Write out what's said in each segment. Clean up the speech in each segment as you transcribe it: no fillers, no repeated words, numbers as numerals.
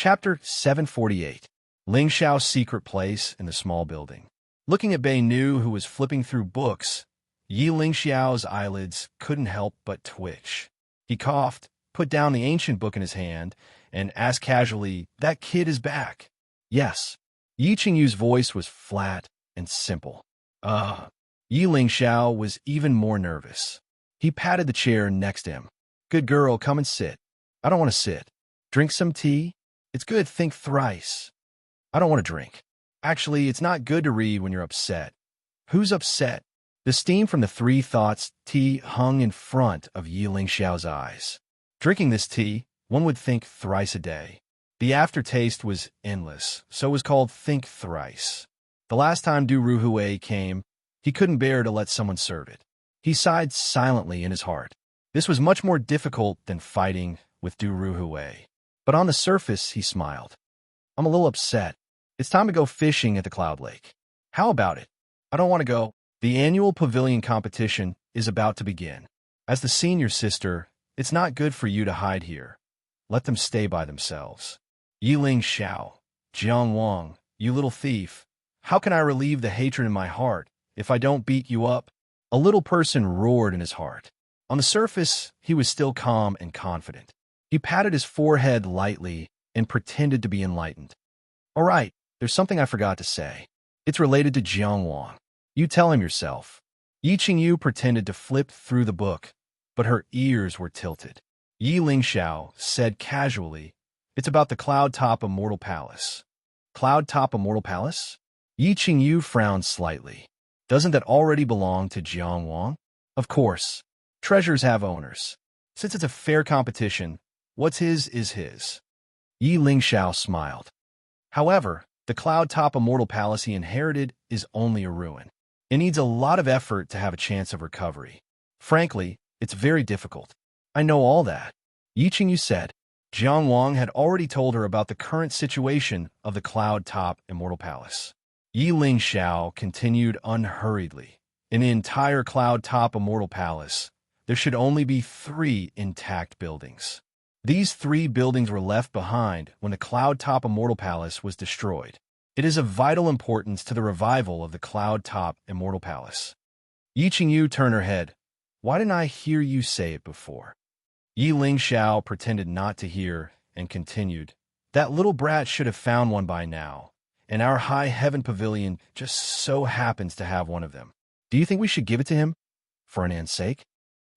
Chapter 748. Ling Xiao's secret place in the small building. Looking at Bei Nu, who was flipping through books, Yi Ling Xiao's eyelids couldn't help but twitch. He coughed, put down the ancient book in his hand, and asked casually, "That kid is back?" "Yes." Yi Qingyu's voice was flat and simple. Yi Ling Xiao was even more nervous. He patted the chair next to him. "Good girl, come and sit." "I don't want to sit." "Drink some tea?" "It's good, think thrice." "I don't want to drink." "Actually, it's not good to read when you're upset." "Who's upset?" The steam from the three thoughts tea hung in front of Yi Ling Xiao's eyes. Drinking this tea, one would think thrice a day. The aftertaste was endless, so it was called think thrice. The last time Du Ruhui came, he couldn't bear to let someone serve it. He sighed silently in his heart. This was much more difficult than fighting with Du Ruhui. But on the surface, he smiled. "I'm a little upset. It's time to go fishing at the Cloud Lake." "How about it?" "I don't want to go. The annual pavilion competition is about to begin. As the senior sister, it's not good for you to hide here. Let them stay by themselves." "Yi Ling Xiao, Jiang Wang, you little thief. How can I relieve the hatred in my heart if I don't beat you up?" A little person roared in his heart. On the surface, he was still calm and confident. He patted his forehead lightly and pretended to be enlightened. "All right, there's something I forgot to say. It's related to Jiang Wang. You tell him yourself." Yi Qingyu pretended to flip through the book, but her ears were tilted. Yi Ling Xiao said casually, "It's about the Cloud-Top Immortal Palace." "Cloud-Top Immortal Palace?" Yi Qingyu frowned slightly. "Doesn't that already belong to Jiang Wang?" "Of course. Treasures have owners. Since it's a fair competition, what's his is his." Yi Ling Xiao smiled. "However, the Cloud-Top Immortal Palace he inherited is only a ruin. It needs a lot of effort to have a chance of recovery. Frankly, it's very difficult." "I know all that," Yi Qingyu said. Jiang Wang had already told her about the current situation of the Cloud-Top Immortal Palace. Yi Ling Xiao continued unhurriedly. "In the entire Cloud-Top Immortal Palace, there should only be 3 intact buildings. These 3 buildings were left behind when the Cloud-Top Immortal Palace was destroyed. It is of vital importance to the revival of the Cloud-Top Immortal Palace." Yi Qingyu turned her head. "Why didn't I hear you say it before?" Yi Ling Xiao pretended not to hear and continued, "That little brat should have found one by now, and our High Heaven Pavilion just so happens to have one of them. Do you think we should give it to him? For Anan's sake?"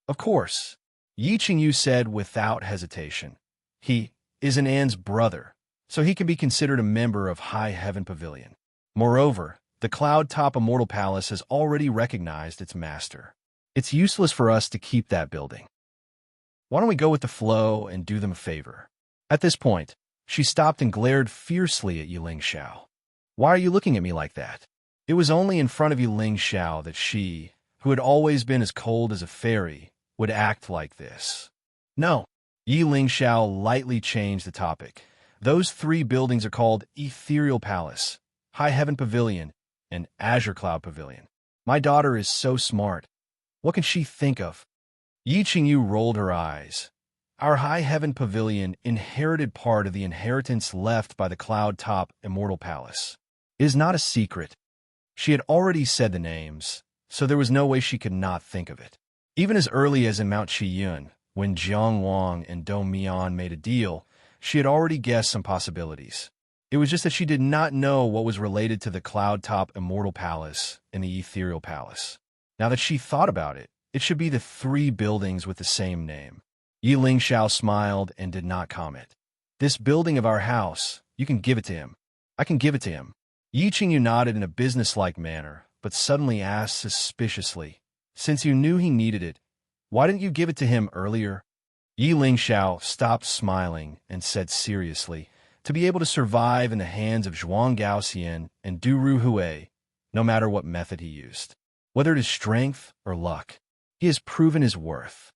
"Of course," Yi Qingyu said without hesitation. "He is Anan's brother, so he can be considered a member of High Heaven Pavilion. Moreover, the Cloud-Top Immortal Palace has already recognized its master. It's useless for us to keep that building. Why don't we go with the flow and do them a favor?" At this point, she stopped and glared fiercely at Yi Ling Xiao. "Why are you looking at me like that?" It was only in front of Yi Ling Xiao that she, who had always been as cold as a fairy, would act like this. "No." Yi Ling Xiao lightly changed the topic. "Those 3 buildings are called Ethereal Palace, High Heaven Pavilion, and Azure Cloud Pavilion. My daughter is so smart. What can she think of?" Yi Qingyu rolled her eyes. "Our High Heaven Pavilion inherited part of the inheritance left by the Cloud-Top Immortal Palace. It is not a secret." She had already said the names, so there was no way she could not think of it. Even as early as in Mount Qiyun, when Jiang Wang and Dou Mian made a deal, she had already guessed some possibilities. It was just that she did not know what was related to the Cloud-Top Immortal Palace and the Ethereal Palace. Now that she thought about it, it should be the 3 buildings with the same name. Yi Ling Xiao smiled and did not comment. "This building of our house, you can give it to him." "I can give it to him." Yi Qingyu nodded in a businesslike manner, but suddenly asked suspiciously, "Since you knew he needed it, why didn't you give it to him earlier?" Yi Ling Xiao stopped smiling and said seriously, "To be able to survive in the hands of Zhuang Gaoxian and Du Ruhui, no matter what method he used. Whether it is strength or luck, he has proven his worth."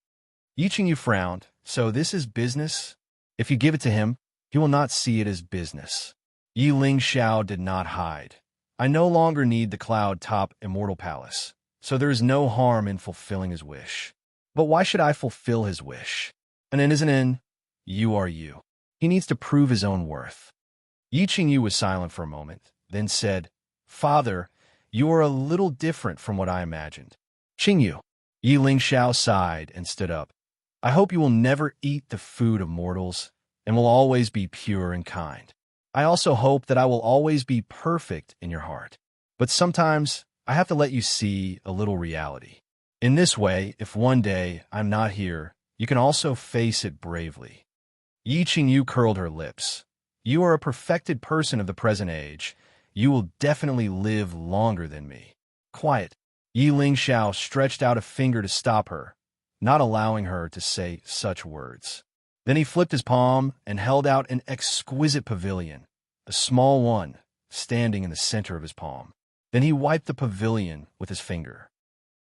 Yi Qingyu frowned. "So this is business? If you give it to him, he will not see it as business." Yi Ling Xiao did not hide. "I no longer need the Cloud-Top Immortal Palace, so there is no harm in fulfilling his wish." "But why should I fulfill his wish? An N is an N. You are you." He needs to prove his own worth. Yi Qingyu was silent for a moment, then said, Father, you are a little different from what I imagined. Qingyu. Yi Lingxiao sighed and stood up. I hope you will never eat the food of mortals and will always be pure and kind. I also hope that I will always be perfect in your heart. But sometimes I have to let you see a little reality. In this way, if one day I'm not here, you can also face it bravely. Yi Qingyu curled her lips. You are a perfected person of the present age. You will definitely live longer than me. Quiet. Yi Lingxiao stretched out a finger to stop her, not allowing her to say such words. Then he flipped his palm and held out an exquisite pavilion, a small one, standing in the center of his palm. Then he wiped the pavilion with his finger.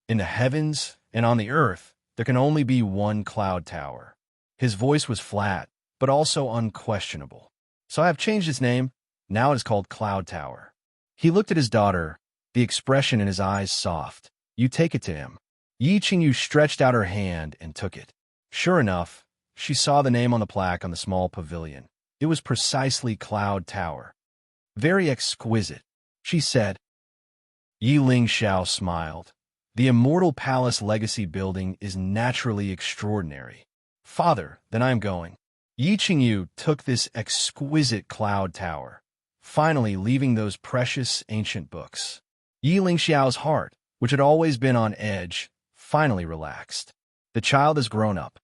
In the heavens and on the earth, there can only be one cloud tower. His voice was flat, but also unquestionable. So I have changed its name. Now it is called Cloud Tower. He looked at his daughter, the expression in his eyes soft. You take it to him. Yi Qingyu stretched out her hand and took it. Sure enough, she saw the name on the plaque on the small pavilion. It was precisely Cloud Tower. Very exquisite, she said. Yi Lingxiao smiled. The Immortal Palace Legacy Building is naturally extraordinary. Father, then I am going. Yi Qingyu took this exquisite cloud tower, finally leaving those precious ancient books. Yi Lingxiao's heart, which had always been on edge, finally relaxed. The child has grown up.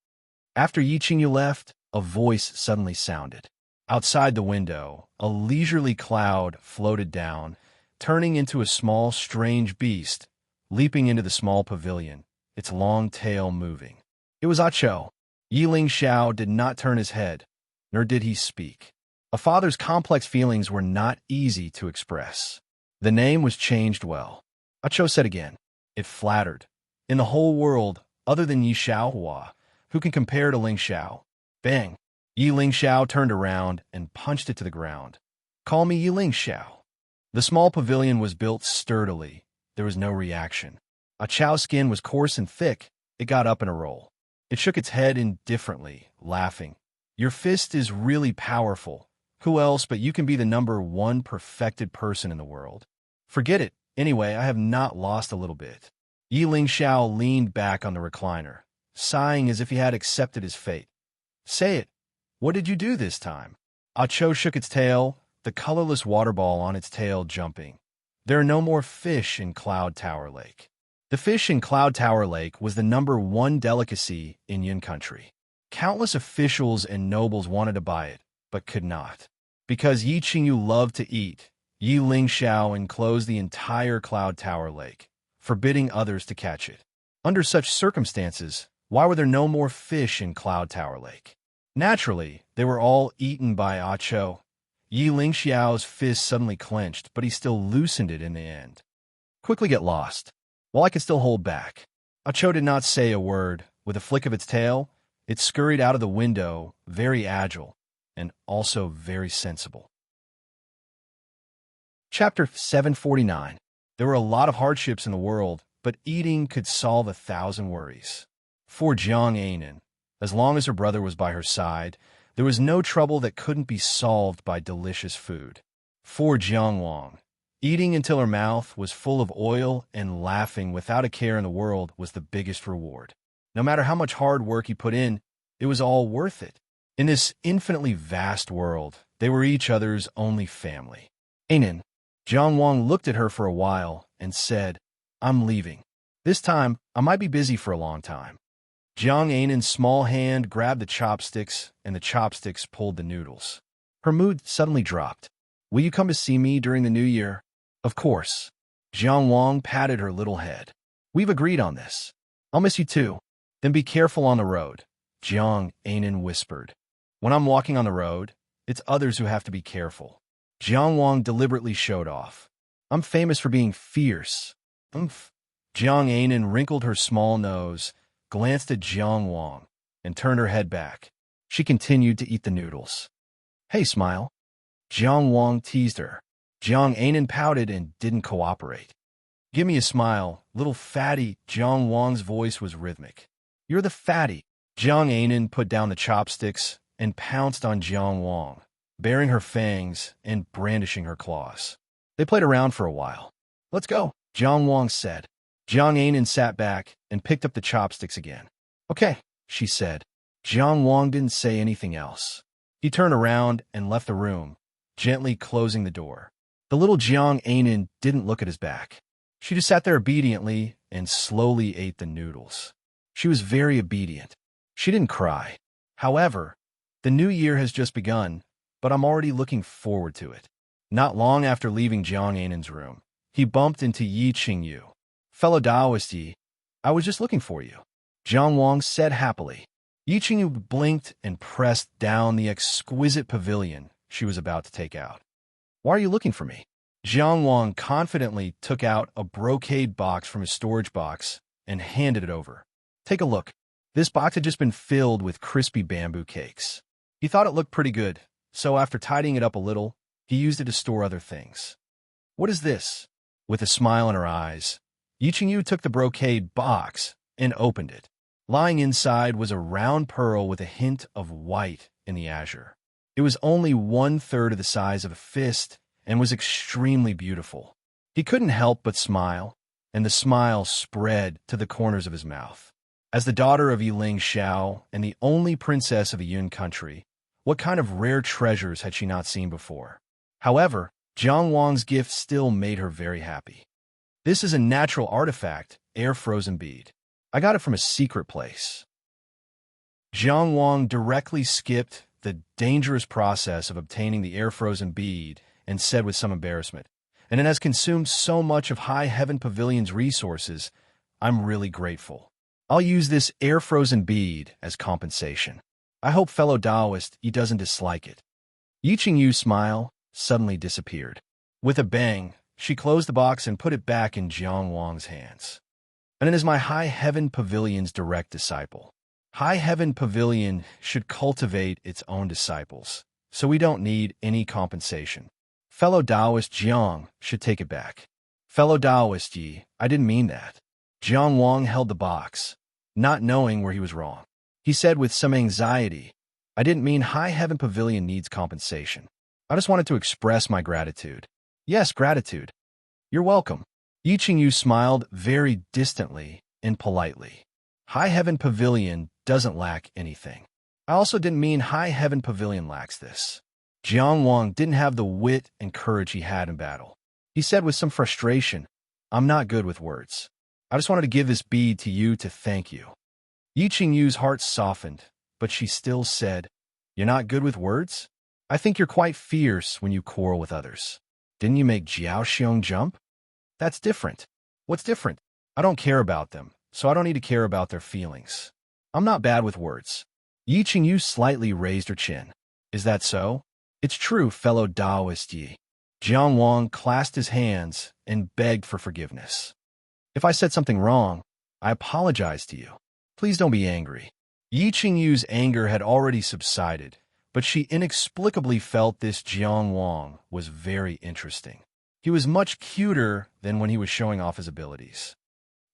After Yi Qingyu left, a voice suddenly sounded. Outside the window, a leisurely cloud floated down, turning into a small, strange beast, leaping into the small pavilion, its long tail moving. It was Acho. Yi Lingxiao did not turn his head, nor did he speak. A father's complex feelings were not easy to express. The name was changed well. Acho said again. It flattered. In the whole world, other than Yi Xiaohua, who can compare to Lingxiao? Bang! Yi Lingxiao turned around and punched it to the ground. Call me Yi Lingxiao. The small pavilion was built sturdily. There was no reaction. Acho's skin was coarse and thick. It got up in a roll. It shook its head indifferently, laughing. Your fist is really powerful. Who else but you can be the #1 perfected person in the world? Forget it. Anyway, I have not lost a little bit. Yi Lingxiao leaned back on the recliner, sighing as if he had accepted his fate. Say it. What did you do this time? Acho shook its tail, the colorless water ball on its tail jumping. There are no more fish in Cloud Tower Lake. The fish in Cloud Tower Lake was the #1 delicacy in Yin Country. Countless officials and nobles wanted to buy it, but could not. Because Yi Qingyu loved to eat, Yi Lingxiao enclosed the entire Cloud Tower Lake, forbidding others to catch it. Under such circumstances, why were there no more fish in Cloud Tower Lake? Naturally, they were all eaten by Acho. Yi Lingxiao's fist suddenly clenched, but he still loosened it in the end. Quickly get lost. While I could still hold back. Acho did not say a word. With a flick of its tail, it scurried out of the window, very agile, and also very sensible. Chapter 749. There were a lot of hardships in the world, but eating could solve 1,000 worries. For Jiang Ainen, as long as her brother was by her side, there was no trouble that couldn't be solved by delicious food. For Jiang Wang, eating until her mouth was full of oil and laughing without a care in the world was the biggest reward. No matter how much hard work he put in, it was all worth it. In this infinitely vast world, they were each other's only family. Ainen. Jiang Wang looked at her for a while and said, I'm leaving. This time, I might be busy for a long time. Jiang Ainen's small hand grabbed the chopsticks, and the chopsticks pulled the noodles. Her mood suddenly dropped. Will you come to see me during the new year? Of course. Jiang Wang patted her little head. We've agreed on this. I'll miss you too. Then be careful on the road, Jiang Ainen whispered. When I'm walking on the road, it's others who have to be careful. Jiang Wang deliberately showed off. I'm famous for being fierce. Oomph. Jiang Ainen wrinkled her small nose, glanced at Jiang Wang, and turned her head back. She continued to eat the noodles. Hey, smile. Jiang Wang teased her. Jiang Ainen pouted and didn't cooperate. Give me a smile, little fatty. Jiang Wang's voice was rhythmic. You're the fatty. Jiang Ainen put down the chopsticks and pounced on Jiang Wang, baring her fangs and brandishing her claws. They played around for a while. "Let's go," Jiang Wang said. Jiang Anan sat back and picked up the chopsticks again. "Okay," she said. Jiang Wang didn't say anything else. He turned around and left the room, gently closing the door. The little Jiang Anan didn't look at his back. She just sat there obediently and slowly ate the noodles. She was very obedient. She didn't cry. However, the new year has just begun, but I'm already looking forward to it. Not long after leaving Jiang Anan's room, he bumped into Yi Qingyu. "Fellow Taoist Yi, I was just looking for you," Jiang Wang said happily. Yi Qingyu blinked and pressed down the exquisite pavilion she was about to take out. "Why are you looking for me?" Jiang Wang confidently took out a brocade box from his storage box and handed it over. "Take a look." This box had just been filled with crispy bamboo cakes. He thought it looked pretty good, so after tidying it up a little, he used it to store other things. "What is this?" With a smile in her eyes, Yi Qingyu took the brocade box and opened it. Lying inside was a round pearl with a hint of white in the azure. It was only 1/3 of the size of a fist and was extremely beautiful. He couldn't help but smile, and the smile spread to the corners of his mouth. As the daughter of Yiling Xiao and the only princess of a Yun country, what kind of rare treasures had she not seen before? However, Jiang Wang's gift still made her very happy. "This is a natural artifact, air-frozen bead. I got it from a secret place." Jiang Wang directly skipped the dangerous process of obtaining the air-frozen bead and said with some embarrassment, "And it has consumed so much of High Heaven Pavilion's resources, I'm really grateful. I'll use this air-frozen bead as compensation. I hope fellow Taoist he doesn't dislike it." Yi Qingyu's smile suddenly disappeared. With a bang, she closed the box and put it back in Jiang Wang's hands. "And it is my High Heaven Pavilion's direct disciple. High Heaven Pavilion should cultivate its own disciples, so we don't need any compensation. Fellow Taoist Jiang should take it back." "Fellow Taoist Yi, I didn't mean that." Jiang Wang held the box, not knowing where he was wrong. He said with some anxiety, "I didn't mean High Heaven Pavilion needs compensation. I just wanted to express my gratitude." "Yes, gratitude. You're welcome." Yi Qingyu smiled very distantly and politely. "High Heaven Pavilion doesn't lack anything. I also didn't mean High Heaven Pavilion lacks this." Jiang Wang didn't have the wit and courage he had in battle. He said with some frustration, "I'm not good with words. I just wanted to give this bead to you to thank you." Yi Qingyu's heart softened, but she still said, "You're not good with words? I think you're quite fierce when you quarrel with others. Didn't you make Jiao Xiong jump? That's different." "What's different?" "I don't care about them, so I don't need to care about their feelings. I'm not bad with words." Yi Qingyu slightly raised her chin. "Is that so?" "It's true, fellow Taoist Yi." Jiang Wang clasped his hands and begged for forgiveness. "If I said something wrong, I apologize to you. Please don't be angry." Yi Qingyu's anger had already subsided, but she inexplicably felt this Jiang Wang was very interesting. He was much cuter than when he was showing off his abilities.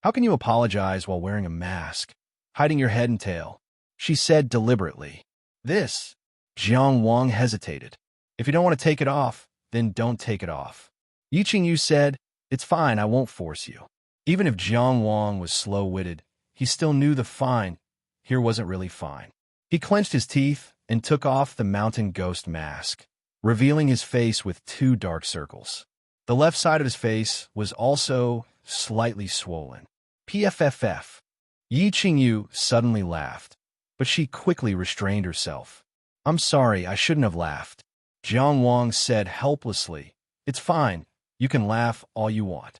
"How can you apologize while wearing a mask, hiding your head and tail?" she said deliberately. "This." Jiang Wang hesitated. "If you don't want to take it off, then don't take it off." Yi Qingyu said, "It's fine, I won't force you." Even if Jiang Wang was slow-witted, he still knew the fine here wasn't really fine. He clenched his teeth and took off the mountain ghost mask, revealing his face with 2 dark circles. The left side of his face was also slightly swollen. "PFFF." Yi Qingyu suddenly laughed, but she quickly restrained herself. "I'm sorry, I shouldn't have laughed." Jiang Wang said helplessly, "It's fine, you can laugh all you want."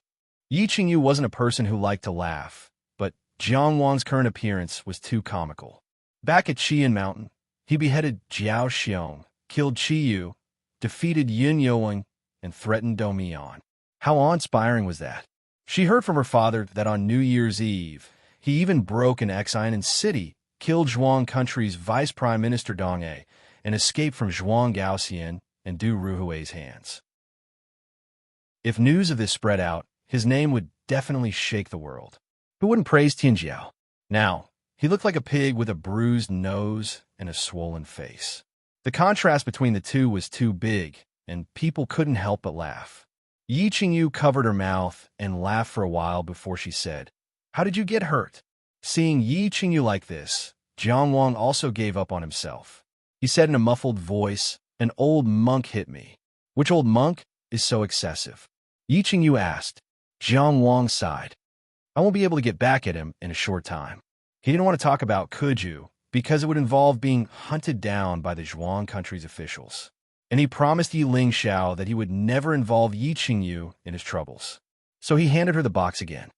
Yi Qingyu wasn't a person who liked to laugh, but Jiang Wang's current appearance was too comical. Back at Qian Mountain, he beheaded Jiao Xiong, killed Qiyu, defeated Yin Youing, and threatened Do Mian. How awe-inspiring was that? She heard from her father that on New Year's Eve, he even broke an Xianan city, killed Zhuang country's vice prime minister Dong A, and escaped from Zhuang Gaoxian and Du Ruhui's hands. If news of this spread out, his name would definitely shake the world. Who wouldn't praise Tianjiao? Now, He looked like a pig with a bruised nose and a swollen face. The contrast between the two was too big, and people couldn't help but laugh. Yi Qingyu covered her mouth and laughed for a while before she said, "How did you get hurt?" Seeing Yi Qingyu like this, Jiang Wang also gave up on himself. He said in a muffled voice, "An old monk hit me." "Which old monk is so excessive?" Yi Qingyu asked. Jiang Wang sighed. "I won't be able to get back at him in a short time." He didn't want to talk about Kuju because it would involve being hunted down by the Zhuang country's officials. And he promised Yi Lingxiao that he would never involve Yi Qingyu in his troubles. So he handed her the box again.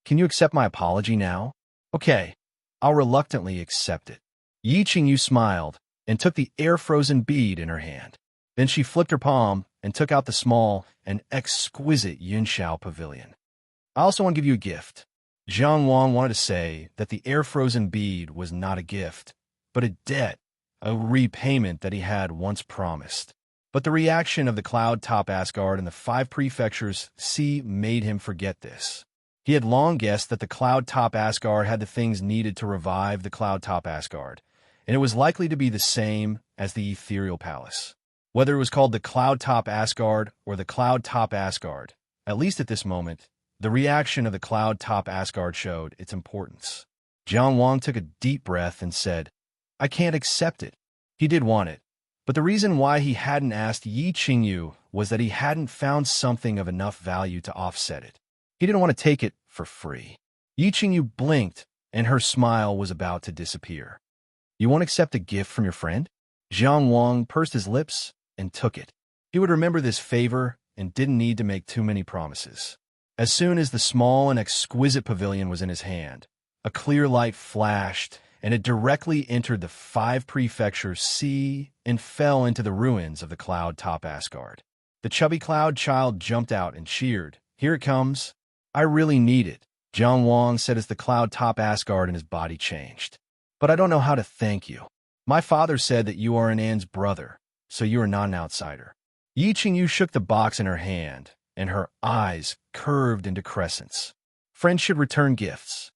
"Can you accept my apology now?" "Okay, I'll reluctantly accept it." Yi Qingyu smiled and took the air-frozen bead in her hand. Then she flipped her palm and took out the small and exquisite Yunxiao pavilion. "I also want to give you a gift." Jiang Wang wanted to say that the air-frozen bead was not a gift, but a debt, a repayment that he had once promised. But the reaction of the cloud-top Asgard and the 5 prefectures sea made him forget this. He had long guessed that the cloud-top Asgard had the things needed to revive the cloud-top Asgard, and it was likely to be the same as the ethereal palace. Whether it was called the cloud-top Asgard or the cloud-top Asgard, at least at this moment, the reaction of the cloud-top Asgard showed its importance. Jiang Wang took a deep breath and said, "I can't accept it." He did want it, but the reason why he hadn't asked Yi Qingyu was that he hadn't found something of enough value to offset it. He didn't want to take it for free. Yi Qingyu blinked, and her smile was about to disappear. "You won't accept a gift from your friend?" Jiang Wang pursed his lips and took it. He would remember this favor and didn't need to make too many promises. As soon as the small and exquisite pavilion was in his hand, a clear light flashed, and it directly entered the 5 prefectures sea and fell into the ruins of the cloud-top Asgard. The chubby cloud child jumped out and cheered. "Here it comes." "I really need it," Jiang Wang said as the cloud-top Asgard in his body changed. "But I don't know how to thank you. My father said that you are An's brother, so you are not an outsider." Yi Qingyu shook the box in her hand, and her eyes curved into crescents. Friends should return gifts.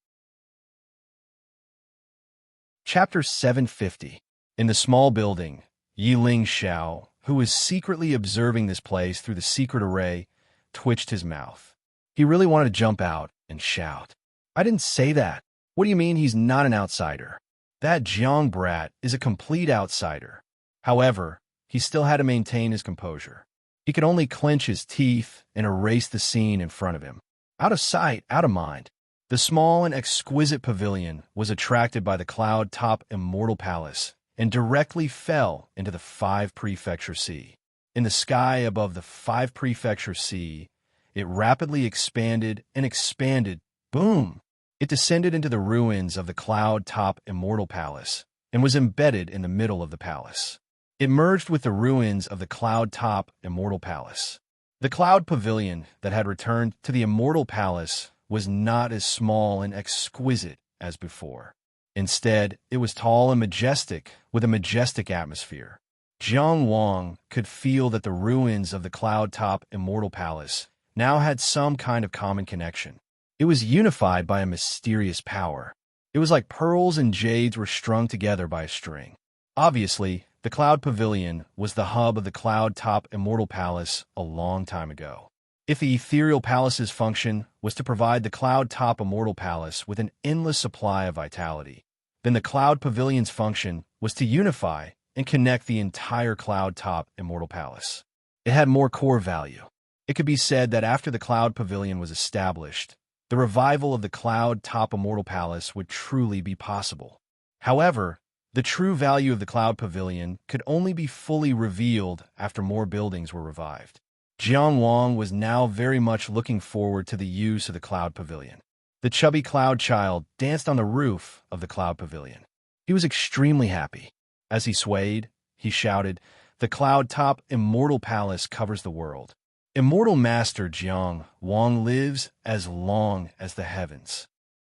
Chapter 750. In the small building, Yi Lingxiao, who was secretly observing this place through the secret array, twitched his mouth. He really wanted to jump out and shout. "I didn't say that. What do you mean he's not an outsider? That Jiang brat is a complete outsider." However, he still had to maintain his composure. He could only clench his teeth and erase the scene in front of him. Out of sight, out of mind. The small and exquisite pavilion was attracted by the cloud-top immortal palace and directly fell into the 5 prefecture sea. In the sky above the 5 prefecture sea, it rapidly expanded and expanded. Boom! It descended into the ruins of the cloud-top immortal palace and was embedded in the middle of the palace. It merged with the ruins of the cloud-top immortal palace. The cloud pavilion that had returned to the immortal palace was not as small and exquisite as before. Instead, it was tall and majestic, with a majestic atmosphere. Jiang Wang could feel that the ruins of the cloud-top immortal palace now had some kind of common connection. It was unified by a mysterious power. It was like pearls and jades were strung together by a string. Obviously, the Cloud Pavilion was the hub of the Cloud-top Immortal Palace a long time ago. If the Ethereal Palace's function was to provide the Cloud-top Immortal Palace with an endless supply of vitality, then the Cloud Pavilion's function was to unify and connect the entire Cloud-top Immortal Palace. It had more core value. It could be said that after the Cloud Pavilion was established, the revival of the Cloud-top Immortal Palace would truly be possible. However, the true value of the Cloud Pavilion could only be fully revealed after more buildings were revived. Jiang Wang was now very much looking forward to the use of the Cloud Pavilion. The chubby cloud child danced on the roof of the Cloud Pavilion. He was extremely happy. As he swayed, he shouted, "The Cloud-top Immortal Palace covers the world. Immortal Master Jiang Wang lives as long as the heavens."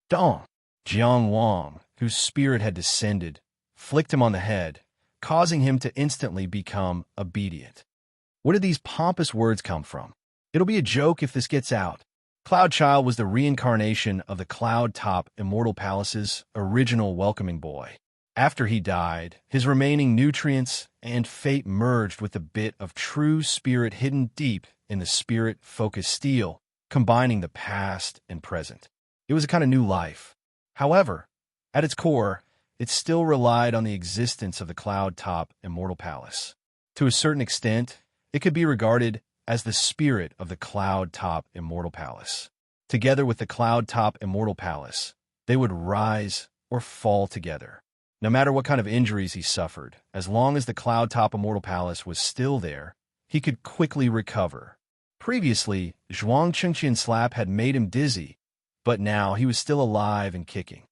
Dong! Jiang Wang, whose spirit had descended, flicked him on the head, causing him to instantly become obedient. Where did these pompous words come from? It'll be a joke if this gets out. Cloud Child was the reincarnation of the Cloud Top Immortal Palace's original welcoming boy. After he died, his remaining nutrients and fate merged with a bit of true spirit hidden deep in the spirit-focused steel, combining the past and present. It was a kind of new life. However, at its core, it still relied on the existence of the Cloud Top Immortal Palace. To a certain extent, it could be regarded as the spirit of the Cloud Top Immortal Palace. Together with the Cloud Top Immortal Palace, they would rise or fall together. No matter what kind of injuries he suffered, as long as the Cloud Top Immortal Palace was still there, he could quickly recover. Previously, Zhuang Chengqian's slap had made him dizzy, but now he was still alive and kicking.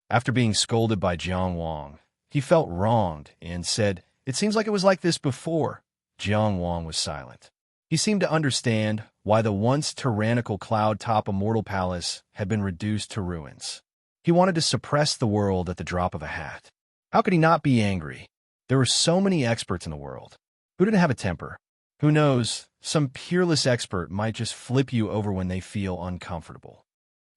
After being scolded by Jiang Wang, he felt wronged and said, "It seems like it was like this before." Jiang Wang was silent. He seemed to understand why the once tyrannical Cloud Top Immortal Palace had been reduced to ruins. He wanted to suppress the world at the drop of a hat. How could he not be angry? There were so many experts in the world. Who didn't have a temper? Who knows, some peerless expert might just flip you over when they feel uncomfortable.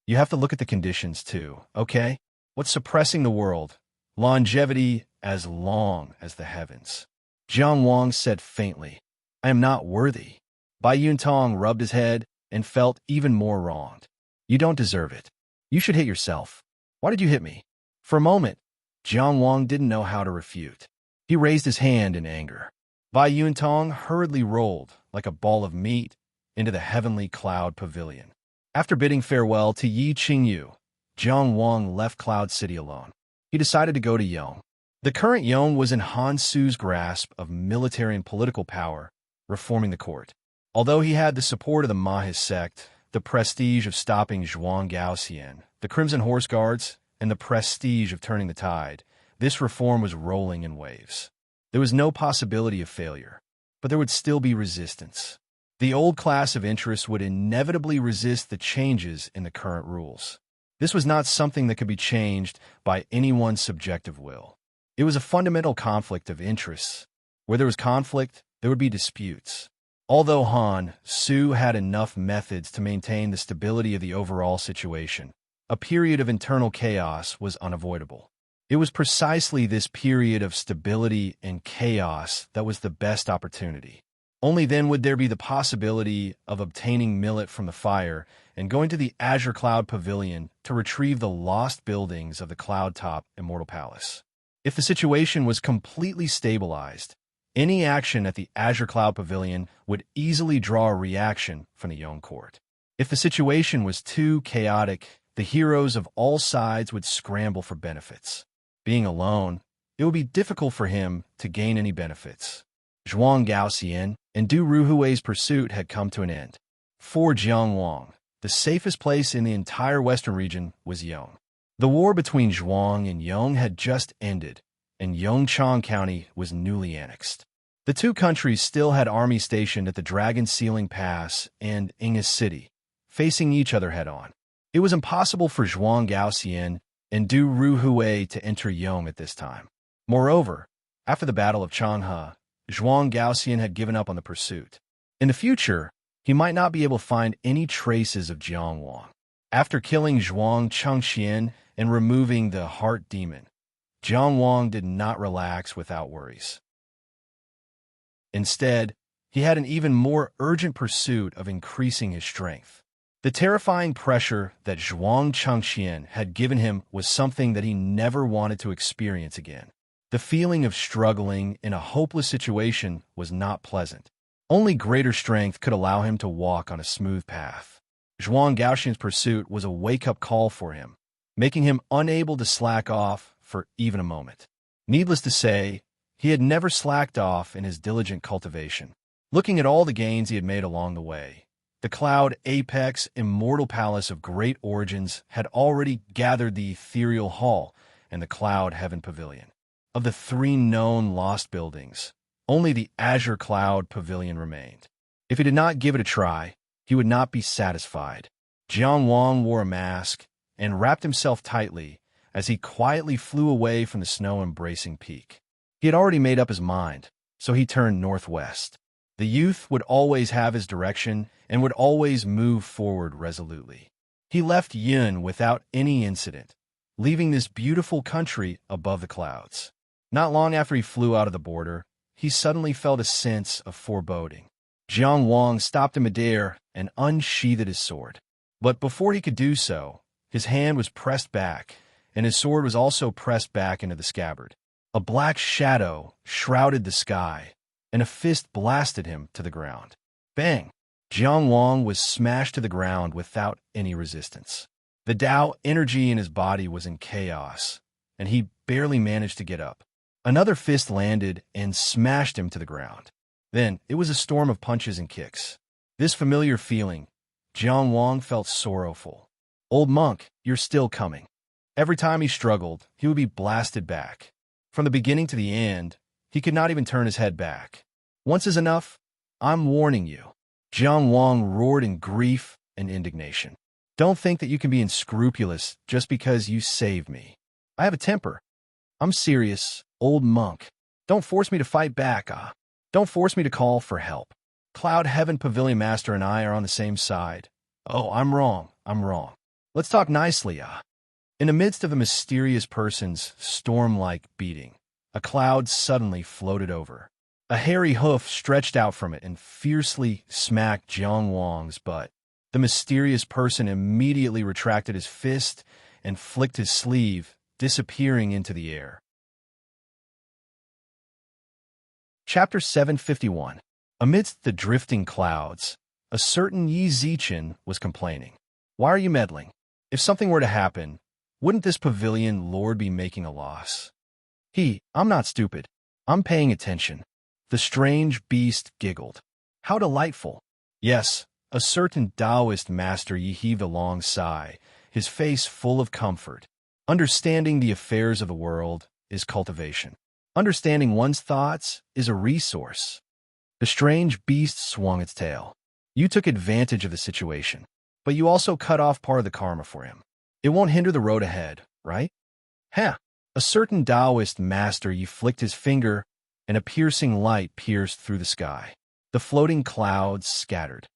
You have to look at the conditions too, okay? What's suppressing the world? Longevity as long as the heavens. Jiang Wang said faintly, "I am not worthy." Bai Yuntong rubbed his head and felt even more wronged. "You don't deserve it. You should hit yourself. Why did you hit me?" For a moment, Jiang Wang didn't know how to refute. He raised his hand in anger. Bai Yuntong hurriedly rolled, like a ball of meat, into the heavenly cloud pavilion. After bidding farewell to Yi Qingyu, Jiang Wang left Cloud City alone. He decided to go to Yong. The current Yong was in Han Su's grasp of military and political power, reforming the court. Although he had the support of the Mahis sect, the prestige of stopping Zhuang Gaoxian, the Crimson Horse Guards, and the prestige of turning the tide, this reform was rolling in waves. There was no possibility of failure, but there would still be resistance. The old class of interests would inevitably resist the changes in the current rules. This was not something that could be changed by anyone's subjective will. It was a fundamental conflict of interests. Where there was conflict, there would be disputes. Although Han Su had enough methods to maintain the stability of the overall situation, a period of internal chaos was unavoidable. It was precisely this period of stability and chaos that was the best opportunity. Only then would there be the possibility of obtaining millet from the fire and going to the Azure Cloud Pavilion to retrieve the lost buildings of the Cloud Top Immortal Palace. If the situation was completely stabilized, any action at the Azure Cloud Pavilion would easily draw a reaction from the Yong Court. If the situation was too chaotic, the heroes of all sides would scramble for benefits. Being alone, it would be difficult for him to gain any benefits. Zhuang Gaoxian and Du Ruhui's pursuit had come to an end. For Jiang Wang, the safest place in the entire western region was Yong. The war between Zhuang and Yong had just ended, and Yongchang County was newly annexed. The two countries still had armies stationed at the Dragon Sealing Pass and Ingas City, facing each other head-on. It was impossible for Zhuang Gaoxian and Du Ruhui to enter Yong at this time. Moreover, after the Battle of Changhe, Zhuang Gaoxian had given up on the pursuit. In the future, he might not be able to find any traces of Jiang Wang. After killing Zhuang Chengqian and removing the heart demon, Jiang Wang did not relax without worries. Instead, he had an even more urgent pursuit of increasing his strength. The terrifying pressure that Zhuang Chengqian had given him was something that he never wanted to experience again. The feeling of struggling in a hopeless situation was not pleasant. Only greater strength could allow him to walk on a smooth path. Zhuang Gaoxian's pursuit was a wake-up call for him, making him unable to slack off for even a moment. Needless to say, he had never slacked off in his diligent cultivation. Looking at all the gains he had made along the way, the Cloud Apex Immortal Palace of Great Origins had already gathered the Ethereal Hall and the Cloud Heaven Pavilion. Of the three known lost buildings, only the Azure Cloud Pavilion remained. If he did not give it a try, he would not be satisfied. Jiang Wang wore a mask and wrapped himself tightly as he quietly flew away from the snow-embracing peak. He had already made up his mind, so he turned northwest. The youth would always have his direction and would always move forward resolutely. He left Yun without any incident, leaving this beautiful country above the clouds. Not long after he flew out of the border, he suddenly felt a sense of foreboding. Jiang Wang stopped in midair and unsheathed his sword. But before he could do so, his hand was pressed back, and his sword was also pressed back into the scabbard. A black shadow shrouded the sky, and a fist blasted him to the ground. Bang! Jiang Wang was smashed to the ground without any resistance. The Tao energy in his body was in chaos, and he barely managed to get up. Another fist landed and smashed him to the ground. Then it was a storm of punches and kicks. This familiar feeling, Jiang Wang felt sorrowful. Old monk, you're still coming. Every time he struggled, he would be blasted back. From the beginning to the end, he could not even turn his head back. Once is enough. I'm warning you. Jiang Wang roared in grief and indignation. Don't think that you can be unscrupulous just because you saved me. I have a temper. I'm serious, old monk. Don't force me to fight back, Don't force me to call for help. Cloud Heaven Pavilion Master and I are on the same side. Oh, I'm wrong. Let's talk nicely, In the midst of the mysterious person's storm-like beating, a cloud suddenly floated over. A hairy hoof stretched out from it and fiercely smacked Jiang Wang's butt. The mysterious person immediately retracted his fist and flicked his sleeve, disappearing into the air. Chapter 751. Amidst the drifting clouds, a certain Yi Zichen was complaining. Why are you meddling? If something were to happen, wouldn't this pavilion lord be making a loss? I'm not stupid. I'm paying attention. The strange beast giggled. How delightful. Yes, a certain Taoist master heaved a long sigh, his face full of comfort. Understanding the affairs of the world is cultivation. Understanding one's thoughts is a resource. The strange beast swung its tail. You took advantage of the situation, but you also cut off part of the karma for him. It won't hinder the road ahead, right? A certain Taoist master flicked his finger, and a piercing light pierced through the sky. The floating clouds scattered.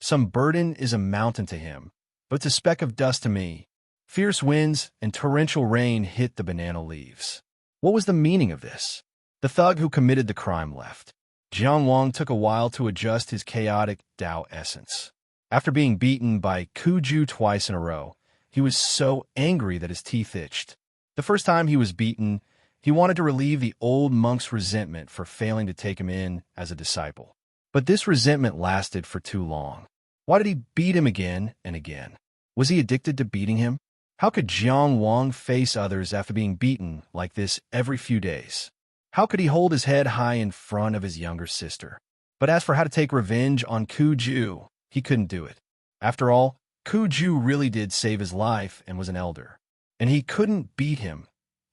Some burden is a mountain to him, but it's a speck of dust to me. Fierce winds and torrential rain hit the banana leaves. What was the meaning of this? The thug who committed the crime left. Jiang Wang took a while to adjust his chaotic Tao essence. After being beaten by Kuju twice in a row, he was so angry that his teeth itched. The first time he was beaten, he wanted to relieve the old monk's resentment for failing to take him in as a disciple. But this resentment lasted for too long. Why did he beat him again and again? Was he addicted to beating him? How could Jiang Wang face others after being beaten like this every few days? How could he hold his head high in front of his younger sister? But as for how to take revenge on Kuju, he couldn't do it. After all, Kuju really did save his life and was an elder. And he couldn't beat him.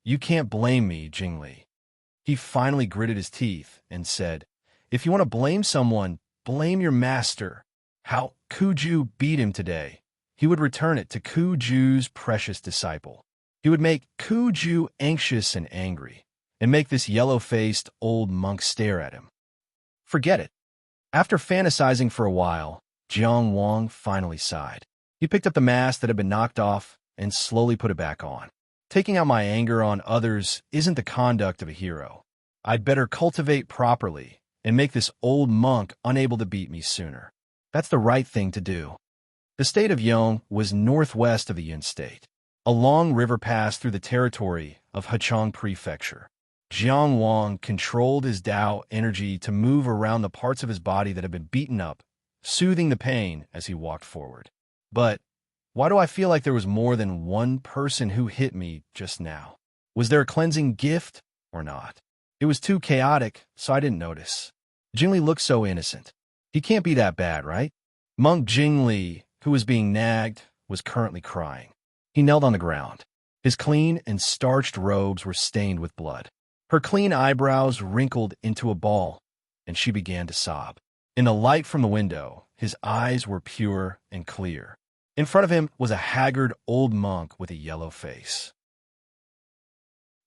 You can't blame me, Jingli. He finally gritted his teeth and said, if you want to blame someone, blame your master. How Kuju beat him today. He would return it to Kuju's precious disciple. He would make Kuju anxious and angry, and make this yellow-faced old monk stare at him. Forget it. After fantasizing for a while, Jiang Wang finally sighed. He picked up the mask that had been knocked off and slowly put it back on. Taking out my anger on others isn't the conduct of a hero. I'd better cultivate properly and make this old monk unable to beat me sooner. That's the right thing to do. The state of Yong was northwest of the Yun state. A long river passed through the territory of Hechong Prefecture. Jiang Wang controlled his Tao energy to move around the parts of his body that had been beaten up, soothing the pain as he walked forward. But why do I feel like there was more than one person who hit me just now? Was there a cleansing gift or not? It was too chaotic, so I didn't notice. Jingli looked so innocent. He can't be that bad, right? Monk Jingli, who was being nagged, was currently crying. He knelt on the ground. His clean and starched robes were stained with blood. Her clean eyebrows wrinkled into a ball, and she began to sob. In the light from the window, his eyes were pure and clear. In front of him was a haggard old monk with a yellow face.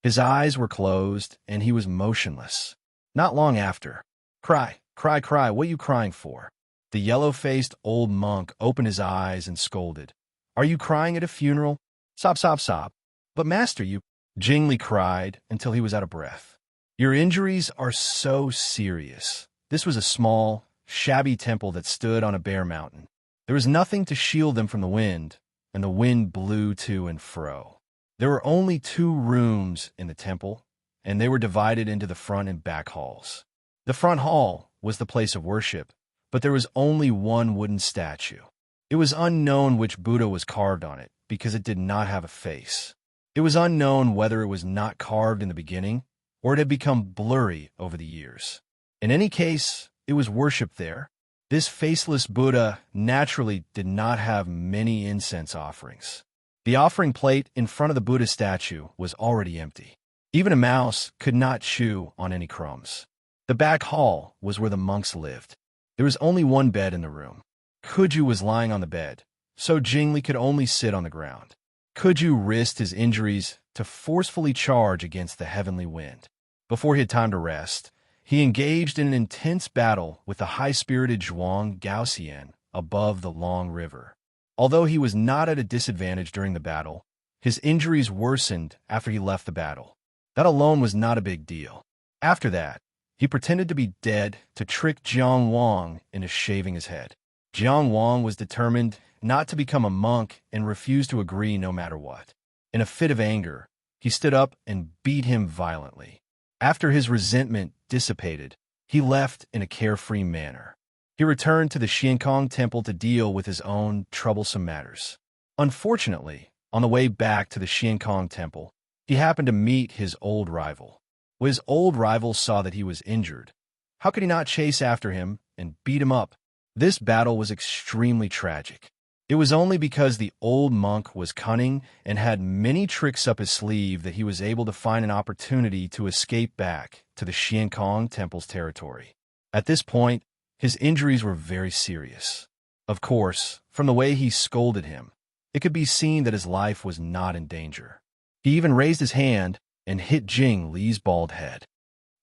His eyes were closed, and he was motionless. Not long after, cry, Cry, cry, what you crying for? The yellow-faced old monk opened his eyes and scolded. Are you crying at a funeral? Sob, sob, sob. But master, you... Jingli cried until he was out of breath. Your injuries are so serious. This was a small, shabby temple that stood on a bare mountain. There was nothing to shield them from the wind, and the wind blew to and fro. There were only 2 rooms in the temple, and they were divided into the front and back halls. The front hall was the place of worship, but there was only one wooden statue. It was unknown which Buddha was carved on it, because it did not have a face. It was unknown whether it was not carved in the beginning, or it had become blurry over the years. In any case, it was worshipped there. This faceless Buddha naturally did not have many incense offerings. The offering plate in front of the Buddha statue was already empty. Even a mouse could not chew on any crumbs. The back hall was where the monks lived. There was only one bed in the room. Kuju was lying on the bed, so Jingli could only sit on the ground. Kuju risked his injuries to forcefully charge against the heavenly wind. Before he had time to rest, he engaged in an intense battle with the high-spirited Zhuang Gaoxian above the Long River. Although he was not at a disadvantage during the battle, his injuries worsened after he left the battle. That alone was not a big deal. After that, he pretended to be dead to trick Jiang Wang into shaving his head. Jiang Wang was determined not to become a monk and refused to agree no matter what. In a fit of anger, he stood up and beat him violently. After his resentment dissipated, he left in a carefree manner. He returned to the Xiankong temple to deal with his own troublesome matters. Unfortunately, on the way back to the Xiankong temple, he happened to meet his old rival. When his old rival saw that he was injured, how could he not chase after him and beat him up? This battle was extremely tragic. It was only because the old monk was cunning and had many tricks up his sleeve that he was able to find an opportunity to escape back to the Xiankong temple's territory. At this point, his injuries were very serious. Of course, from the way he scolded him, it could be seen that his life was not in danger. He even raised his hand and hit Jing Li's bald head.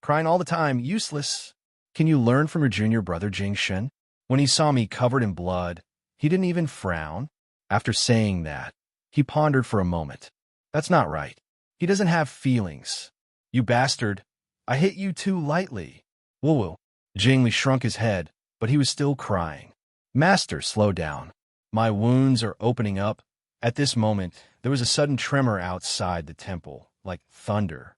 Crying all the time, useless. Can you learn from your junior brother Jing Shen? When he saw me covered in blood, he didn't even frown. After saying that, he pondered for a moment. That's not right. He doesn't have feelings. You bastard. I hit you too lightly. Woo-woo. Jing Li shrunk his head, but he was still crying. Master, slow down. My wounds are opening up. At this moment, there was a sudden tremor outside the temple, like thunder.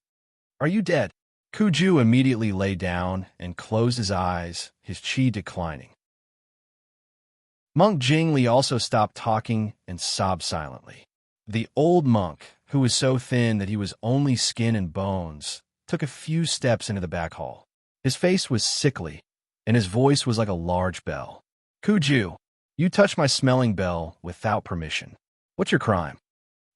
Are you dead? Kuju immediately lay down and closed his eyes, his chi declining. Monk Jingli also stopped talking and sobbed silently. The old monk, who was so thin that he was only skin and bones, took a few steps into the back hall. His face was sickly, and his voice was like a large bell. Kuju, you touched my smelling bell without permission. What's your crime?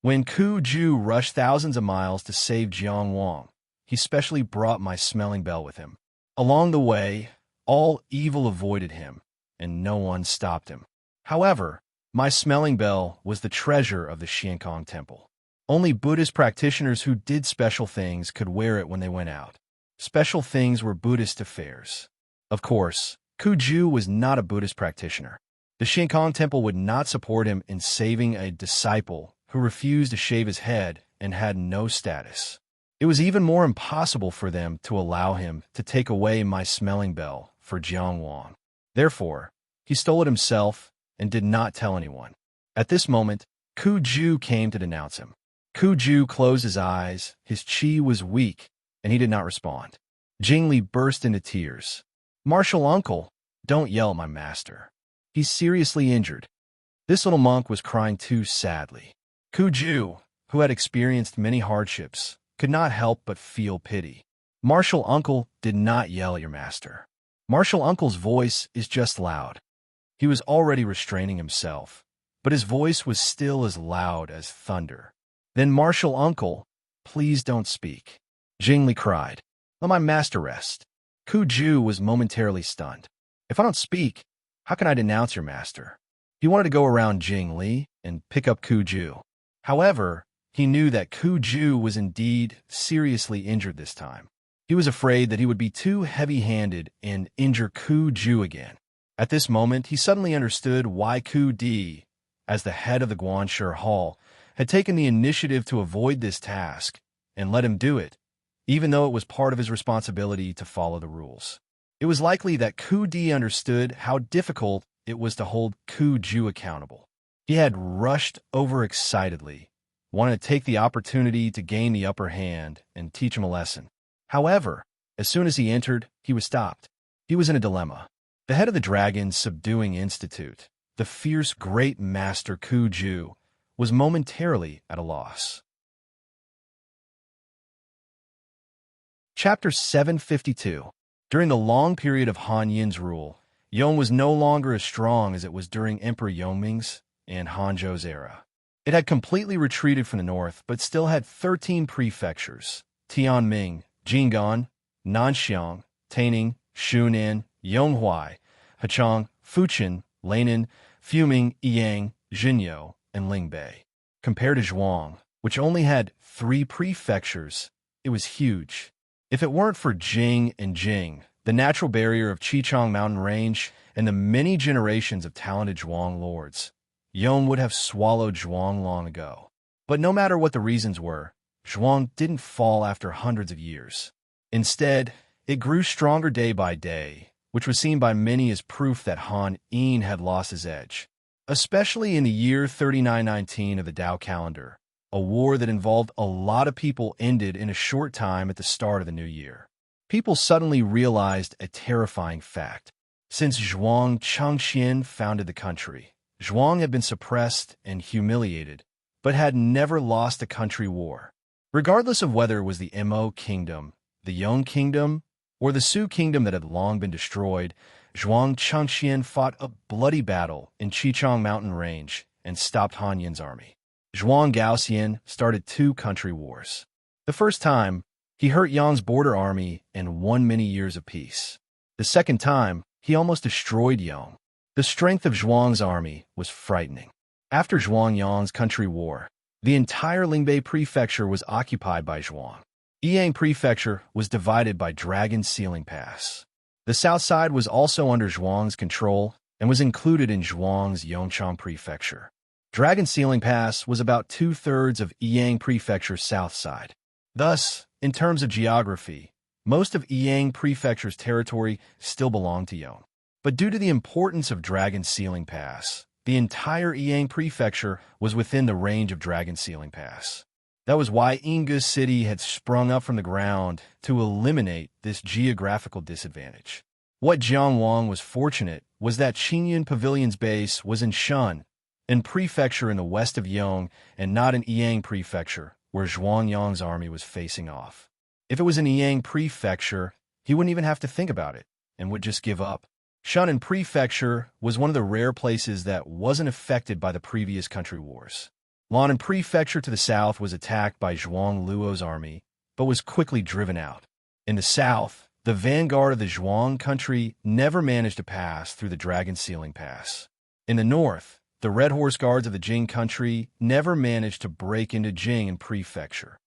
When Kuju rushed thousands of miles to save Jiang Wang, he specially brought my smelling bell with him. Along the way, all evil avoided him, and no one stopped him. However, my smelling bell was the treasure of the Xiankong temple. Only Buddhist practitioners who did special things could wear it when they went out. Special things were Buddhist affairs. Of course, Kuju was not a Buddhist practitioner. The Xiankong temple would not support him in saving a disciple who refused to shave his head and had no status. It was even more impossible for them to allow him to take away my smelling bell for Jiang Wang. Therefore, he stole it himself and did not tell anyone. At this moment, Kuju came to denounce him. Kuju closed his eyes, his chi was weak, and he did not respond. Jingli burst into tears. Martial uncle, don't yell at my master. He's seriously injured. This little monk was crying too sadly. Kuju, who had experienced many hardships, could not help but feel pity. Martial uncle did not yell at your master. Martial uncle's voice is just loud. He was already restraining himself, but his voice was still as loud as thunder. Then Martial uncle, please don't speak. Jingli cried. Let my master rest. Kuju was momentarily stunned. If I don't speak, how can I denounce your master? He wanted to go around Jingli and pick up Kuju. However, he knew that Kuju was indeed seriously injured this time. He was afraid that he would be too heavy-handed and injure Ku Ju again. At this moment, he suddenly understood why Ku Di, as the head of the Guanshi Hall, had taken the initiative to avoid this task and let him do it, even though it was part of his responsibility to follow the rules. It was likely that Ku Di understood how difficult it was to hold Ku Ju accountable. He had rushed overexcitedly, wanted to take the opportunity to gain the upper hand and teach him a lesson. However, as soon as he entered, he was stopped. He was in a dilemma. The head of the Dragon's Subduing Institute, the fierce great master Ku Ju, was momentarily at a loss. Chapter 752. During the long period of Han Yin's rule, Yong was no longer as strong as it was during Emperor Yongming's and Hanzhou's era. It had completely retreated from the north, but still had 13 prefectures: Tianming, Jinggan, Nanxiang, Taining, Shunan, Yonghuai, Hachang, Fuqian, Lainan, Fuming, Yiyang, Jinyo, and Lingbei. Compared to Zhuang, which only had 3 prefectures, it was huge. If it weren't for Jing and Jing, the natural barrier of Qichang Mountain Range, and the many generations of talented Zhuang lords, Yong would have swallowed Zhuang long ago. But no matter what the reasons were, Zhuang didn't fall after hundreds of years. Instead, it grew stronger day by day, which was seen by many as proof that Han Yin had lost his edge. Especially in the year 3919 of the Tao calendar, a war that involved a lot of people ended in a short time at the start of the new year. People suddenly realized a terrifying fact. Since Zhuang Changxian founded the country, Zhuang had been suppressed and humiliated, but had never lost a country war. Regardless of whether it was the Mo Kingdom, the Yong Kingdom, or the Su Kingdom that had long been destroyed, Zhuang Changxian fought a bloody battle in Qichang Mountain Range and stopped Han Yin's army. Zhuang Gaoxian started 2 country wars. The first time, he hurt Yang's border army and won many years of peace. The second time, he almost destroyed Yang. The strength of Zhuang's army was frightening. After Zhuang Yang's country war, the entire Lingbei Prefecture was occupied by Zhuang. Yiyang Prefecture was divided by Dragon Sealing Pass. The south side was also under Zhuang's control and was included in Zhuang's Yongchang Prefecture. Dragon Sealing Pass was about 2/3 of Yiyang Prefecture's south side. Thus, in terms of geography, most of Yiyang Prefecture's territory still belonged to Yong. But due to the importance of Dragon Sealing Pass, the entire Yiyang Prefecture was within the range of Dragon Sealing Pass. That was why Yingge City had sprung up from the ground to eliminate this geographical disadvantage. What Jiang Wang was fortunate was that Qingyun Pavilion's base was in Shun, a prefecture in the west of Yong, and not in Yiyang Prefecture, where Zhuang Yang's army was facing off. If it was in Yiyang Prefecture, he wouldn't even have to think about it, and would just give up. Shunan Prefecture was one of the rare places that wasn't affected by the previous country wars. Lannan Prefecture to the south was attacked by Zhuang Luo's army, but was quickly driven out. In the south, the vanguard of the Zhuang country never managed to pass through the Dragon Sealing Pass. In the north, the Red Horse Guards of the Jing country never managed to break into Jing Prefecture.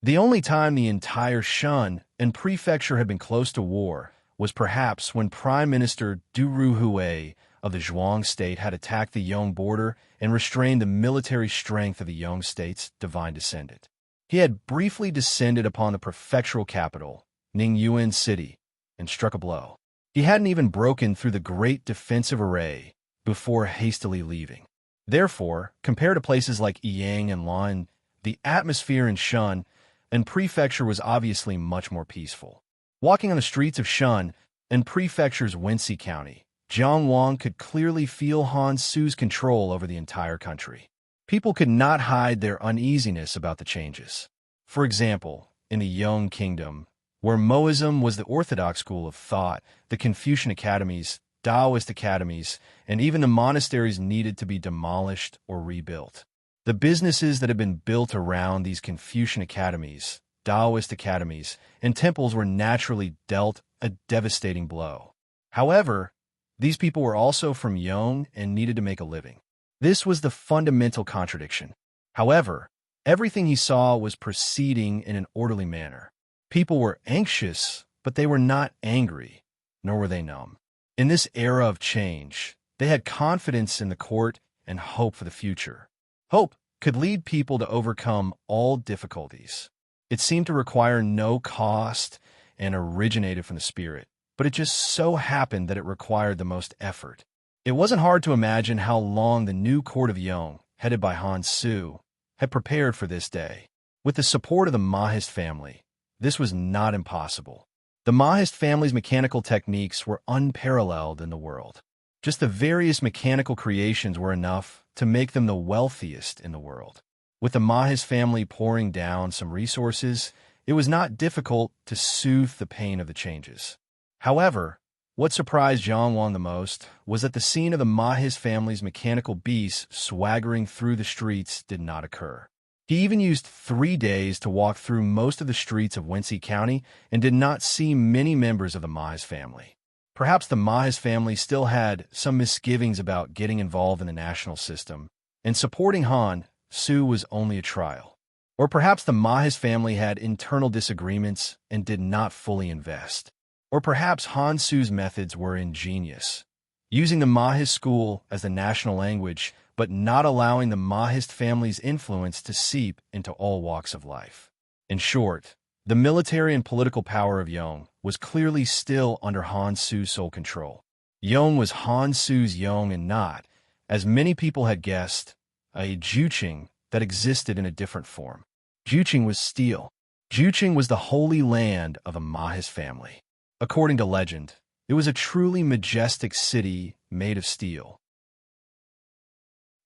The only time the entire Shun and Prefecture had been close to war was perhaps when Prime Minister Du Ruhui of the Zhuang state had attacked the Yong border and restrained the military strength of the Yong state's divine descendant. He had briefly descended upon the prefectural capital, Ningyuan City, and struck a blow. He hadn't even broken through the great defensive array before hastily leaving. Therefore, compared to places like Yiyang and Lan, the atmosphere in Shun and Prefecture was obviously much more peaceful. Walking on the streets of Shun and Prefecture's Wenxi County, Jiang Wang could clearly feel Han Su's control over the entire country. People could not hide their uneasiness about the changes. For example, in the Yong Kingdom, where Moism was the orthodox school of thought, the Confucian academies, Taoist academies, and even the monasteries needed to be demolished or rebuilt. The businesses that had been built around these Confucian academies, Taoist academies, and temples were naturally dealt a devastating blow. However, these people were also from Yong and needed to make a living. This was the fundamental contradiction. However, everything he saw was proceeding in an orderly manner. People were anxious, but they were not angry, nor were they numb. In this era of change, they had confidence in the court and hope for the future. Hope could lead people to overcome all difficulties. It seemed to require no cost and originated from the spirit, but it just so happened that it required the most effort. It wasn't hard to imagine how long the new court of Yong, headed by Han Su, had prepared for this day. With the support of the Mahist family, this was not impossible. The Mahist family's mechanical techniques were unparalleled in the world. Just the various mechanical creations were enough to make them the wealthiest in the world. With the Mahist family pouring down some resources, it was not difficult to soothe the pain of the changes. However, what surprised Jiang Wang the most was that the scene of the Mahist family's mechanical beasts swaggering through the streets did not occur. He even used 3 days to walk through most of the streets of Wenxi County and did not see many members of the Mahist family. Perhaps the Mahist family still had some misgivings about getting involved in the national system, and supporting Han Su was only a trial. Or perhaps the Mahist family had internal disagreements and did not fully invest. Or perhaps Han Su's methods were ingenious, using the Mahist school as the national language, but not allowing the Mahist family's influence to seep into all walks of life. In short, the military and political power of Yong was clearly still under Han Su's sole control. Yong was Han Su's Yong and not, as many people had guessed, a Juqing that existed in a different form. Juqing was steel. Juqing was the holy land of the Mahist family. According to legend, it was a truly majestic city made of steel.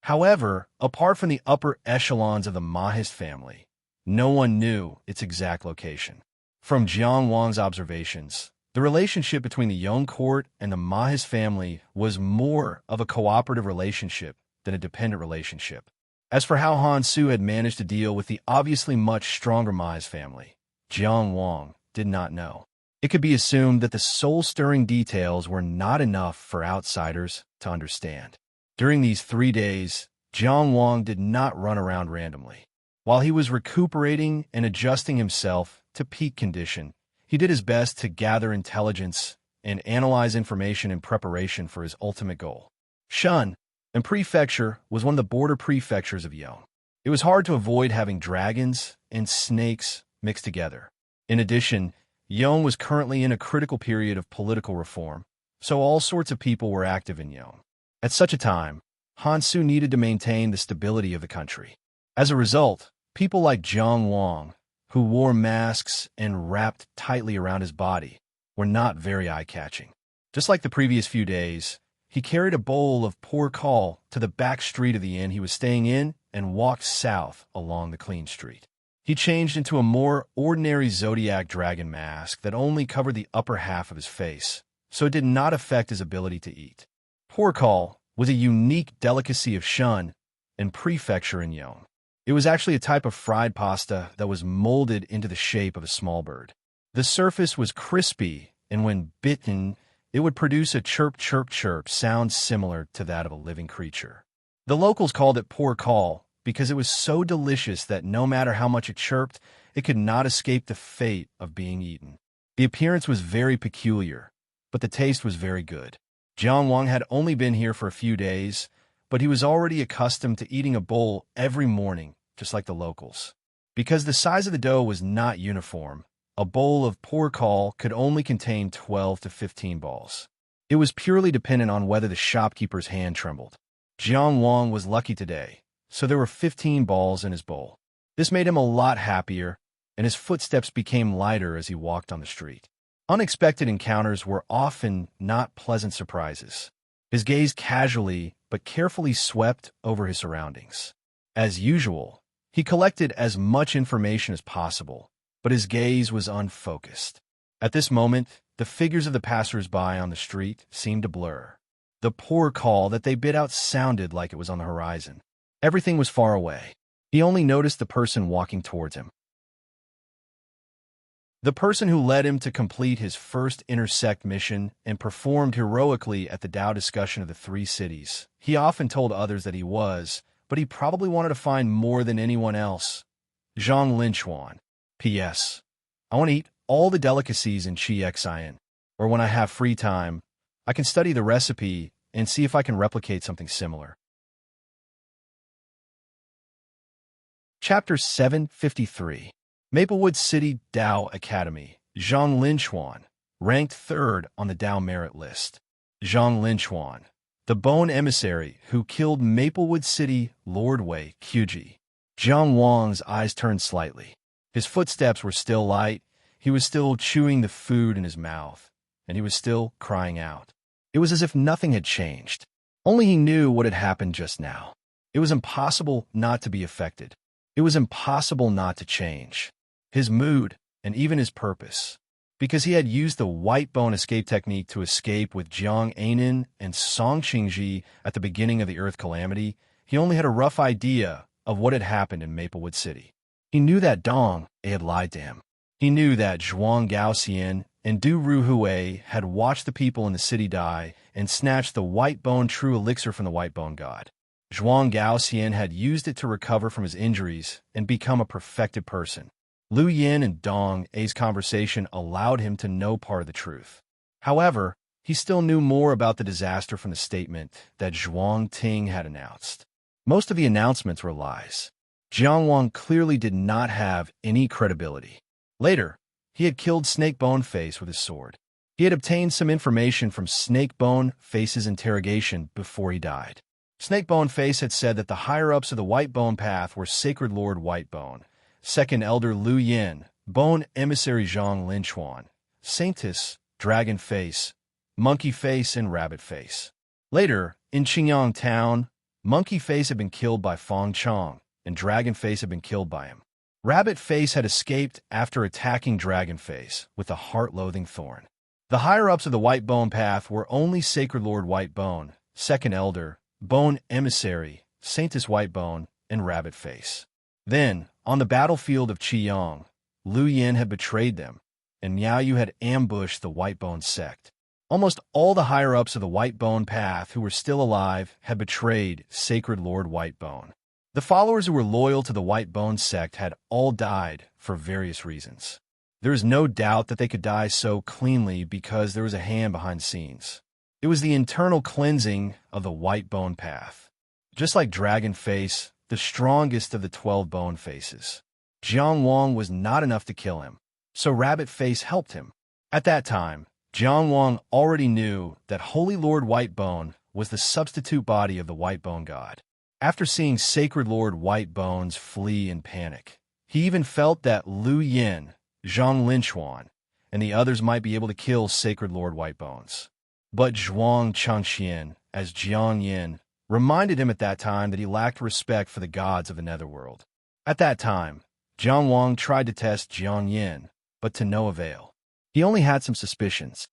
However, apart from the upper echelons of the Mahist family, no one knew its exact location. From Jiang Wang's observations, the relationship between the Yong court and the Mahist family was more of a cooperative relationship than a dependent relationship. As for how Han Su had managed to deal with the obviously much stronger Mahist family, Jiang Wang did not know. It could be assumed that the soul-stirring details were not enough for outsiders to understand. During these 3 days, Jiang Wang did not run around randomly. While he was recuperating and adjusting himself to peak condition, he did his best to gather intelligence and analyze information in preparation for his ultimate goal. Shun and Prefecture was one of the border prefectures of Yong. It was hard to avoid having dragons and snakes mixed together. In addition, Yong was currently in a critical period of political reform, so all sorts of people were active in Yong. At such a time, Han Su needed to maintain the stability of the country. As a result, people like Jiang Wang, who wore masks and wrapped tightly around his body, were not very eye-catching. Just like the previous few days, he carried a bowl of pork to the back street of the inn he was staying in and walked south along the clean street. He changed into a more ordinary zodiac dragon mask that only covered the upper half of his face, so it did not affect his ability to eat. Pork was a unique delicacy of Shun and Prefecture in Yong. It was actually a type of fried pasta that was molded into the shape of a small bird. The surface was crispy, and when bitten, it would produce a chirp, chirp, chirp sound similar to that of a living creature. The locals called it pork because it was so delicious that no matter how much it chirped, it could not escape the fate of being eaten. The appearance was very peculiar, but the taste was very good. Jiang Wang had only been here for a few days, but he was already accustomed to eating a bowl every morning, just like the locals. Because the size of the dough was not uniform, a bowl of pork could only contain 12 to 15 balls. It was purely dependent on whether the shopkeeper's hand trembled. Jiang Wang was lucky today, so there were 15 balls in his bowl. This made him a lot happier, and his footsteps became lighter as he walked on the street. Unexpected encounters were often not pleasant surprises. His gaze casually but carefully swept over his surroundings. As usual, he collected as much information as possible, but his gaze was unfocused. At this moment, the figures of the passers-by on the street seemed to blur. The poor call that they bid out sounded like it was on the horizon. Everything was far away. He only noticed the person walking towards him. The person who led him to complete his first intersect mission and performed heroically at the Tao discussion of the 3 cities. He often told others that he was, but he probably wanted to find more than anyone else. Zhang Linchuan. P.S. I want to eat all the delicacies in Xian, or when I have free time, I can study the recipe and see if I can replicate something similar. Chapter 753. Maplewood City Dao Academy. Zhang Linquan, ranked 3rd on the Dao merit list. Zhang Linquan, the bone emissary who killed Maplewood City Lord Wei Qiji. Jiang Wang's eyes turned slightly. His footsteps were still light, he was still chewing the food in his mouth, and he was still crying out. It was as if nothing had changed. Only he knew what had happened just now. It was impossible not to be affected. It was impossible not to change his mood and even his purpose. Because he had used the white bone escape technique to escape with Jiang Ainin and Song Qingji at the beginning of the Earth Calamity, he only had a rough idea of what had happened in Maplewood City. He knew that Dong had lied to him. He knew that Zhuang Gaoxian and Du Ruhui had watched the people in the city die and snatched the white bone true elixir from the white bone god. Zhuang Gaoxian had used it to recover from his injuries and become a perfected person. Lu Yin and Dong A's conversation allowed him to know part of the truth. However, he still knew more about the disaster from the statement that Zhuang Ting had announced. Most of the announcements were lies. Jiang Wang clearly did not have any credibility. Later, he had killed Snake Bone Face with his sword. He had obtained some information from Snake Bone Face's interrogation before he died. Snake Bone Face had said that the higher-ups of the White Bone Path were Sacred Lord White Bone, Second Elder Lu Yin, Bone Emissary Zhang Linquan, Saintess, Dragon Face, Monkey Face, and Rabbit Face. Later, in Qingyang Town, Monkey Face had been killed by Fong Chong, and Dragon Face had been killed by him. Rabbit Face had escaped after attacking Dragon Face with a heart-loathing thorn. The higher-ups of the White Bone Path were only Sacred Lord White Bone, Second Elder, Bone Emissary, Saintess White Bone, and Rabbit Face. Then, on the battlefield of Qiyang, Lu Yin had betrayed them, and Miao Yu had ambushed the White Bone sect. Almost all the higher-ups of the White Bone Path who were still alive had betrayed Sacred Lord White Bone. The followers who were loyal to the White Bone sect had all died for various reasons. There is no doubt that they could die so cleanly because there was a hand behind the scenes. It was the internal cleansing of the White Bone Path. Just like Dragon Face, the strongest of the 12 bone faces, Jiang Wang was not enough to kill him, so Rabbit Face helped him. At that time, Jiang Wang already knew that Holy Lord White Bone was the substitute body of the White Bone God. After seeing Sacred Lord White Bones flee in panic, he even felt that Lu Yin, Zhang Linquan, and the others might be able to kill Sacred Lord White Bones. But Zhuang Changxian, as Jiang Yin, reminded him at that time that he lacked respect for the gods of the netherworld. At that time, Jiang Wang tried to test Jiang Yin, but to no avail. He only had some suspicions.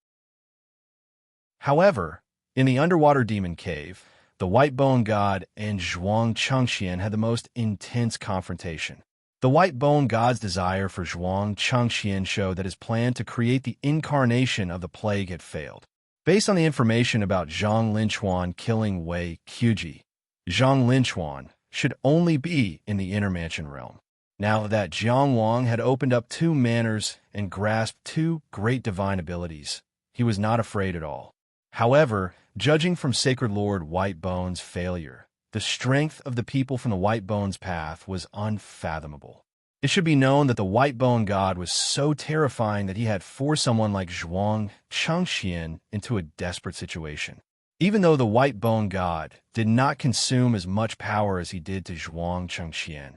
However, in the underwater demon cave, the White Bone God and Zhuang Changxian had the most intense confrontation. The White Bone God's desire for Zhuang Changxian showed that his plan to create the incarnation of the plague had failed. Based on the information about Zhang Linquan killing Wei Qiji, Zhang Linquan should only be in the Inner Mansion realm. Now that Jiang Wang had opened up 2 manners and grasped 2 great divine abilities, he was not afraid at all. However, judging from Sacred Lord White Bone's failure, the strength of the people from the White Bone's path was unfathomable. It should be known that the White Bone God was so terrifying that he had forced someone like Zhuang Changxian into a desperate situation. Even though the White Bone God did not consume as much power as he did to Zhuang Changxian,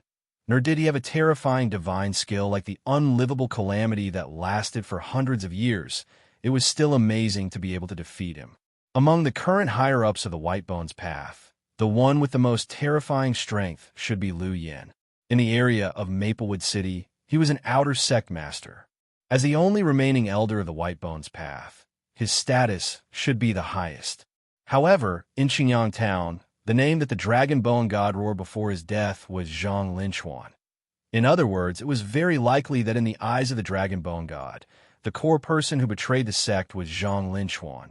nor did he have a terrifying divine skill like the unlivable calamity that lasted for hundreds of years, it was still amazing to be able to defeat him. Among the current higher-ups of the White Bone's path, the one with the most terrifying strength should be Lu Yin. In the area of Maplewood City, he was an outer sect master. As the only remaining elder of the White Bone's path, his status should be the highest. However, in Qingyang Town, the name that the Dragon Bone God wore before his death was Zhang Linquan. In other words, it was very likely that in the eyes of the Dragon Bone God, the core person who betrayed the sect was Zhang Linquan,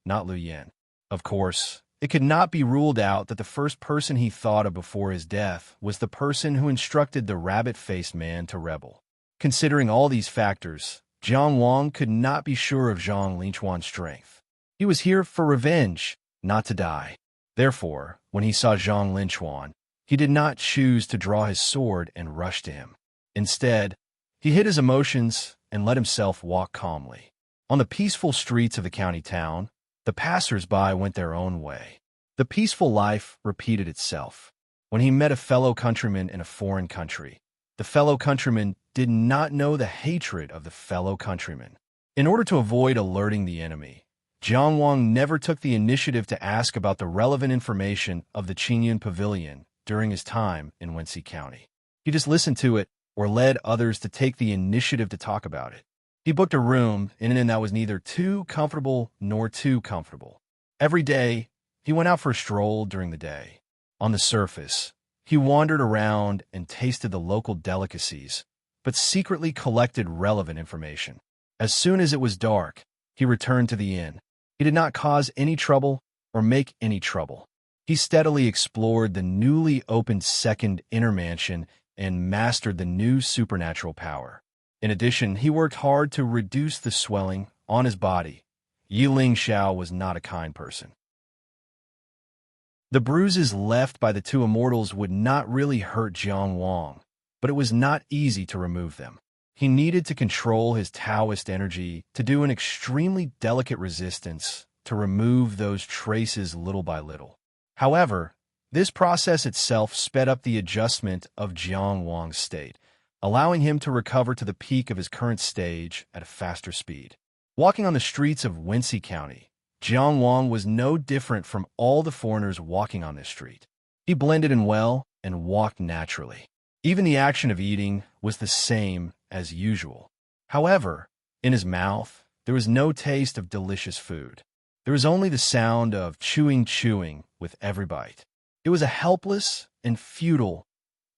not Lu Yin. Of course, it could not be ruled out that the first person he thought of before his death was the person who instructed the rabbit-faced man to rebel. Considering all these factors, Jiang Wang could not be sure of Zhang Linchuan's strength. He was here for revenge, not to die. Therefore, when he saw Zhang Linchuan, he did not choose to draw his sword and rush to him. Instead, he hid his emotions and let himself walk calmly. On the peaceful streets of the county town, the passers-by went their own way. The peaceful life repeated itself. When he met a fellow countryman in a foreign country, the fellow countryman did not know the hatred of the fellow countryman. In order to avoid alerting the enemy, Jiang Wang never took the initiative to ask about the relevant information of the Qingyun Pavilion during his time in Wenxi County. He just listened to it or led others to take the initiative to talk about it. He booked a room in an inn that was neither too comfortable nor too comfortable. Every day, he went out for a stroll during the day. On the surface, he wandered around and tasted the local delicacies, but secretly collected relevant information. As soon as it was dark, he returned to the inn. He did not cause any trouble or make any trouble. He steadily explored the newly opened second inner mansion and mastered the new supernatural power. In addition, he worked hard to reduce the swelling on his body. Yi Lingxiao was not a kind person. The bruises left by the two immortals would not really hurt Jiang Wang, but it was not easy to remove them. He needed to control his Taoist energy to do an extremely delicate resistance to remove those traces little by little. However, this process itself sped up the adjustment of Jiang Wang's state, allowing him to recover to the peak of his current stage at a faster speed. Walking on the streets of Wenxi County, Jiang Wang was no different from all the foreigners walking on this street. He blended in well and walked naturally. Even the action of eating was the same as usual. However, in his mouth, there was no taste of delicious food. There was only the sound of chewing with every bite. It was a helpless and futile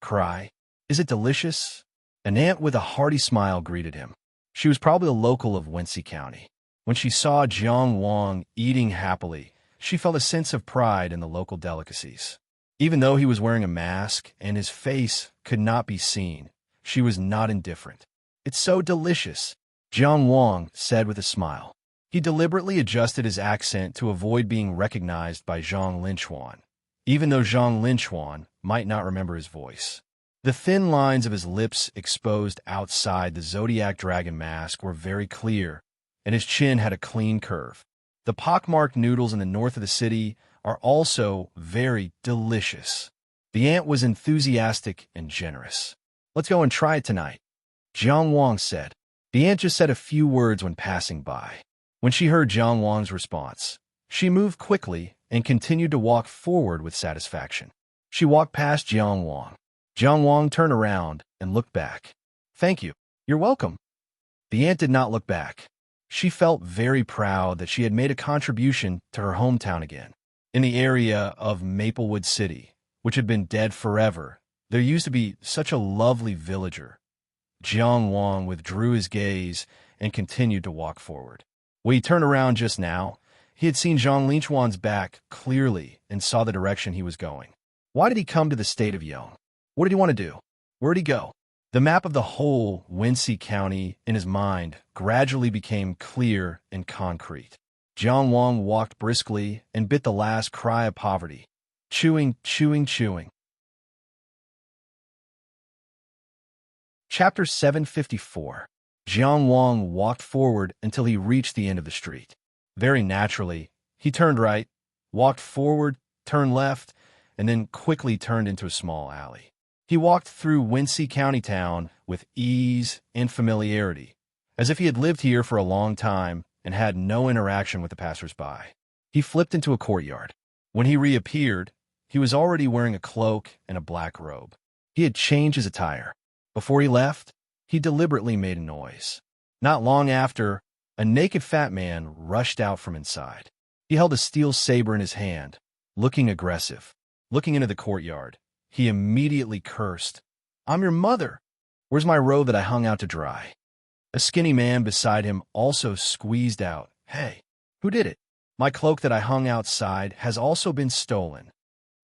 cry. "Is it delicious?" An aunt with a hearty smile greeted him. She was probably a local of Wenxi County. When she saw Jiang Wang eating happily, she felt a sense of pride in the local delicacies. Even though he was wearing a mask and his face could not be seen, she was not indifferent. "It's so delicious," Jiang Wang said with a smile. He deliberately adjusted his accent to avoid being recognized by Zhang Linchuan, even though Zhang Linchuan might not remember his voice. The thin lines of his lips exposed outside the zodiac dragon mask were very clear, and his chin had a clean curve. The pockmarked noodles in the north of the city are also very delicious. The aunt was enthusiastic and generous. "Let's go and try it tonight," Jiang Wang said. The aunt just said a few words when passing by. When she heard Jiang Wang's response, she moved quickly and continued to walk forward with satisfaction. She walked past Jiang Wang. Jiang Wang turned around and looked back. "Thank you. You're welcome." The aunt did not look back. She felt very proud that she had made a contribution to her hometown again. In the area of Maplewood City, which had been dead forever, there used to be such a lovely villager. Jiang Wang withdrew his gaze and continued to walk forward. When he turned around just now, he had seen Zhang Linchuan's back clearly and saw the direction he was going. Why did he come to the state of Yong? What did he want to do? Where did he go? The map of the whole Wenxi County in his mind gradually became clear and concrete. Jiang Wang walked briskly and bit the last cry of poverty. Chewing. Chapter 754. Jiang Wang walked forward until he reached the end of the street. Very naturally, he turned right, walked forward, turned left, and then quickly turned into a small alley. He walked through Wenxi County town with ease and familiarity, as if he had lived here for a long time and had no interaction with the passers-by. He flipped into a courtyard. When he reappeared, he was already wearing a cloak and a black robe. He had changed his attire. Before he left, he deliberately made a noise. Not long after, a naked fat man rushed out from inside. He held a steel saber in his hand, looking aggressive. Looking into the courtyard, he immediately cursed. "I'm your mother. Where's my robe that I hung out to dry?" A skinny man beside him also squeezed out. "Hey, who did it? My cloak that I hung outside has also been stolen.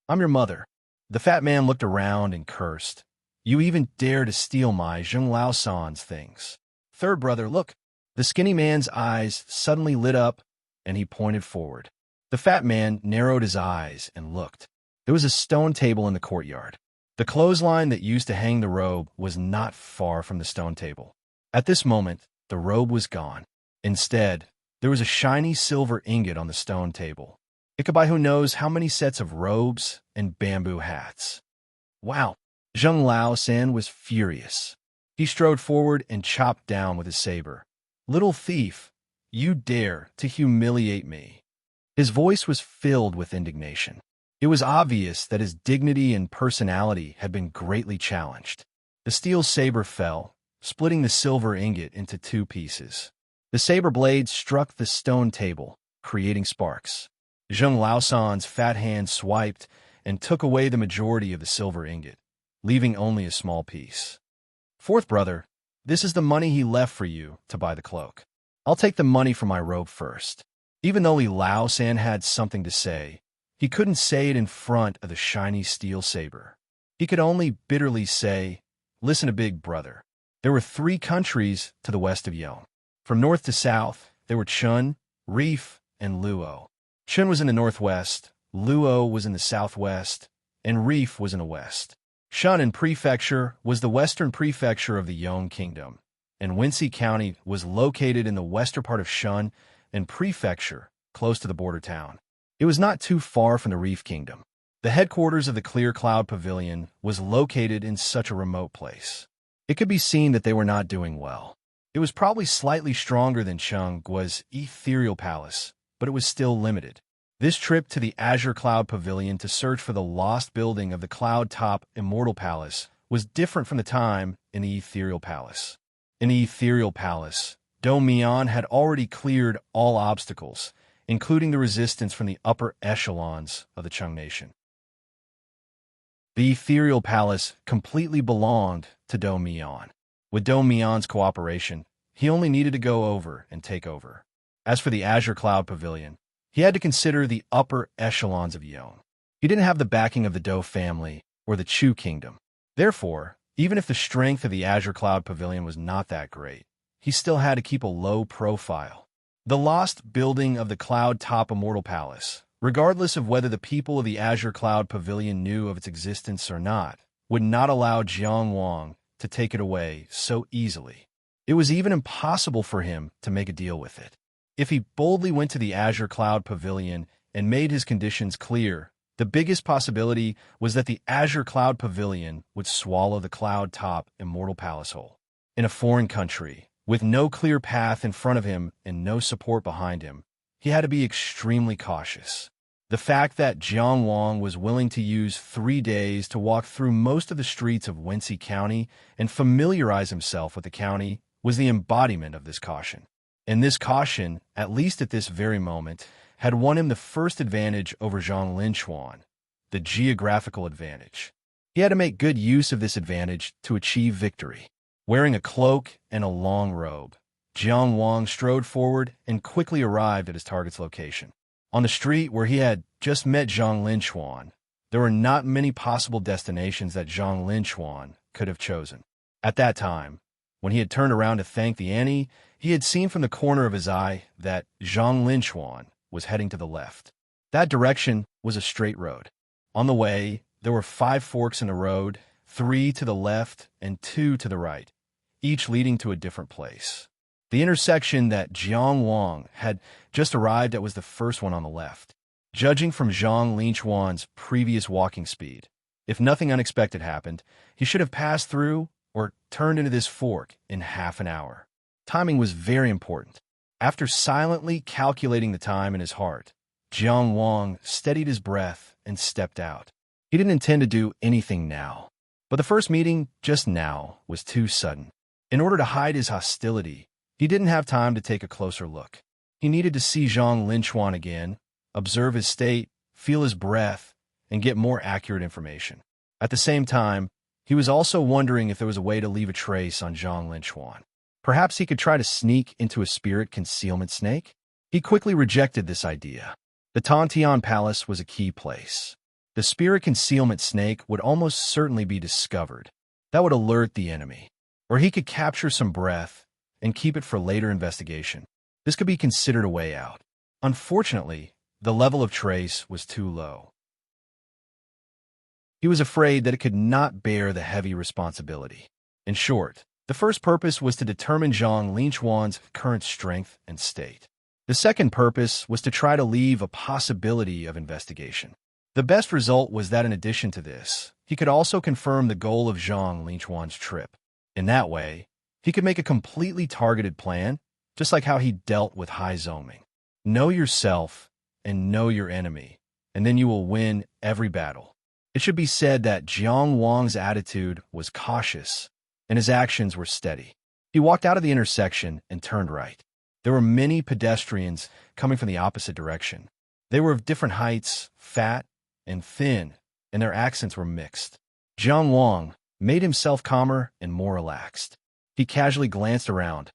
I'm your mother." The fat man looked around and cursed. "You even dare to steal my Zheng Lao San's things. Third brother, look, The skinny man's eyes suddenly lit up, and he pointed forward. The fat man narrowed his eyes and looked. There was a stone table in the courtyard. The clothesline that used to hang the robe was not far from the stone table. At this moment, the robe was gone. Instead, there was a shiny silver ingot on the stone table. It could buy who knows how many sets of robes and bamboo hats. Wow! Zheng Lao-san was furious. He strode forward and chopped down with his saber. "Little thief, you dare to humiliate me." His voice was filled with indignation. It was obvious that his dignity and personality had been greatly challenged. The steel saber fell, splitting the silver ingot into two pieces. The saber blade struck the stone table, creating sparks. Zheng Lao-san's fat hand swiped and took away the majority of the silver ingot, leaving only a small piece. "Fourth brother, this is the money he left for you to buy the cloak. I'll take the money for my robe first." Even though Li Lao-san had something to say, he couldn't say it in front of the shiny steel saber. He could only bitterly say, "Listen to big brother. There were 3 countries to the west of Yeon. From north to south, there were Chun, Reef, and Luo. Chun was in the northwest, Luo was in the southwest, and Reef was in the west. Shunan Prefecture was the western prefecture of the Yeon Kingdom, and Wincy County was located in the western part of Shun and Prefecture, close to the border town. It was not too far from the Reef Kingdom. The headquarters of the Clear Cloud Pavilion was located in such a remote place. It could be seen that they were not doing well. It was probably slightly stronger than Chengguo's Ethereal Palace, but it was still limited. This trip to the Azure Cloud Pavilion to search for the lost building of the Cloud Top Immortal Palace was different from the time in the Ethereal Palace. In the Ethereal Palace, Do Mian had already cleared all obstacles, including the resistance from the upper echelons of the Chung Nation. The Ethereal Palace completely belonged to Do Mian. With Do Mian's cooperation, he only needed to go over and take over. As for the Azure Cloud Pavilion, he had to consider the upper echelons of Yeon. He didn't have the backing of the Do family or the Chu Kingdom. Therefore, even if the strength of the Azure Cloud Pavilion was not that great, he still had to keep a low profile. The lost building of the Cloud Top Immortal Palace, regardless of whether the people of the Azure Cloud Pavilion knew of its existence or not, would not allow Jiang Wang to take it away so easily. It was even impossible for him to make a deal with it. If he boldly went to the Azure Cloud Pavilion and made his conditions clear, the biggest possibility was that the Azure Cloud Pavilion would swallow the Cloud Top Immortal Palace whole. In a foreign country, with no clear path in front of him and no support behind him, he had to be extremely cautious. The fact that Jiang Wang was willing to use 3 days to walk through most of the streets of Wincy County and familiarize himself with the county was the embodiment of this caution. And this caution, at least at this very moment, had won him the first advantage over Zhang Linchuan, the geographical advantage. He had to make good use of this advantage to achieve victory. Wearing a cloak and a long robe, Jiang Wang strode forward and quickly arrived at his target's location. On the street where he had just met Zhang Linchuan, there were not many possible destinations that Zhang Linchuan could have chosen. At that time, when he had turned around to thank the Annie, he had seen from the corner of his eye that Zhang Linchuan was heading to the left. That direction was a straight road. On the way, there were 5 forks in the road, 3 to the left and 2 to the right, each leading to a different place. The intersection that Jiang Wang had just arrived at was the first one on the left. Judging from Zhang Linchuan's previous walking speed, if nothing unexpected happened, he should have passed through or turned into this fork in half an hour. Timing was very important. After silently calculating the time in his heart, Jiang Wang steadied his breath and stepped out. He didn't intend to do anything now, but the first meeting just now was too sudden. In order to hide his hostility, he didn't have time to take a closer look. He needed to see Zhang Linchuan again, observe his state, feel his breath, and get more accurate information. At the same time, he was also wondering if there was a way to leave a trace on Zhang Linchuan. Perhaps he could try to sneak into a spirit concealment snake? He quickly rejected this idea. The Tantian Palace was a key place. The spirit concealment snake would almost certainly be discovered. That would alert the enemy. Or he could capture some breath and keep it for later investigation. This could be considered a way out. Unfortunately, the level of trace was too low. He was afraid that it could not bear the heavy responsibility. In short, the first purpose was to determine Zhang Linchuan's current strength and state. The second purpose was to try to leave a possibility of investigation. The best result was that in addition to this, he could also confirm the goal of Zhang Linchuan's trip. In that way, he could make a completely targeted plan, just like how he dealt with Hai Zoming. Know yourself and know your enemy, and then you will win every battle. It should be said that Jiang Wang's attitude was cautious, and his actions were steady. He walked out of the intersection and turned right. There were many pedestrians coming from the opposite direction. They were of different heights, fat and thin, and their accents were mixed. Jiang Wang made himself calmer and more relaxed. He casually glanced around.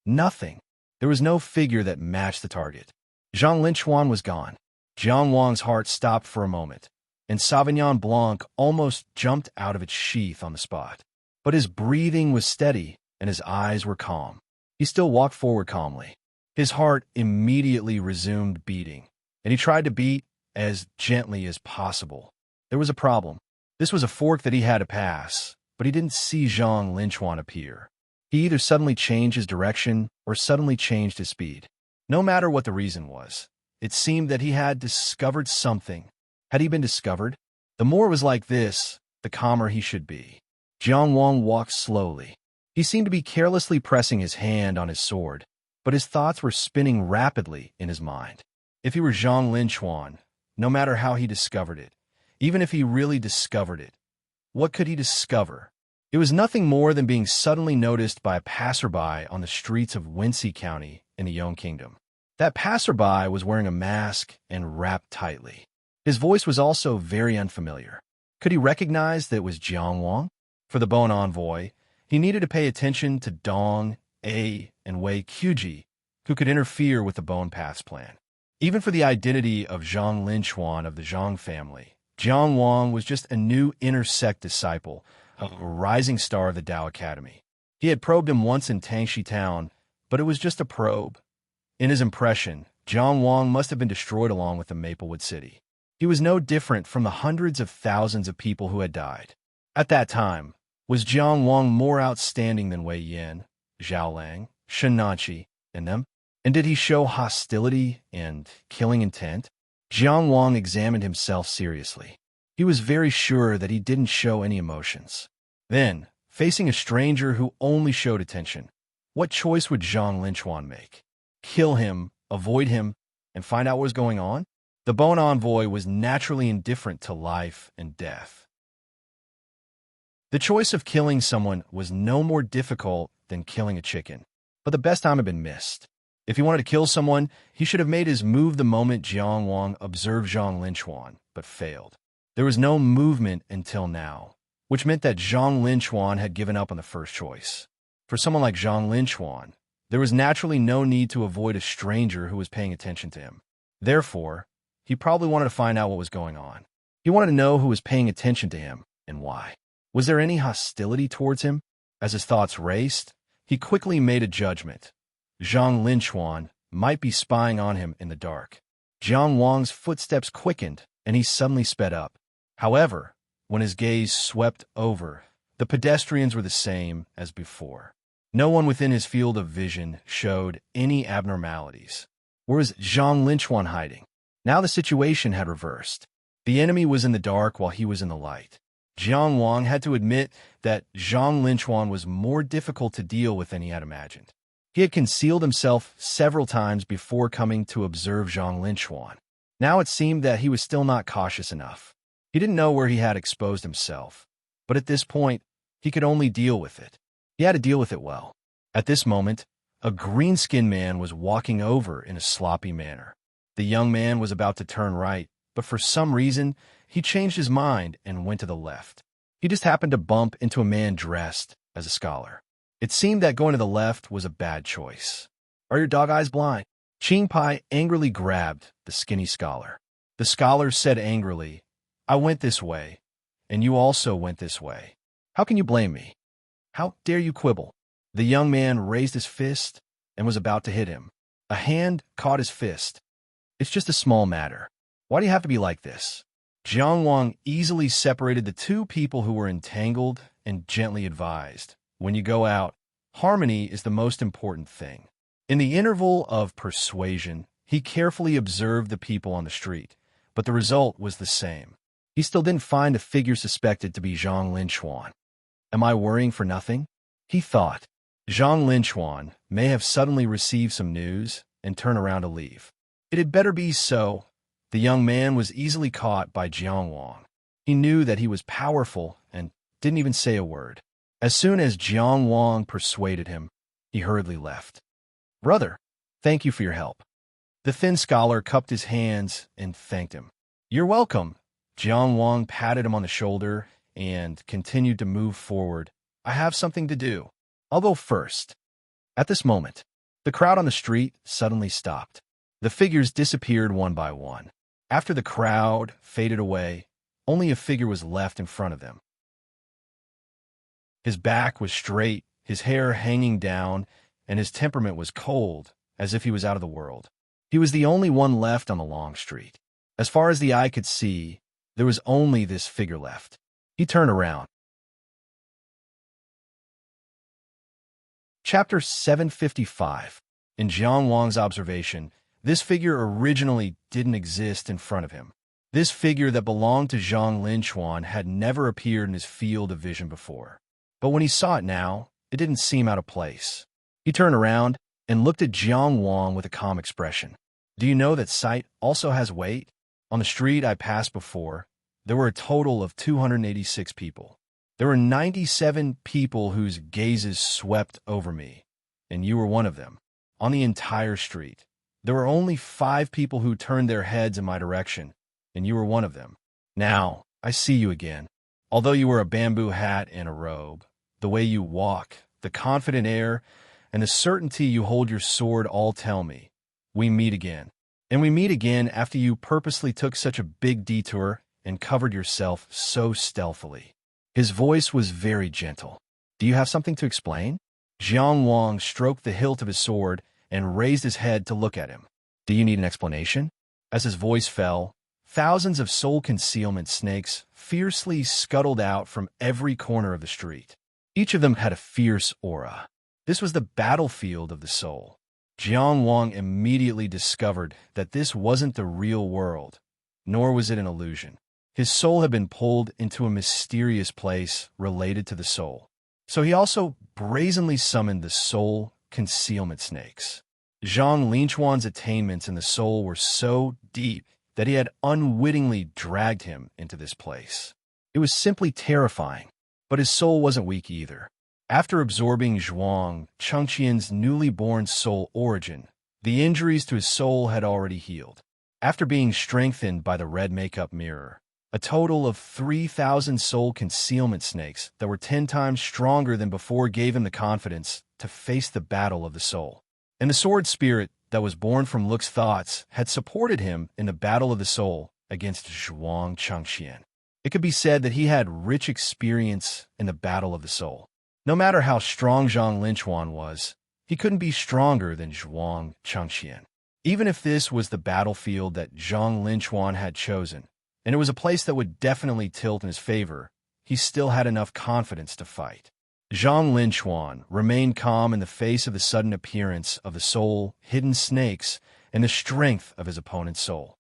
Nothing. There was no figure that matched the target. Zhang Linchuan was gone. Jiang Wang's heart stopped for a moment, and Sauvignon Blanc almost jumped out of its sheath on the spot. But his breathing was steady, and his eyes were calm. He still walked forward calmly. His heart immediately resumed beating, and he tried to beat as gently as possible. There was a problem. This was a fork that he had to pass, but he didn't see Zhang Linchuan appear. He either suddenly changed his direction or suddenly changed his speed. No matter what the reason was, it seemed that he had discovered something. Had he been discovered? The more it was like this, the calmer he should be. Jiang Wang walked slowly. He seemed to be carelessly pressing his hand on his sword, but his thoughts were spinning rapidly in his mind. If he were Zhang Linchuan, no matter how he discovered it, even if he really discovered it, what could he discover? It was nothing more than being suddenly noticed by a passerby on the streets of Wincy County in the Yong Kingdom. That passerby was wearing a mask and wrapped tightly. His voice was also very unfamiliar. Could he recognize that it was Jiang Wang? For the Bone Envoy, he needed to pay attention to Dong, A, and Wei Qiji, who could interfere with the Bone Path's plan. Even for the identity of Zhang Linchuan of the Zhang family, Jiang Wang was just a new inner-sect disciple, a rising star of the Tao Academy. He had probed him once in Tangxi Town, but it was just a probe. In his impression, Jiang Wang must have been destroyed along with the Maplewood City. He was no different from the hundreds of thousands of people who had died. At that time, was Jiang Wang more outstanding than Wei Yan, Zhao Lang, Shen Nanqi, and them? And did he show hostility and killing intent? Jiang Wang examined himself seriously. He was very sure that he didn't show any emotions. Then, facing a stranger who only showed attention, what choice would Zhang Linchuan make? Kill him, avoid him, and find out what was going on? The Bone Envoy was naturally indifferent to life and death. The choice of killing someone was no more difficult than killing a chicken, but the best time had been missed. If he wanted to kill someone, he should have made his move the moment Jiang Wang observed Zhang Linchuan, but failed. There was no movement until now, which meant that Zhang Linchuan had given up on the first choice. For someone like Zhang Linchuan, there was naturally no need to avoid a stranger who was paying attention to him. Therefore, he probably wanted to find out what was going on. He wanted to know who was paying attention to him and why. Was there any hostility towards him? As his thoughts raced, he quickly made a judgment. Zhang Linchuan might be spying on him in the dark. Jiang Wang's footsteps quickened, and he suddenly sped up. However, when his gaze swept over, the pedestrians were the same as before. No one within his field of vision showed any abnormalities. Where was Zhang Linchuan hiding? Now the situation had reversed. The enemy was in the dark while he was in the light. Jiang Wang had to admit that Zhang Linchuan was more difficult to deal with than he had imagined. He had concealed himself several times before coming to observe Zhang Linchuan. Now it seemed that he was still not cautious enough. He didn't know where he had exposed himself, but at this point, he could only deal with it. He had to deal with it well. At this moment, a green-skinned man was walking over in a sloppy manner. The young man was about to turn right, but for some reason, he changed his mind and went to the left. He just happened to bump into a man dressed as a scholar. It seemed that going to the left was a bad choice. Are your dog eyes blind? Qing Pai angrily grabbed the skinny scholar. The scholar said angrily, I went this way, and you also went this way. How can you blame me? How dare you quibble? The young man raised his fist and was about to hit him. A hand caught his fist. It's just a small matter. Why do you have to be like this? Jiang Wang easily separated the two people who were entangled and gently advised, when you go out, harmony is the most important thing. In the interval of persuasion, he carefully observed the people on the street, but the result was the same. He still didn't find a figure suspected to be Zhang Linchuan. Am I worrying for nothing? He thought. Zhang Linchuan may have suddenly received some news and turn around to leave. It had better be so. The young man was easily caught by Jiang Wang. He knew that he was powerful and didn't even say a word. As soon as Jiang Wang persuaded him, he hurriedly left. Brother, thank you for your help. The thin scholar cupped his hands and thanked him. You're welcome. Jiang Wang patted him on the shoulder and continued to move forward. I have something to do. I'll go first. At this moment, the crowd on the street suddenly stopped. The figures disappeared one by one. After the crowd faded away, only a figure was left in front of them. His back was straight, his hair hanging down, and his temperament was cold, as if he was out of the world. He was the only one left on the long street. As far as the eye could see, there was only this figure left. He turned around. Chapter 755. In Jiang Wang's observation, this figure originally didn't exist in front of him. This figure that belonged to Zhang Linchuan had never appeared in his field of vision before. But when he saw it now, it didn't seem out of place. He turned around and looked at Jiang Wang with a calm expression. Do you know that sight also has weight? On the street I passed before, there were a total of 286 people. There were 97 people whose gazes swept over me, and you were one of them. On the entire street, there were only 5 people who turned their heads in my direction, and you were one of them. Now, I see you again. Although you wear a bamboo hat and a robe, the way you walk, the confident air, and the certainty you hold your sword all tell me, we meet again. And we meet again after you purposely took such a big detour and covered yourself so stealthily. His voice was very gentle. Do you have something to explain? Jiang Wang stroked the hilt of his sword and raised his head to look at him. Do you need an explanation? As his voice fell, thousands of soul concealment snakes fiercely scuttled out from every corner of the street. Each of them had a fierce aura. This was the battlefield of the soul. Jiang Wang immediately discovered that this wasn't the real world, nor was it an illusion. His soul had been pulled into a mysterious place related to the soul. So he also brazenly summoned the soul concealment snakes. Zhang Linchuan's attainments in the soul were so deep that he had unwittingly dragged him into this place. It was simply terrifying, but his soul wasn't weak either. After absorbing Zhuang Chengqian's newly born soul origin, the injuries to his soul had already healed. After being strengthened by the red makeup mirror, a total of 3,000 soul concealment snakes that were 10 times stronger than before gave him the confidence to face the battle of the soul. And the sword spirit that was born from Luke's thoughts had supported him in the battle of the soul against Zhuang Chengqian. It could be said that he had rich experience in the battle of the soul. No matter how strong Zhang Linchuan was, he couldn't be stronger than Zhuang Chengqian. Even if this was the battlefield that Zhang Linchuan had chosen, and it was a place that would definitely tilt in his favor, he still had enough confidence to fight. Zhang Linchuan remained calm in the face of the sudden appearance of the soul-hidden snakes and the strength of his opponent's soul.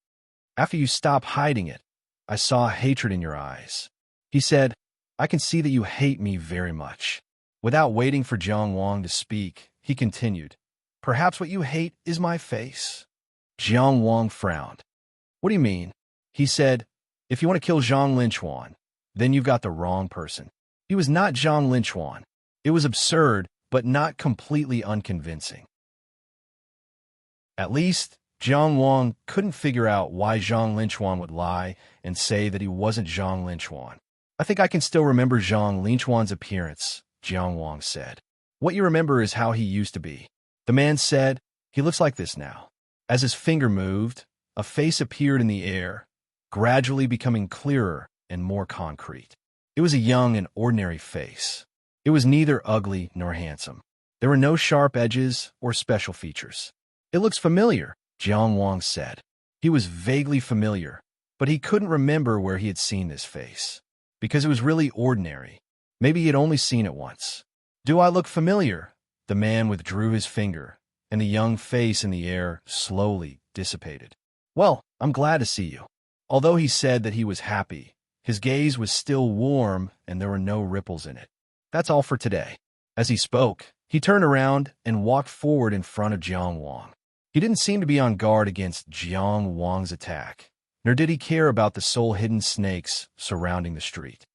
After you stopped hiding it, I saw hatred in your eyes. He said, I can see that you hate me very much. Without waiting for Jiang Wang to speak, he continued, perhaps what you hate is my face. Jiang Wang frowned. What do you mean? He said, if you want to kill Zhang Linchuan, then you've got the wrong person. He was not Zhang Linchuan. It was absurd, but not completely unconvincing. At least, Jiang Wang couldn't figure out why Zhang Linchuan would lie and say that he wasn't Zhang Linchuan. I think I can still remember Zhang Linchuan's appearance, Jiang Wang said. What you remember is how he used to be. The man said, he looks like this now. As his finger moved, a face appeared in the air, gradually becoming clearer and more concrete. It was a young and ordinary face. It was neither ugly nor handsome. There were no sharp edges or special features. "It looks familiar," Jiang Wang said. He was vaguely familiar, but he couldn't remember where he had seen this face. Because it was really ordinary. Maybe he had only seen it once. "Do I look familiar?" The man withdrew his finger, and the young face in the air slowly dissipated. "Well, I'm glad to see you." Although he said that he was happy, his gaze was still warm and there were no ripples in it. "That's all for today." As he spoke, he turned around and walked forward in front of Jiang Wang. He didn't seem to be on guard against Jiang Wang's attack, nor did he care about the soul-hidden snakes surrounding the street.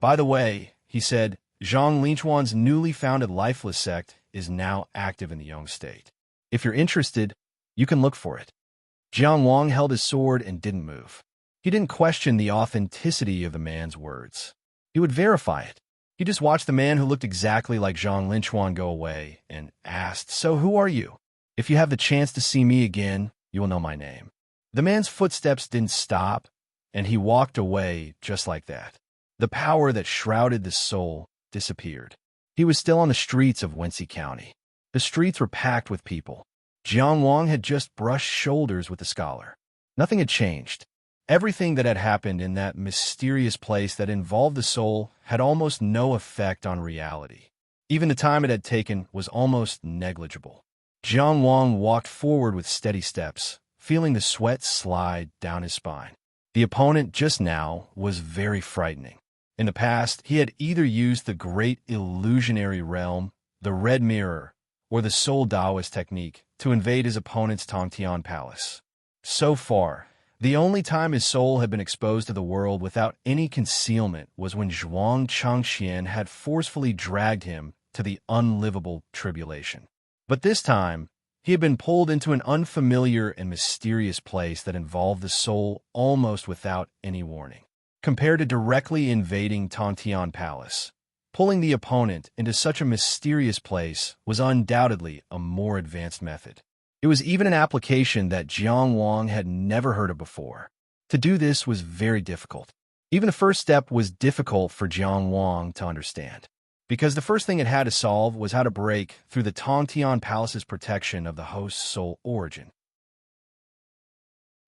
"By the way," he said, "Zhang Linchuan's newly founded lifeless sect is now active in the Yong state. If you're interested, you can look for it." Jiang Wang held his sword and didn't move. He didn't question the authenticity of the man's words. He would verify it. He just watched the man who looked exactly like Zhang Linchuan go away and asked, "So who are you? If you have the chance to see me again, you will know my name." The man's footsteps didn't stop, and he walked away just like that. The power that shrouded the soul disappeared. He was still on the streets of Wensi County. The streets were packed with people. Jiang Wang had just brushed shoulders with the scholar. Nothing had changed. Everything that had happened in that mysterious place that involved the soul had almost no effect on reality. Even the time it had taken was almost negligible. Jiang Wang walked forward with steady steps, feeling the sweat slide down his spine. The opponent just now was very frightening. In the past, he had either used the great illusionary realm, the red mirror, or the soul Taoist technique to invade his opponent's Tongtian palace. So far, the only time his soul had been exposed to the world without any concealment was when Zhuang Changxian had forcefully dragged him to the unlivable tribulation. But this time, he had been pulled into an unfamiliar and mysterious place that involved the soul almost without any warning. Compared to directly invading Tongtian Palace, pulling the opponent into such a mysterious place was undoubtedly a more advanced method. It was even an application that Jiang Wang had never heard of before. To do this was very difficult. Even the first step was difficult for Jiang Wang to understand, because the first thing it had to solve was how to break through the Tongtian Palace's protection of the host's soul origin.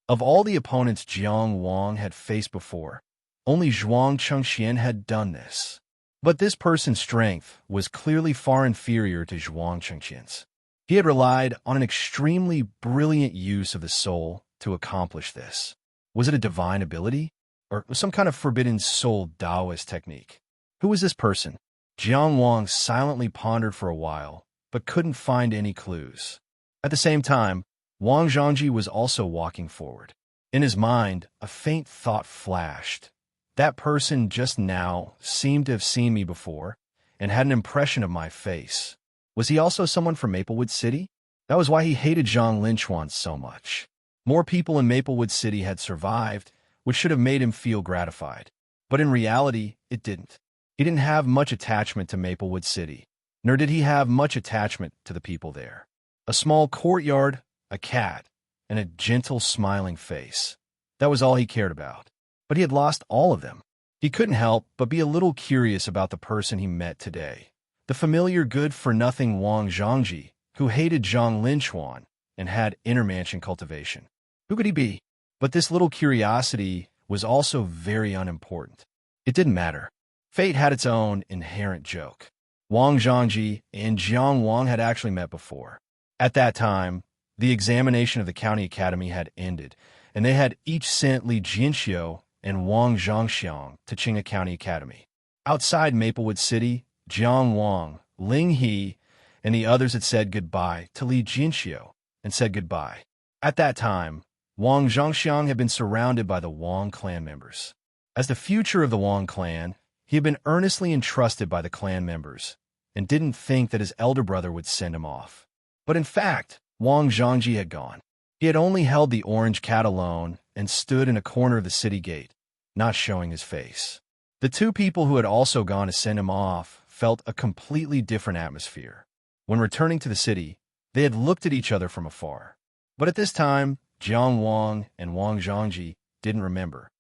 Of all the opponents Jiang Wang had faced before, only Zhuang Chengxian had done this. But this person's strength was clearly far inferior to Zhuang Chengxian's. He had relied on an extremely brilliant use of the soul to accomplish this. Was it a divine ability? Or some kind of forbidden soul Taoist technique? Who was this person? Jiang Wang silently pondered for a while, but couldn't find any clues. At the same time, Wang Zhangji was also walking forward. In his mind, a faint thought flashed. That person just now seemed to have seen me before and had an impression of my face. Was he also someone from Maplewood City? That was why he hated Zhang Linchuan so much. More people in Maplewood City had survived, which should have made him feel gratified. But in reality, it didn't. He didn't have much attachment to Maplewood City, nor did he have much attachment to the people there. A small courtyard, a cat, and a gentle smiling face. That was all he cared about. But he had lost all of them. He couldn't help but be a little curious about the person he met today. The familiar good-for-nothing Wang Zhangji, who hated Zhang Linchuan and had intermansion cultivation. Who could he be? But this little curiosity was also very unimportant. It didn't matter. Fate had its own inherent joke. Wang Zhangji and Jiang Wang had actually met before. At that time, the examination of the county academy had ended, and they had each sent Li Jianxiu and Wang Zhangxiang to Qinga County Academy. Outside Maplewood City, Jiang Wang, Ling He, and the others had said goodbye to Li Jianxiu and said goodbye. At that time, Wang Zhangxiang had been surrounded by the Wang clan members. As the future of the Wang clan, he had been earnestly entrusted by the clan members and didn't think that his elder brother would send him off. But in fact, Wang Zhangji had gone. He had only held the orange cat alone and stood in a corner of the city gate, not showing his face. The two people who had also gone to send him off felt a completely different atmosphere. When returning to the city, they had looked at each other from afar. But at this time, Jiang Wang and Wang Zhangji didn't remember.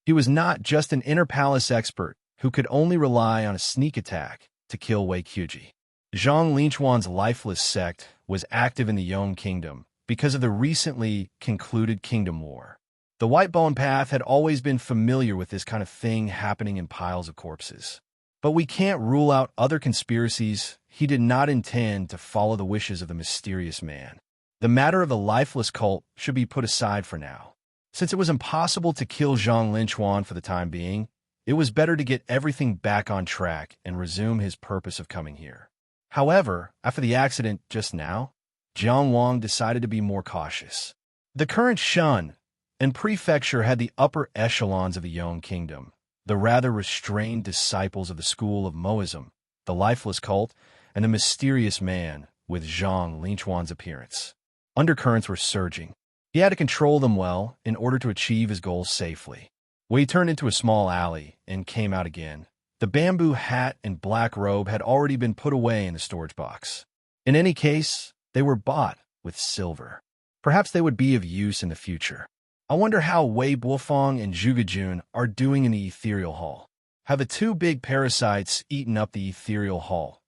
He was not just an inner palace expert who could only rely on a sneak attack to kill Wei Qiuji. Zhang Linchuan's lifeless sect was active in the Yong Kingdom because of the recently concluded Kingdom War. The White Bone Path had always been familiar with this kind of thing happening in piles of corpses. But we can't rule out other conspiracies. He did not intend to follow the wishes of the mysterious man. The matter of the lifeless cult should be put aside for now. Since it was impossible to kill Zhang Linchuan for the time being, it was better to get everything back on track and resume his purpose of coming here. However, after the accident just now, Jiang Wang decided to be more cautious. The current Shun and prefecture had the upper echelons of the Yong Kingdom, the rather restrained disciples of the school of Moism, the lifeless cult, and the mysterious man with Zhang Linchuan's appearance. Undercurrents were surging. He had to control them well in order to achieve his goals safely. When he turned into a small alley and came out again, the bamboo hat and black robe had already been put away in the storage box. In any case, they were bought with silver. Perhaps they would be of use in the future. I wonder how Wei Buofeng and Zhuge Jun are doing in the ethereal hall. Have the two big parasites eaten up the ethereal hall?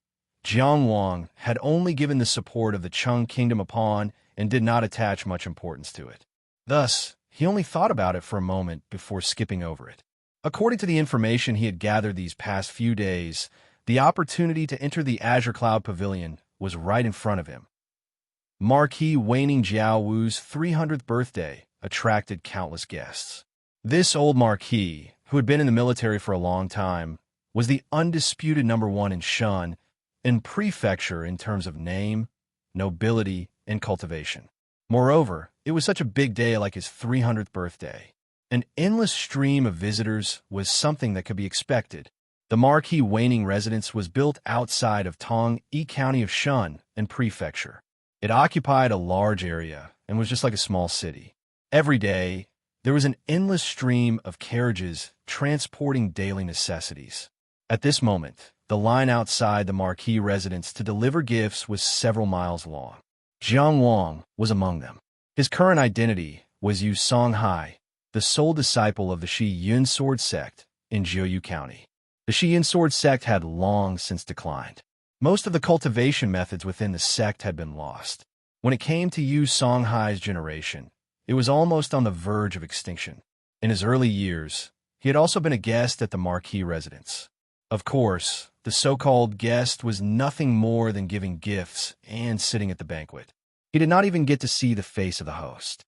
Jiang Wang had only given the support of the Chung Kingdom a pawn and did not attach much importance to it. Thus, he only thought about it for a moment before skipping over it. According to the information he had gathered these past few days, the opportunity to enter the Azure Cloud Pavilion was right in front of him. Marquis Waning Jiao Wu's 300th birthday attracted countless guests. This old marquis, who had been in the military for a long time, was the undisputed #1 in Shun and prefecture in terms of name, nobility, and cultivation. Moreover, it was such a big day like his 300th birthday. An endless stream of visitors was something that could be expected. The Marquis Waning residence was built outside of Tong-Yi County of Shun and Prefecture. It occupied a large area and was just like a small city. Every day, there was an endless stream of carriages transporting daily necessities. At this moment, the line outside the Marquis residence to deliver gifts was several miles long. Jiang Wang was among them. His current identity was Yu Songhai, the sole disciple of the Shi Yun Sword sect in Jiuyu County. The Shi Yun Sword sect had long since declined. Most of the cultivation methods within the sect had been lost. When it came to Yu Songhai's generation, it was almost on the verge of extinction. In his early years, he had also been a guest at the Marquis residence. Of course, the so-called guest was nothing more than giving gifts and sitting at the banquet. He did not even get to see the face of the host.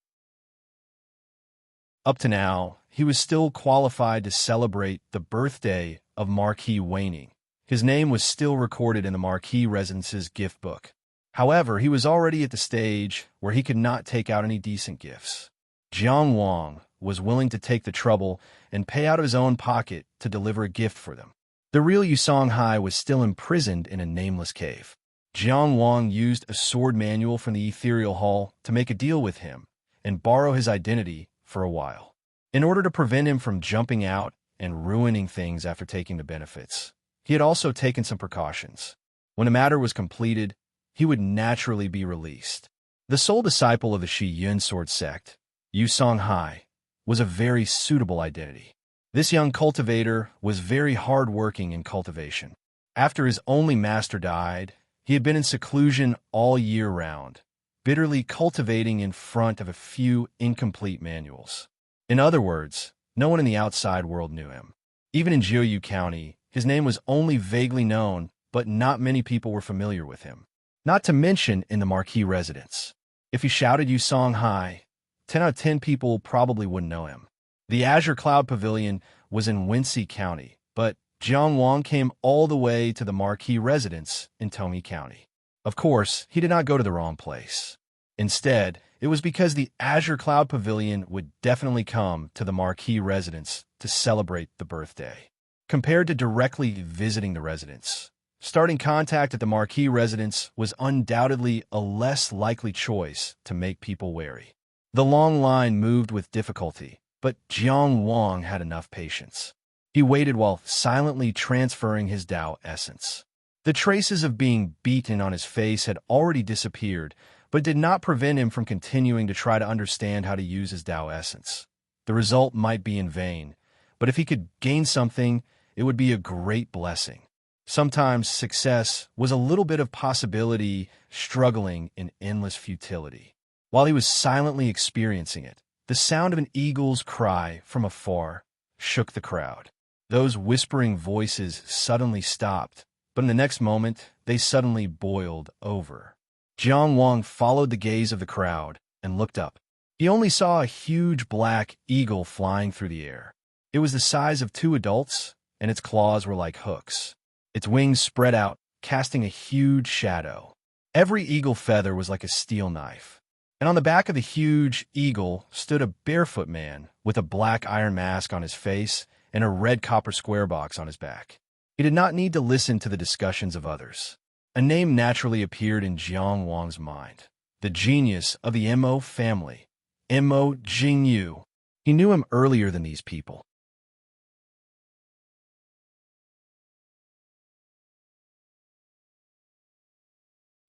Up to now, he was still qualified to celebrate the birthday of Marquis Waning. His name was still recorded in the Marquis residence's gift book. However, he was already at the stage where he could not take out any decent gifts. Jiang Wang was willing to take the trouble and pay out of his own pocket to deliver a gift for them. The real Yu Songhai was still imprisoned in a nameless cave. Jiang Wang used a sword manual from the Ethereal Hall to make a deal with him and borrow his identity for a while. In order to prevent him from jumping out and ruining things after taking the benefits, he had also taken some precautions. When the matter was completed, he would naturally be released. The sole disciple of the Shi Yun Sword sect, Yu Songhai, was a very suitable identity. This young cultivator was very hard-working in cultivation. After his only master died, he had been in seclusion all year round, bitterly cultivating in front of a few incomplete manuals. In other words, no one in the outside world knew him. Even in Jiuyu County, his name was only vaguely known, but not many people were familiar with him. Not to mention in the Marquis residence. If he shouted Yu Songhai, 10 out of 10 people probably wouldn't know him. The Azure Cloud Pavilion was in Wincy County, but Jiang Wang came all the way to the Marquis residence in Tong-Yi County. Of course, he did not go to the wrong place. Instead, it was because the Azure Cloud Pavilion would definitely come to the Marquis residence to celebrate the birthday. Compared to directly visiting the residence, starting contact at the Marquis residence was undoubtedly a less likely choice to make people wary. The long line moved with difficulty, but Jiang Wang had enough patience. He waited while silently transferring his Tao essence. The traces of being beaten on his face had already disappeared, but did not prevent him from continuing to try to understand how to use his Tao essence. The result might be in vain, but if he could gain something, it would be a great blessing. Sometimes success was a little bit of possibility struggling in endless futility. While he was silently experiencing it, the sound of an eagle's cry from afar shook the crowd. Those whispering voices suddenly stopped, but in the next moment, they suddenly boiled over. Jiang Wang followed the gaze of the crowd and looked up. He only saw a huge black eagle flying through the air. It was the size of 2 adults, and its claws were like hooks. Its wings spread out, casting a huge shadow. Every eagle feather was like a steel knife. And on the back of the huge eagle stood a barefoot man with a black iron mask on his face and a red copper square box on his back. He did not need to listen to the discussions of others. A name naturally appeared in Jiang Wang's mind. The genius of the Mo family, Mo Jingyu. He knew him earlier than these people.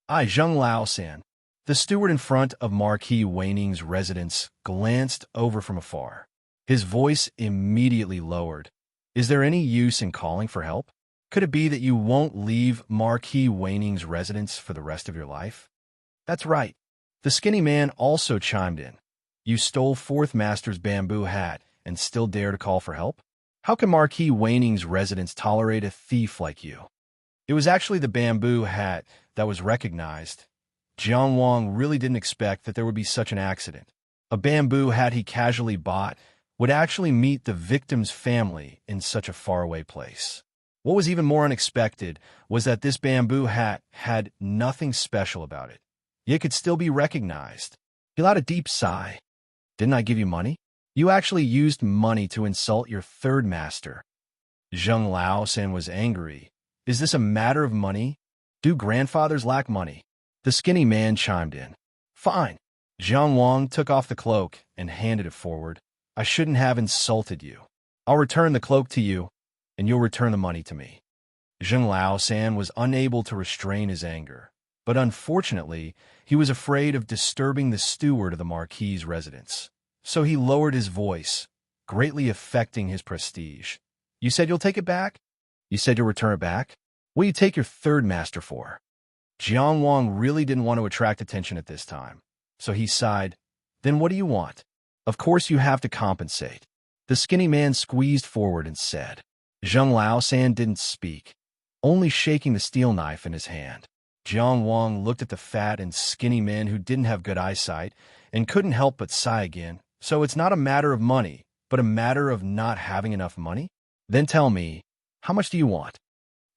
Zheng Lao-san, the steward in front of Marquis Waning's residence, glanced over from afar. His voice immediately lowered. Is there any use in calling for help? Could it be that you won't leave Marquis Waning's residence for the rest of your life? That's right. The skinny man also chimed in. You stole Fourth Master's bamboo hat and still dare to call for help? How can Marquis Waning's residence tolerate a thief like you? It was actually the bamboo hat that was recognized. Jiang Wang really didn't expect that there would be such an accident. A bamboo hat he casually bought would actually meet the victim's family in such a faraway place. What was even more unexpected was that this bamboo hat had nothing special about it, yet could still be recognized. He let a deep sigh. Didn't I give you money? You actually used money to insult your third master. Zheng Lao-san was angry. Is this a matter of money? Do grandfathers lack money? The skinny man chimed in. Fine. Jiang Wang took off the cloak and handed it forward. I shouldn't have insulted you. I'll return the cloak to you, and you'll return the money to me. Zheng Lao-san was unable to restrain his anger, but unfortunately, he was afraid of disturbing the steward of the Marquis's residence. So he lowered his voice, greatly affecting his prestige. You said you'll take it back? You said you'll return it back? What do you take your third master for? Jiang Wang really didn't want to attract attention at this time, so he sighed. Then what do you want? Of course you have to compensate. The skinny man squeezed forward and said. Zheng Lao-san didn't speak, only shaking the steel knife in his hand. Jiang Wang looked at the fat and skinny men who didn't have good eyesight and couldn't help but sigh again. So it's not a matter of money, but a matter of not having enough money? Then tell me, how much do you want?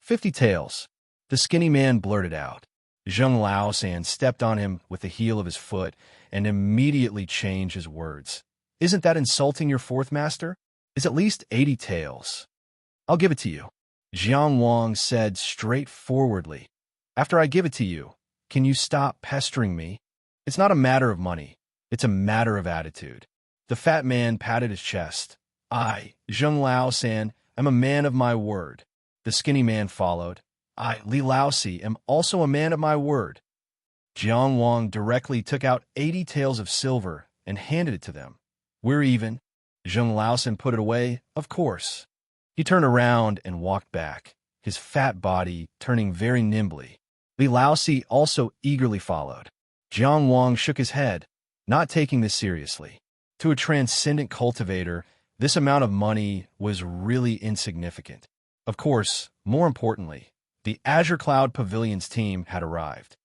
50 taels. The skinny man blurted out. Zheng Lao-san stepped on him with the heel of his foot and immediately changed his words. Isn't that insulting your fourth master? It's at least 80 taels. I'll give it to you. Jiang Wang said straightforwardly. After I give it to you, can you stop pestering me? It's not a matter of money. It's a matter of attitude. The fat man patted his chest. I, Zheng Lao-san, am a man of my word. The skinny man followed. I, Li Laosi, am also a man of my word. Jiang Wang directly took out 80 taels of silver and handed it to them. We're even. Zheng Laosan put it away, of course. He turned around and walked back, his fat body turning very nimbly. Li Laosi also eagerly followed. Jiang Wang shook his head, not taking this seriously. To a transcendent cultivator, this amount of money was really insignificant. Of course, more importantly, the Azure Cloud Pavilion's team had arrived.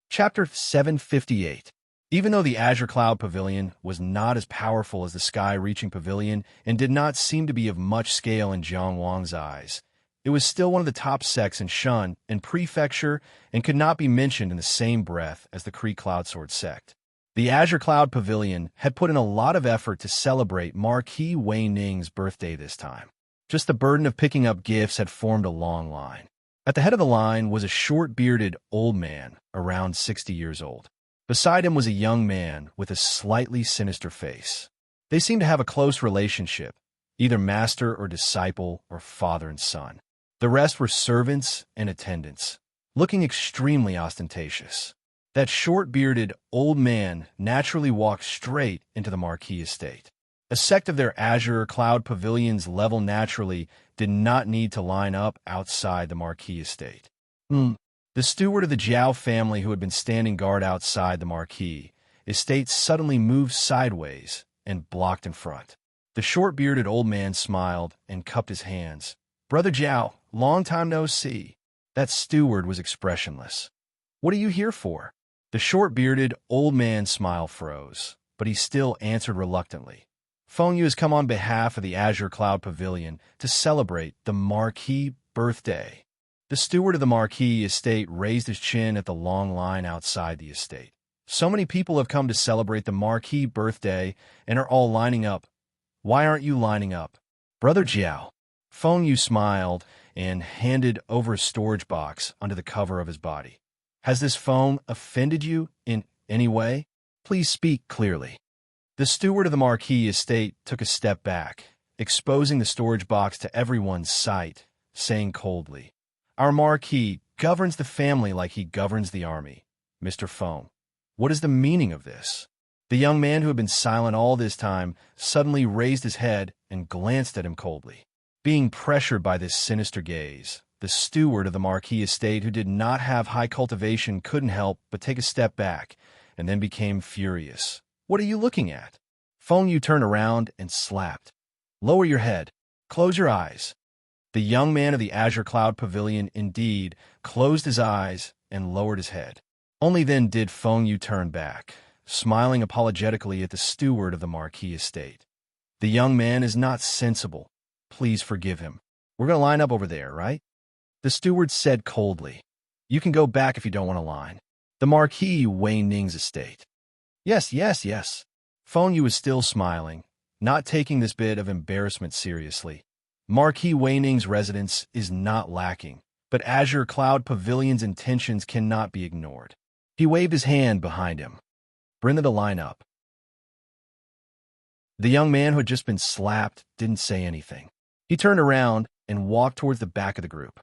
Chapter 758. Even though the Azure Cloud Pavilion was not as powerful as the Sky-Reaching Pavilion and did not seem to be of much scale in Jiang Wang's eyes, it was still one of the top sects in Shun and Prefecture and could not be mentioned in the same breath as the Kree Cloudsword sect. The Azure Cloud Pavilion had put in a lot of effort to celebrate Marquis Wei Ning's birthday this time. Just the burden of picking up gifts had formed a long line. At the head of the line was a short-bearded old man, around 60 years old. Beside him was a young man with a slightly sinister face. They seemed to have a close relationship, either master or disciple or father and son. The rest were servants and attendants, looking extremely ostentatious. That short-bearded old man naturally walked straight into the Marquis estate. A sect of their azure cloud pavilion's level naturally did not need to line up outside the Marquis estate. The steward of the Jiao family who had been standing guard outside the Marquis estate suddenly moved sideways and blocked in front. The short-bearded old man smiled and cupped his hands. "Brother Jiao, long time no see." That steward was expressionless. "What are you here for?" The short-bearded old man's smile froze, but he still answered reluctantly. "Feng Yu has come on behalf of the Azure Cloud Pavilion to celebrate the Marquis' birthday." The steward of the Marquis estate raised his chin at the long line outside the estate. "So many people have come to celebrate the Marquis' birthday and are all lining up. Why aren't you lining up?" "Brother Jiao." Feng Yu smiled and handed over a storage box under the cover of his body. "Has this phone offended you in any way? Please speak clearly." The steward of the Marquis estate took a step back, exposing the storage box to everyone's sight, saying coldly, "Our Marquis governs the family like he governs the army. Mr. Feng, what is the meaning of this?" The young man who had been silent all this time suddenly raised his head and glanced at him coldly. Being pressured by this sinister gaze, the steward of the Marquis estate, who did not have high cultivation, couldn't help but take a step back and then became furious. "What are you looking at?" Feng Yu turned around and slapped. "Lower your head. Close your eyes." The young man of the Azure Cloud Pavilion indeed closed his eyes and lowered his head. Only then did Feng Yu turn back, smiling apologetically at the steward of the Marquis estate. "The young man is not sensible. Please forgive him. We're going to line up over there, right?" The steward said coldly. "You can go back if you don't want to line." The Marquis Wei Ning's estate. Yes. Feng Yu was still smiling, not taking this bit of embarrassment seriously. Marquis Wei Ning's residence is not lacking, but Azure Cloud Pavilion's intentions cannot be ignored. He waved his hand behind him. "Bring them to line up." The young man who had just been slapped didn't say anything. He turned around and walked towards the back of the group.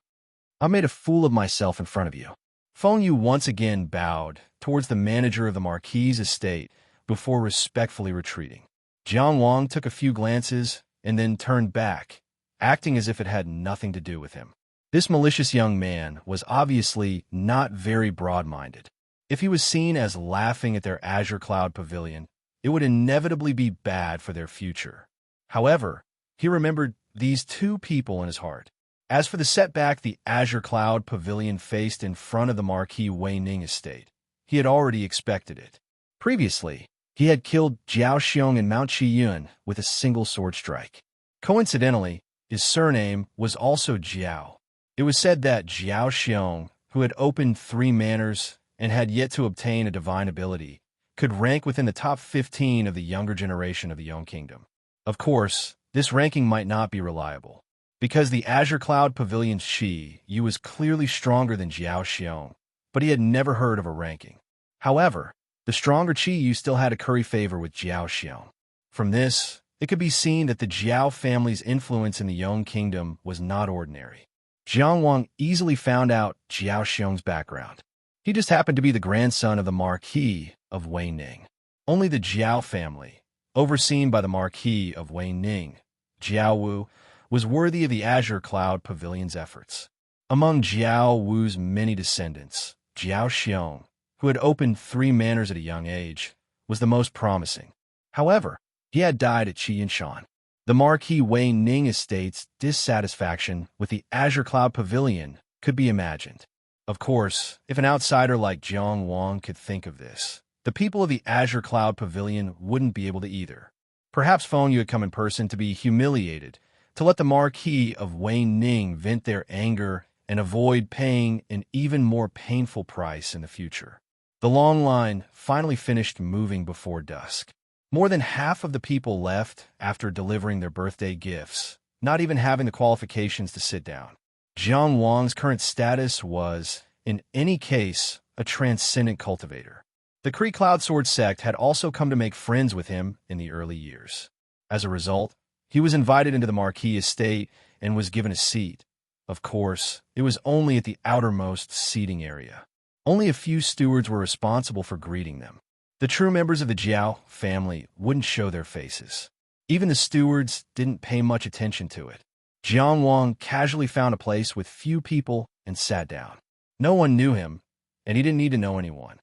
"I made a fool of myself in front of you." Feng Yu once again bowed towards the manager of the Marquis' estate before respectfully retreating. Jiang Wang took a few glances and then turned back, acting as if it had nothing to do with him. This malicious young man was obviously not very broad-minded. If he was seen as laughing at their Azure Cloud Pavilion, it would inevitably be bad for their future. However, he remembered these two people in his heart. As for the setback the Azure Cloud Pavilion faced in front of the Marquis Wei Ning estate, he had already expected it. Previously, he had killed Jiao Xiong and Mount Qiyun with a single sword strike. Coincidentally, his surname was also Jiao. It was said that Jiao Xiong, who had opened 3 manors and had yet to obtain a divine ability, could rank within the top 15 of the younger generation of the Yong Kingdom. Of course, this ranking might not be reliable, because the Azure Cloud Pavilion's Shi Yu was clearly stronger than Jiao Xiong, but he had never heard of a ranking. However, the stronger Qi Yu still had a curry favor with Jiao Xiong. From this, it could be seen that the Jiao family's influence in the Yong Kingdom was not ordinary. Jiang Wang easily found out Jiao Xiong's background. He just happened to be the grandson of the Marquis of Wei Ning. Only the Jiao family, overseen by the Marquis of Wei Ning, Jiao Wu, was worthy of the Azure Cloud Pavilion's efforts. Among Jiao Wu's many descendants, Jiao Xiong, who had opened 3 manors at a young age, was the most promising. However, he had died at Qiyanshan. The Marquis Wei Ning estate's dissatisfaction with the Azure Cloud Pavilion could be imagined. Of course, if an outsider like Jiang Wang could think of this, the people of the Azure Cloud Pavilion wouldn't be able to either. Perhaps Feng Yu had come in person to be humiliated, to let the Marquis of Wei Ning vent their anger and avoid paying an even more painful price in the future. The long line finally finished moving before dusk. More than half of the people left after delivering their birthday gifts, not even having the qualifications to sit down. Jiang Wang's current status was, in any case, a transcendent cultivator. The Kree Cloud Sword sect had also come to make friends with him in the early years. As a result, he was invited into the Marquis estate and was given a seat. Of course, it was only at the outermost seating area. Only a few stewards were responsible for greeting them. The true members of the Jiao family wouldn't show their faces. Even the stewards didn't pay much attention to it. Jiang Wang casually found a place with few people and sat down. No one knew him, and he didn't need to know anyone.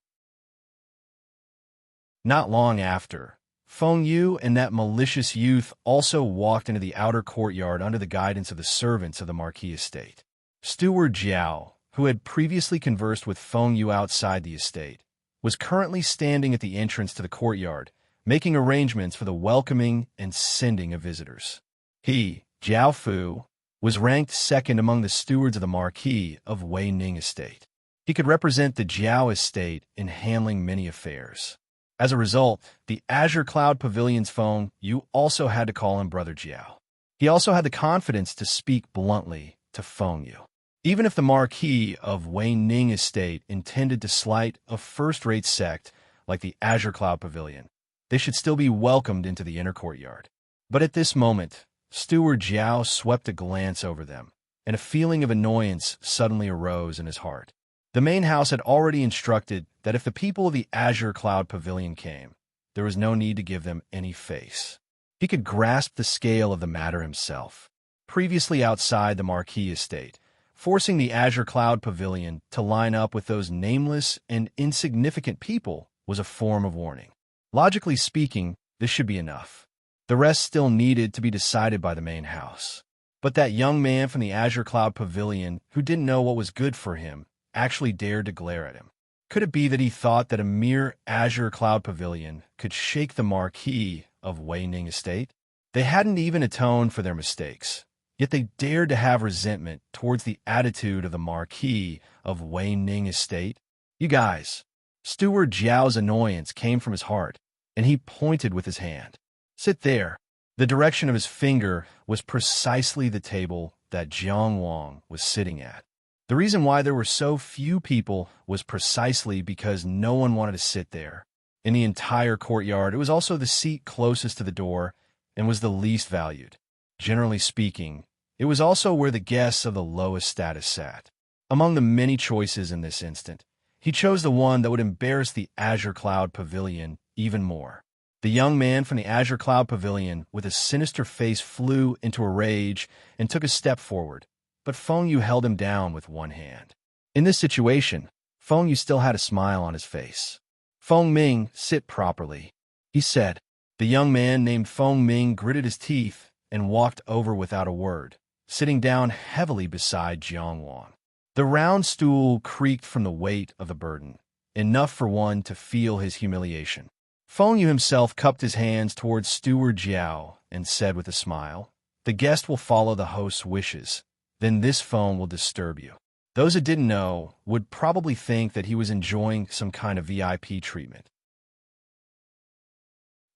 Not long after, Feng Yu and that malicious youth also walked into the outer courtyard under the guidance of the servants of the Marquis estate. Steward Jiao, who had previously conversed with Feng Yu outside the estate, was currently standing at the entrance to the courtyard, making arrangements for the welcoming and sending of visitors. He, Jiao Fu, was ranked second among the stewards of the Marquis of Wei Ning estate. He could represent the Jiao estate in handling many affairs. As a result, the Azure Cloud Pavilion's Feng Yu also had to call him Brother Jiao. He also had the confidence to speak bluntly to Feng Yu. Even if the Marquis of Wei Ning estate intended to slight a first-rate sect like the Azure Cloud Pavilion, they should still be welcomed into the inner courtyard. But at this moment, Steward Jiao swept a glance over them, and a feeling of annoyance suddenly arose in his heart. The main house had already instructed that if the people of the Azure Cloud Pavilion came, there was no need to give them any face. He could grasp the scale of the matter himself. Previously outside the Marquis estate, forcing the Azure Cloud Pavilion to line up with those nameless and insignificant people was a form of warning. Logically speaking, this should be enough. The rest still needed to be decided by the main house. But that young man from the Azure Cloud Pavilion, who didn't know what was good for him, actually dared to glare at him. Could it be that he thought that a mere Azure Cloud Pavilion could shake the Marquis of Wei Ning estate? They hadn't even atoned for their mistakes, yet they dared to have resentment towards the attitude of the Marquis of Wei Ning estate. You guys. Steward Jiao's annoyance came from his heart, and he pointed with his hand. Sit there. The direction of his finger was precisely the table that Jiang Wang was sitting at. The reason why there were so few people was precisely because no one wanted to sit there. In the entire courtyard, it was also the seat closest to the door and was the least valued. Generally speaking, it was also where the guests of the lowest status sat. Among the many choices in this instant, he chose the one that would embarrass the Azure Cloud Pavilion even more. The young man from the Azure Cloud Pavilion with a sinister face flew into a rage and took a step forward, but Feng Yu held him down with one hand. In this situation, Feng Yu still had a smile on his face. Feng Ming, sit properly, he said. The young man named Feng Ming gritted his teeth and walked over without a word, sitting down heavily beside Jiang Wang. The round stool creaked from the weight of the burden, enough for one to feel his humiliation. Feng Yu himself cupped his hands towards Steward Jiao and said with a smile, "The guest will follow the host's wishes. Then this phone will disturb you." Those who didn't know would probably think that he was enjoying some kind of VIP treatment.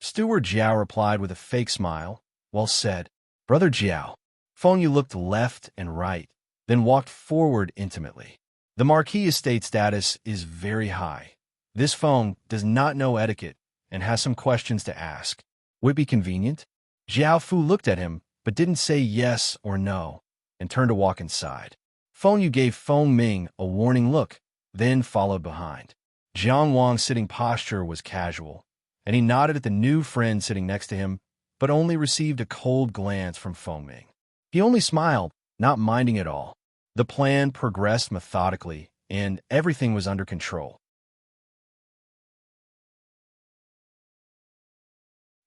Steward Jiao replied with a fake smile, while said, "Brother Jiao." Feng Yu looked left and right, then walked forward intimately. The Marquis estate status is very high. This Feng does not know etiquette and has some questions to ask. Would it be convenient? Jiao Fu looked at him, but didn't say yes or no, and turned to walk inside. Feng Yu gave Feng Ming a warning look, then followed behind. Jiang Wang's sitting posture was casual, and he nodded at the new friend sitting next to him, but only received a cold glance from Feng Ming. He only smiled, not minding at all. The plan progressed methodically, and everything was under control.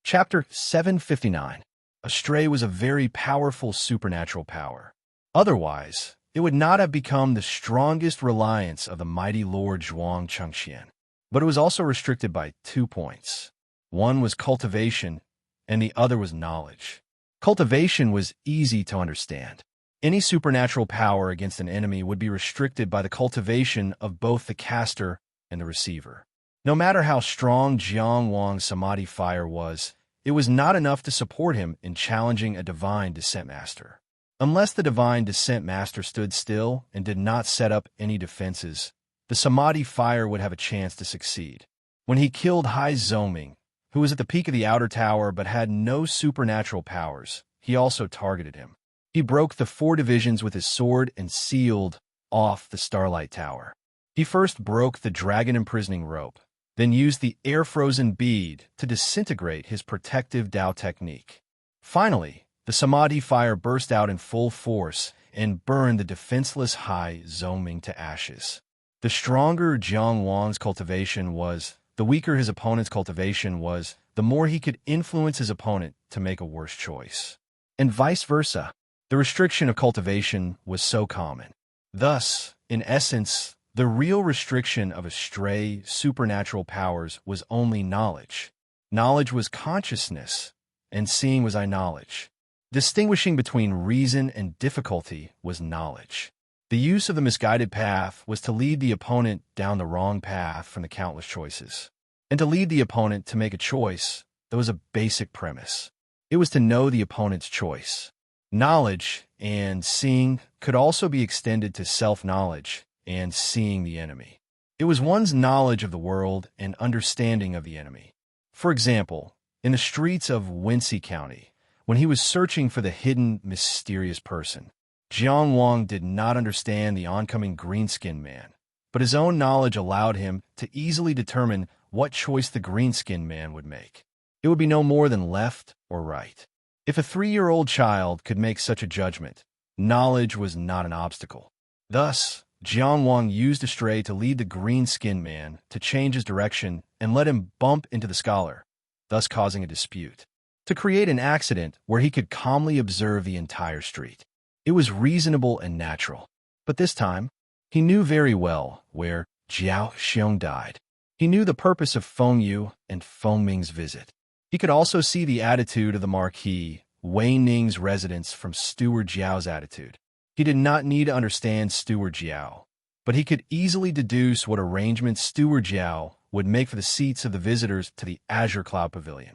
Chapter 759. Astray was a very powerful supernatural power. Otherwise, it would not have become the strongest reliance of the mighty Lord Zhuang Chengxian. But it was also restricted by 2 points. One was cultivation, and the other was knowledge. Cultivation was easy to understand. Any supernatural power against an enemy would be restricted by the cultivation of both the caster and the receiver. No matter how strong Jiang Wang's samadhi fire was, it was not enough to support him in challenging a divine descent master. Unless the divine descent master stood still and did not set up any defenses, the samadhi fire would have a chance to succeed. When he killed Hai Zoming, who was at the peak of the outer tower but had no supernatural powers, he also targeted him. He broke the 4 divisions with his sword and sealed off the Starlight Tower. He first broke the dragon imprisoning rope, then used the air-frozen bead to disintegrate his protective Dao technique. Finally, the Samadhi fire burst out in full force and burned the defenseless Hai Zhongming to ashes. The stronger Jiang Wang's cultivation was, the weaker his opponent's cultivation was, the more he could influence his opponent to make a worse choice. And vice versa. The restriction of cultivation was so common. Thus, in essence, the real restriction of stray supernatural powers was only knowledge. Knowledge was consciousness, and seeing was knowledge. Distinguishing between reason and difficulty was knowledge. The use of the misguided path was to lead the opponent down the wrong path from the countless choices. And to lead the opponent to make a choice, there was a basic premise. It was to know the opponent's choice. Knowledge and seeing could also be extended to self-knowledge and seeing the enemy. It was one's knowledge of the world and understanding of the enemy. For example, in the streets of Wincy County, when he was searching for the hidden, mysterious person, Jiang Wang did not understand the oncoming green-skinned man, but his own knowledge allowed him to easily determine what choice the green-skinned man would make. It would be no more than left or right. If a 3-year-old child could make such a judgment, knowledge was not an obstacle. Thus, Jiang Wang used a stray to lead the green-skinned man to change his direction and let him bump into the scholar, thus causing a dispute, to create an accident where he could calmly observe the entire street. It was reasonable and natural. But this time, he knew very well where Jiao Xiong died. He knew the purpose of Feng Yu and Feng Ming's visit. He could also see the attitude of the Marquis, Wei Ning's residence from Steward Jiao's attitude. He did not need to understand Steward Jiao, but he could easily deduce what arrangements Steward Jiao would make for the seats of the visitors to the Azure Cloud Pavilion.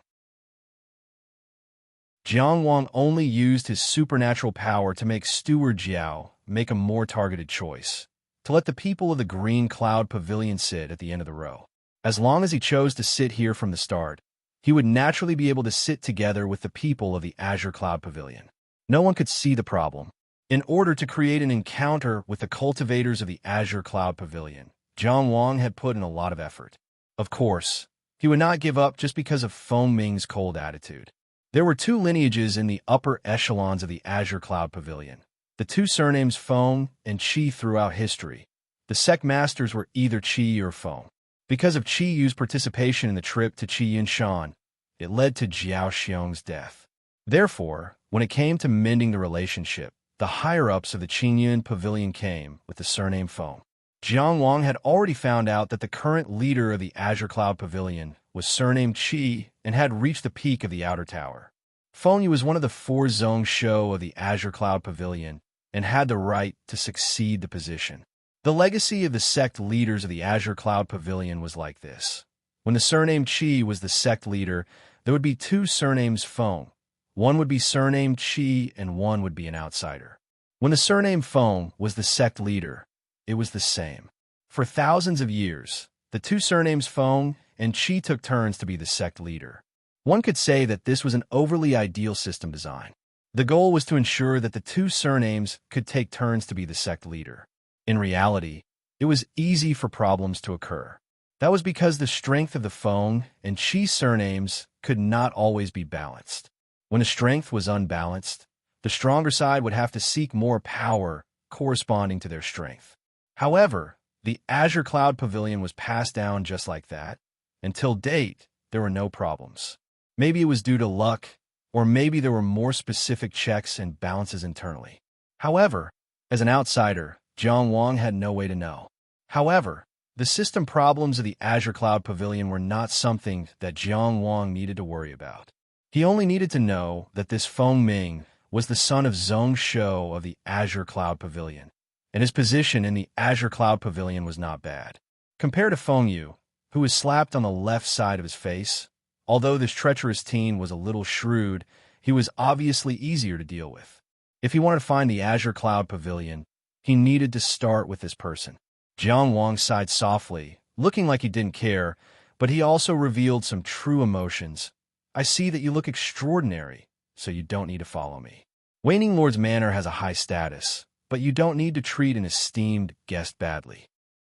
Jiang Wang only used his supernatural power to make Steward Jiao make a more targeted choice, to let the people of the Green Cloud Pavilion sit at the end of the row. As long as he chose to sit here from the start, he would naturally be able to sit together with the people of the Azure Cloud Pavilion. No one could see the problem. In order to create an encounter with the cultivators of the Azure Cloud Pavilion, Jiang Wang had put in a lot of effort. Of course, he would not give up just because of Feng Ming's cold attitude. There were 2 lineages in the upper echelons of the Azure Cloud Pavilion. The 2 surnames Feng and Qi throughout history. The sect masters were either Qi or Feng. Because of Qi Yu's participation in the trip to Qi Yinshan, it led to Jiao Xiong's death. Therefore, when it came to mending the relationship, the higher-ups of the Qingyun Pavilion came with the surname Feng. Jiang Wang had already found out that the current leader of the Azure Cloud Pavilion was surnamed Qi and had reached the peak of the outer tower. Feng Yu was one of the 4 Zong Shou of the Azure Cloud Pavilion and had the right to succeed the position. The legacy of the sect leaders of the Azure Cloud Pavilion was like this. When the surname Qi was the sect leader, there would be 2 surnames Feng. One would be surnamed Qi and one would be an outsider. When the surname Feng was the sect leader, it was the same. For thousands of years, the 2 surnames Feng and Qi took turns to be the sect leader. One could say that this was an overly ideal system design. The goal was to ensure that the 2 surnames could take turns to be the sect leader. In reality, it was easy for problems to occur. That was because the strength of the Feng and Qi surnames could not always be balanced. When the strength was unbalanced, the stronger side would have to seek more power corresponding to their strength. However, the Azure Cloud Pavilion was passed down just like that. Until date, there were no problems. Maybe it was due to luck, or maybe there were more specific checks and balances internally. However, as an outsider, Jiang Wang had no way to know. However, the system problems of the Azure Cloud Pavilion were not something that Jiang Wang needed to worry about. He only needed to know that this Feng Ming was the son of Zong Shou of the Azure Cloud Pavilion, and his position in the Azure Cloud Pavilion was not bad. Compared to Feng Yu, who was slapped on the left side of his face, although this treacherous teen was a little shrewd, he was obviously easier to deal with. If he wanted to find the Azure Cloud Pavilion, he needed to start with this person. Jiang Wang sighed softly, looking like he didn't care, but he also revealed some true emotions. I see that you look extraordinary, so you don't need to follow me. Waning Lord's manor has a high status, but you don't need to treat an esteemed guest badly.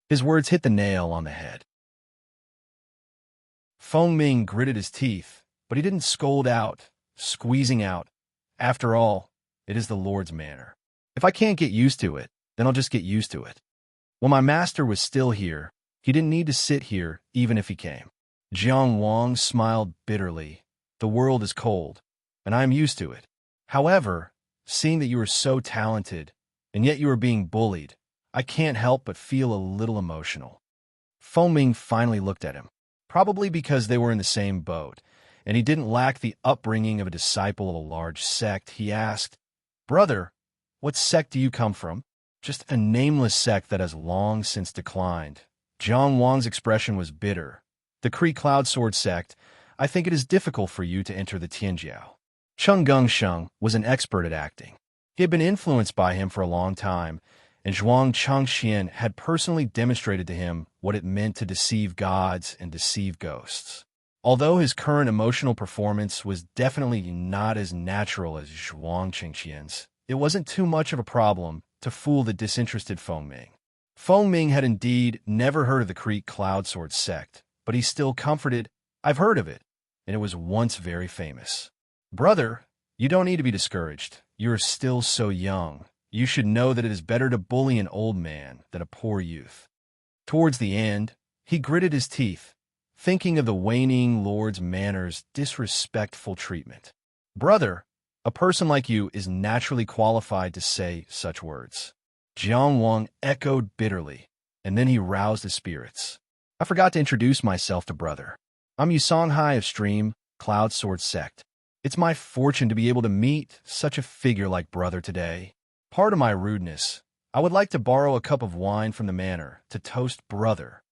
His words hit the nail on the head. Feng Ming gritted his teeth, but he didn't scold out, squeezing out. After all, it is the Lord's manner. If I can't get used to it, then I'll just get used to it. When my master was still here, he didn't need to sit here even if he came. Jiang Wang smiled bitterly. The world is cold, and I am used to it. However, seeing that you are so talented, and yet you are being bullied, I can't help but feel a little emotional. Feng Ming finally looked at him, probably because they were in the same boat, and he didn't lack the upbringing of a disciple of a large sect. He asked, "Brother, what sect do you come from?" "Just a nameless sect that has long since declined." Jiang Wang's expression was bitter. "The Kree Cloud Sword sect, I think it is difficult for you to enter the Tianjiao." Cheng Gengsheng was an expert at acting. He had been influenced by him for a long time, and Zhuang Chengxian had personally demonstrated to him what it meant to deceive gods and deceive ghosts. Although his current emotional performance was definitely not as natural as Zhuang Chengxian's, it wasn't too much of a problem to fool the disinterested Feng Ming. Feng Ming had indeed never heard of the Kree Cloud Sword sect, but he still comforted, "I've heard of it, and it was once very famous." "Brother, you don't need to be discouraged. You are still so young. You should know that it is better to bully an old man than a poor youth." Towards the end, he gritted his teeth, thinking of the waning Lord's Manor's disrespectful treatment. "Brother, a person like you is naturally qualified to say such words." Jiang Wang echoed bitterly, and then he roused his spirits. "I forgot to introduce myself to brother. I'm Yusonghai of Stream, Cloud Sword Sect. It's my fortune to be able to meet such a figure like brother today. Pardon my rudeness. I would like to borrow a cup of wine from the manor to toast brother."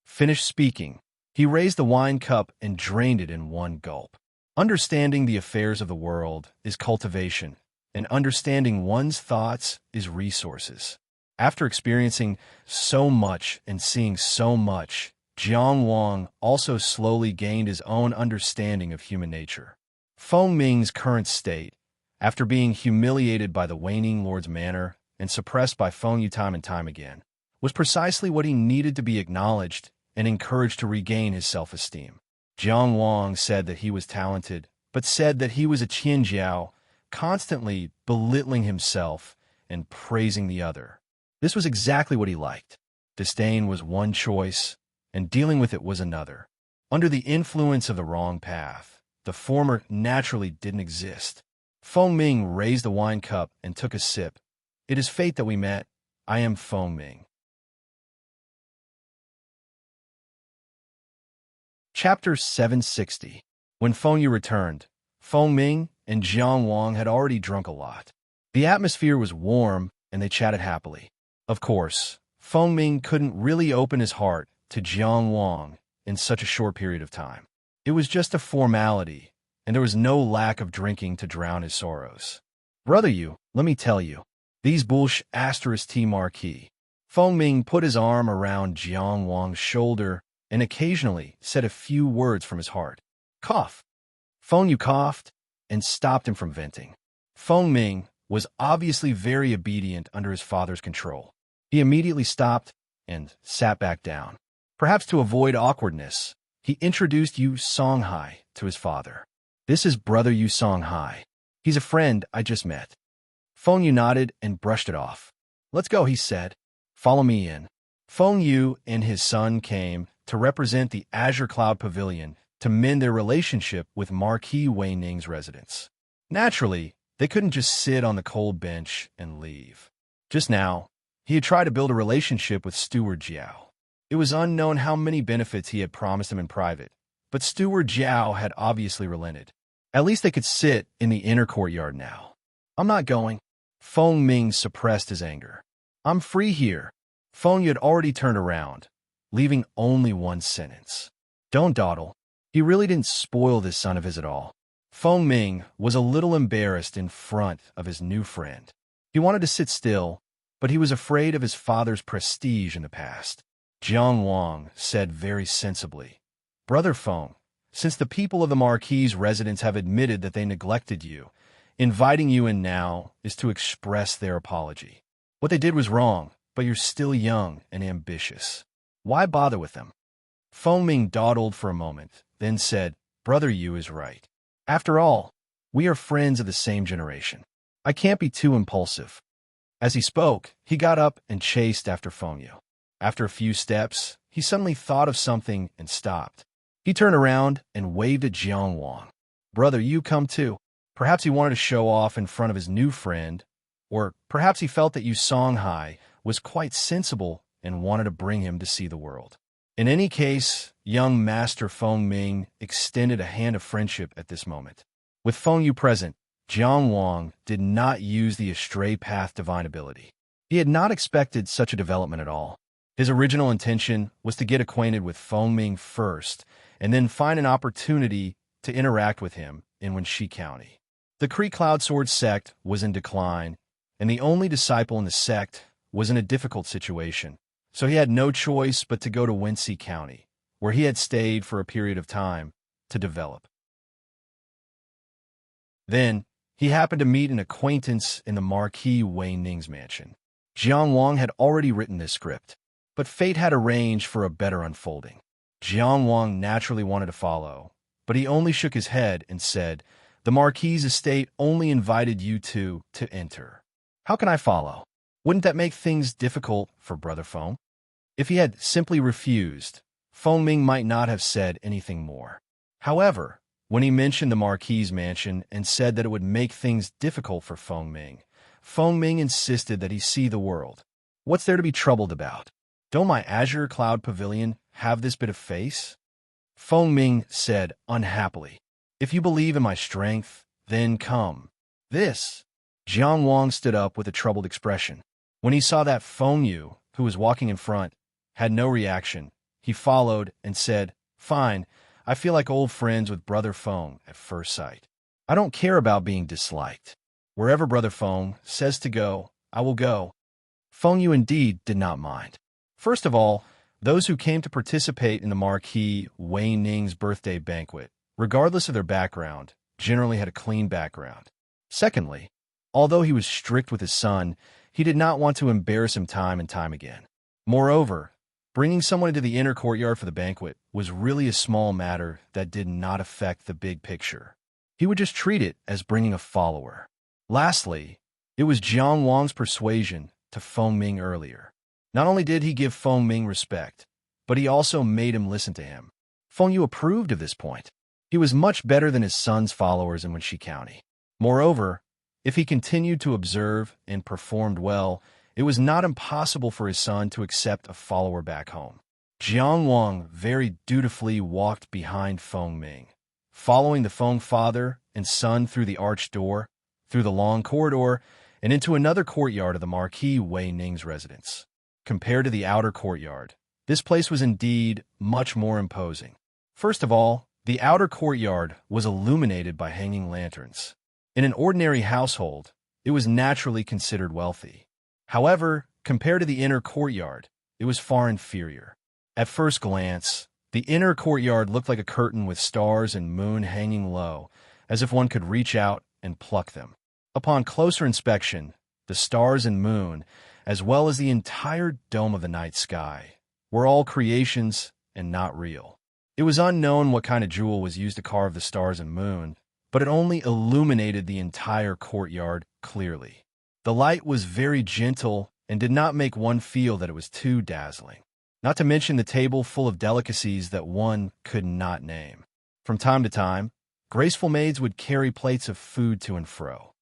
Finished speaking, he raised the wine cup and drained it in one gulp. Understanding the affairs of the world is cultivation, and understanding one's thoughts is resources. After experiencing so much and seeing so much, Jiang Wang also slowly gained his own understanding of human nature. Feng Ming's current state, after being humiliated by the waning Lord's Manor and suppressed by Feng Yu time and time again, was precisely what he needed to be acknowledged and encouraged to regain his self-esteem. Jiang Wang said that he was talented, but said that he was a Qianjiao, constantly belittling himself and praising the other. This was exactly what he liked. Disdain was one choice, and dealing with it was another. Under the influence of the wrong path, the former naturally didn't exist. Feng Ming raised the wine cup and took a sip. "It is fate that we met. I am Feng Ming." Chapter 760. When Feng Yu returned, Feng Ming and Jiang Wang had already drunk a lot. The atmosphere was warm, and they chatted happily. Of course, Feng Ming couldn't really open his heart to Jiang Wang in such a short period of time. It was just a formality, and there was no lack of drinking to drown his sorrows. "Brother Yu, let me tell you, these bullsh *T marquee." Feng Ming put his arm around Jiang Wang's shoulder and occasionally said a few words from his heart. "Cough." Feng Yu coughed and stopped him from venting. Feng Ming was obviously very obedient under his father's control. He immediately stopped and sat back down. Perhaps to avoid awkwardness, he introduced Yu Songhai to his father. "This is brother Yu Songhai. He's a friend I just met." Feng Yu nodded and brushed it off. "Let's go," he said. "Follow me in." Feng Yu and his son came to represent the Azure Cloud Pavilion to mend their relationship with Marquis Wei Ning's residence. Naturally, they couldn't just sit on the cold bench and leave. Just now, he had tried to build a relationship with Steward Jiao. It was unknown how many benefits he had promised him in private, but Steward Jiao had obviously relented. At least they could sit in the inner courtyard now. "I'm not going." Feng Ming suppressed his anger. "I'm free here." Feng Yu had already turned around, leaving only one sentence. "Don't dawdle." He really didn't spoil this son of his at all. Feng Ming was a little embarrassed in front of his new friend. He wanted to sit still, but he was afraid of his father's prestige in the past. Jiang Wang said very sensibly, "Brother Feng, since the people of the Marquis' residence have admitted that they neglected you, inviting you in now is to express their apology. What they did was wrong, but you're still young and ambitious. Why bother with them?" Feng Ming dawdled for a moment, then said, "Brother Yu is right. After all, we are friends of the same generation. I can't be too impulsive." As he spoke, he got up and chased after Feng Yu. After a few steps, he suddenly thought of something and stopped. He turned around and waved at Jiang Wang. "Brother Yu, come too." Perhaps he wanted to show off in front of his new friend, or perhaps he felt that Yu Songhai was quite sensible and wanted to bring him to see the world. In any case, young Master Feng Ming extended a hand of friendship at this moment. With Feng Yu present, Jiang Wang did not use the astray path divine ability. He had not expected such a development at all. His original intention was to get acquainted with Feng Ming first, and then find an opportunity to interact with him in Wenxi County. The Kree Cloud Sword sect was in decline, and the only disciple in the sect was in a difficult situation, so he had no choice but to go to Wenxi County, where he had stayed for a period of time, to develop. Then, he happened to meet an acquaintance in the Marquis Wei Ning's mansion. Jiang Wang had already written this script, but fate had arranged for a better unfolding. Jiang Wang naturally wanted to follow, but he only shook his head and said, "The Marquis's estate only invited you two to enter. How can I follow? Wouldn't that make things difficult for Brother Feng?" If he had simply refused, Feng Ming might not have said anything more. However, when he mentioned the Marquis's mansion and said that it would make things difficult for Feng Ming insisted that he see the world. What's there to be troubled about? Don't my Azure Cloud Pavilion have this bit of face? Feng Ming said unhappily, "If you believe in my strength, then come." This. Jiang Wang stood up with a troubled expression. When he saw that Feng Yu, who was walking in front, had no reaction, he followed and said, "Fine, I feel like old friends with Brother Feng at first sight. I don't care about being disliked. Wherever Brother Feng says to go, I will go." Feng Yu indeed did not mind. First of all, those who came to participate in the Marquis Wei Ning's birthday banquet, regardless of their background, generally had a clean background. Secondly, although he was strict with his son, he did not want to embarrass him time and time again. Moreover, bringing someone into the inner courtyard for the banquet was really a small matter that did not affect the big picture. He would just treat it as bringing a follower. Lastly, it was Jiang Wang's persuasion to Feng Ming earlier. Not only did he give Feng Ming respect, but he also made him listen to him. Feng Yu approved of this point. He was much better than his son's followers in Wenxi County. Moreover, if he continued to observe and performed well, it was not impossible for his son to accept a follower back home. Jiang Wang very dutifully walked behind Feng Ming, following the Feng father and son through the arched door, through the long corridor, and into another courtyard of the Marquis Wei Ning's residence. Compared to the outer courtyard, this place was indeed much more imposing. First of all, the outer courtyard was illuminated by hanging lanterns. In an ordinary household, it was naturally considered wealthy. However, compared to the inner courtyard, it was far inferior. At first glance, the inner courtyard looked like a curtain with stars and moon hanging low, as if one could reach out and pluck them. Upon closer inspection, the stars and moon, as well as the entire dome of the night sky, were all creations and not real. It was unknown what kind of jewel was used to carve the stars and moon, but it only illuminated the entire courtyard clearly. The light was very gentle and did not make one feel that it was too dazzling. Not to mention the table full of delicacies that one could not name. From time to time, graceful maids would carry plates of food to and fro.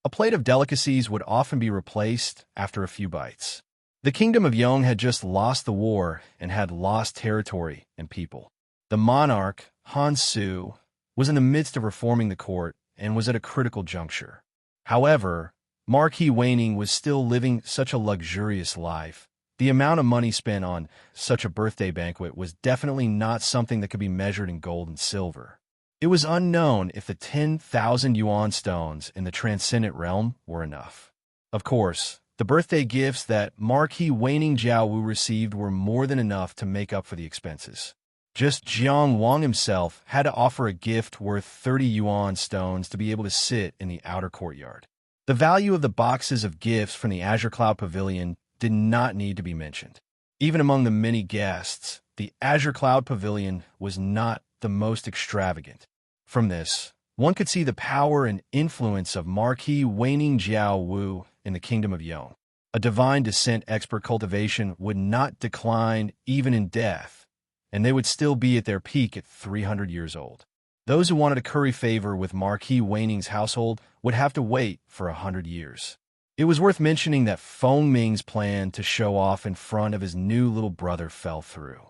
A plate of delicacies would often be replaced after a few bites. The kingdom of Yong had just lost the war and had lost territory and people. The monarch, Han Su, was in the midst of reforming the court and was at a critical juncture. However, Marquis Wei Ning was still living such a luxurious life. The amount of money spent on such a birthday banquet was definitely not something that could be measured in gold and silver. It was unknown if the 10,000 yuan stones in the transcendent realm were enough. Of course, the birthday gifts that Marquis Wei Ning Jiaowu received were more than enough to make up for the expenses. Just Jiang Wang himself had to offer a gift worth 30 yuan stones to be able to sit in the outer courtyard. The The value of the boxes of gifts from the Azure Cloud Pavilion did not need to be mentioned. Even among the many guests, the Azure Cloud Pavilion was not the most extravagant. From this, one could see the power and influence of Marquis Waning Jiao Wu in the Kingdom of Yong. A divine descent expert cultivation would not decline even in death, and they would still be at their peak at 300 years old. Those who wanted to curry favor with Marquis Waning's household would have to wait for 100 years. It was worth mentioning that Feng Ming's plan to show off in front of his new little brother fell through.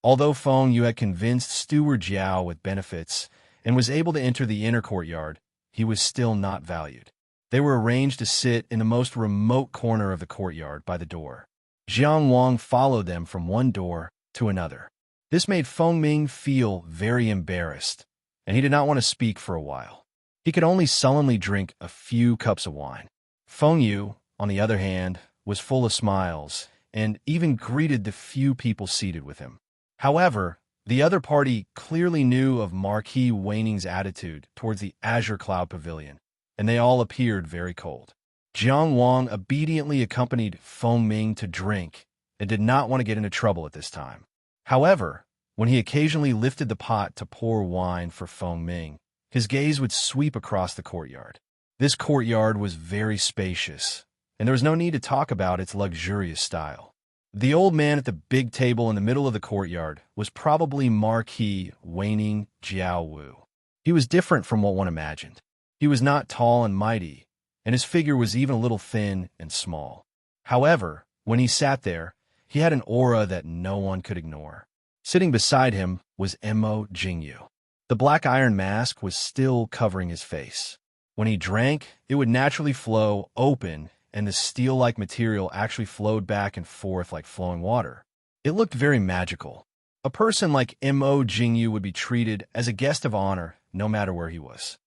Although Feng Yu had convinced Steward Jiao with benefits and was able to enter the inner courtyard, he was still not valued. They were arranged to sit in the most remote corner of the courtyard by the door. Jiang Wang followed them from one door to another. This made Feng Ming feel very embarrassed, and he did not want to speak for a while. He could only sullenly drink a few cups of wine. Feng Yu, on the other hand, was full of smiles and even greeted the few people seated with him. However, the other party clearly knew of Marquis Waning's attitude towards the Azure Cloud Pavilion, and they all appeared very cold. Jiang Wang obediently accompanied Feng Ming to drink and did not want to get into trouble at this time. However, when he occasionally lifted the pot to pour wine for Feng Ming, his gaze would sweep across the courtyard. This courtyard was very spacious, and there was no need to talk about its luxurious style. The old man at the big table in the middle of the courtyard was probably Marquis Waning Jiao Wu. He was different from what one imagined. He was not tall and mighty, and his figure was even a little thin and small. However, when he sat there, he had an aura that no one could ignore. Sitting beside him was Mo Jingyu. The black iron mask was still covering his face. When he drank, it would naturally flow open, and the steel-like material actually flowed back and forth like flowing water. It looked very magical. A person like Mo Jingyu would be treated as a guest of honor no matter where he was.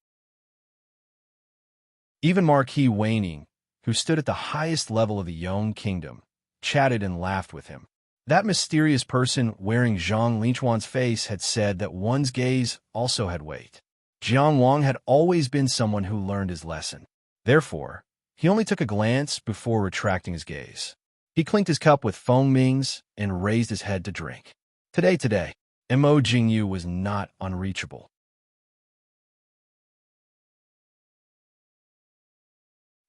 Even Marquis Waning, who stood at the highest level of the Yong Kingdom, chatted and laughed with him. That mysterious person wearing Zhang Linchuan's face had said that one's gaze also had weight. Jiang Wang had always been someone who learned his lesson. Therefore, he only took a glance before retracting his gaze. He clinked his cup with Feng Ming's and raised his head to drink. Today, Mo Jingyu was not unreachable.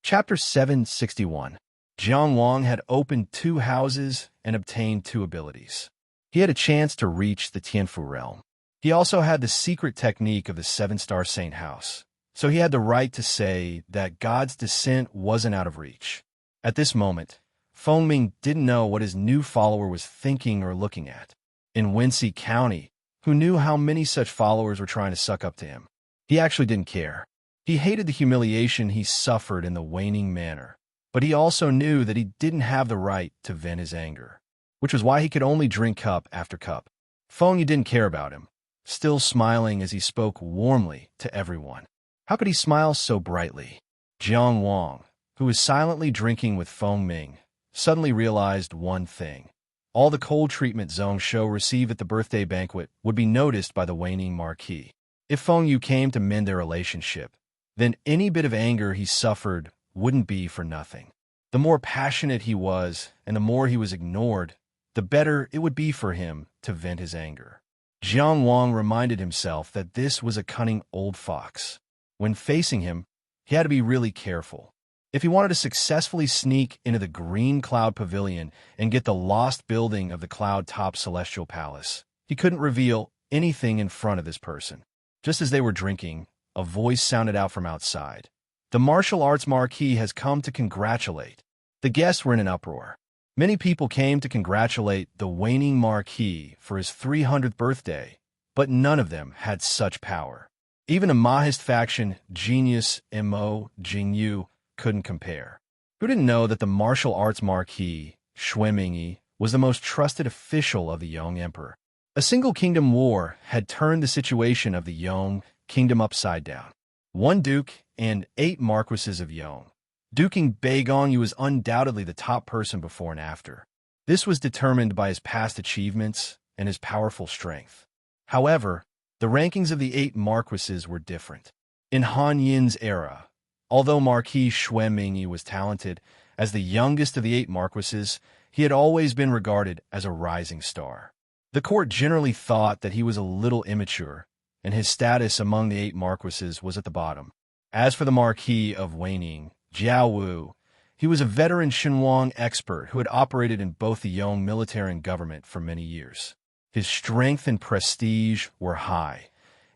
Chapter 761. Jiang Wang had opened 2 houses and obtained 2 abilities. He had a chance to reach the Tianfu realm. He also had the secret technique of the 7-star Saint House, so he had the right to say that God's descent wasn't out of reach. At this moment, Feng Ming didn't know what his new follower was thinking or looking at. In Wenxi County, who knew how many such followers were trying to suck up to him? He actually didn't care. He hated the humiliation he suffered in the waning manner, but he also knew that he didn't have the right to vent his anger, which was why he could only drink cup after cup. Feng Yu didn't care about him, still smiling as he spoke warmly to everyone. How could he smile so brightly? Jiang Wang, who was silently drinking with Feng Ming, suddenly realized one thing. All the cold treatment Zhong Shou received at the birthday banquet would be noticed by the waning Marquis. If Feng Yu came to mend their relationship, then any bit of anger he suffered wouldn't be for nothing. The more passionate he was, and the more he was ignored, the better it would be for him to vent his anger. Jiang Wang reminded himself that this was a cunning old fox. When facing him, he had to be really careful. If he wanted to successfully sneak into the Green Cloud Pavilion and get the lost building of the Cloud Top Celestial Palace, he couldn't reveal anything in front of this person. Just as they were drinking, a voice sounded out from outside. The martial arts Marquis has come to congratulate. The guests were in an uproar. Many people came to congratulate the waning Marquis for his 300th birthday, but none of them had such power. Even a Mahist faction genius Mo Jingyu couldn't compare. Who didn't know that the martial arts Marquis, Xue Mingyi, was the most trusted official of the Yong Emperor? A single kingdom war had turned the situation of the Yong Kingdom upside down. 1 duke and 8 marquises of Yong. Duking Beigong was undoubtedly the top person before and after. This was determined by his past achievements and his powerful strength. However, the rankings of the 8 marquises were different. In Han Yin's era, Although Marquis Xue Mingyi was talented, as the youngest of the 8 marquises, he had always been regarded as a rising star. The court generally thought that he was a little immature, and his status among the 8 marquises was at the bottom. As for the Marquis of Weining, Jiao Wu, he was a veteran Xinhuang expert who had operated in both the Yong military and government for many years. His strength and prestige were high,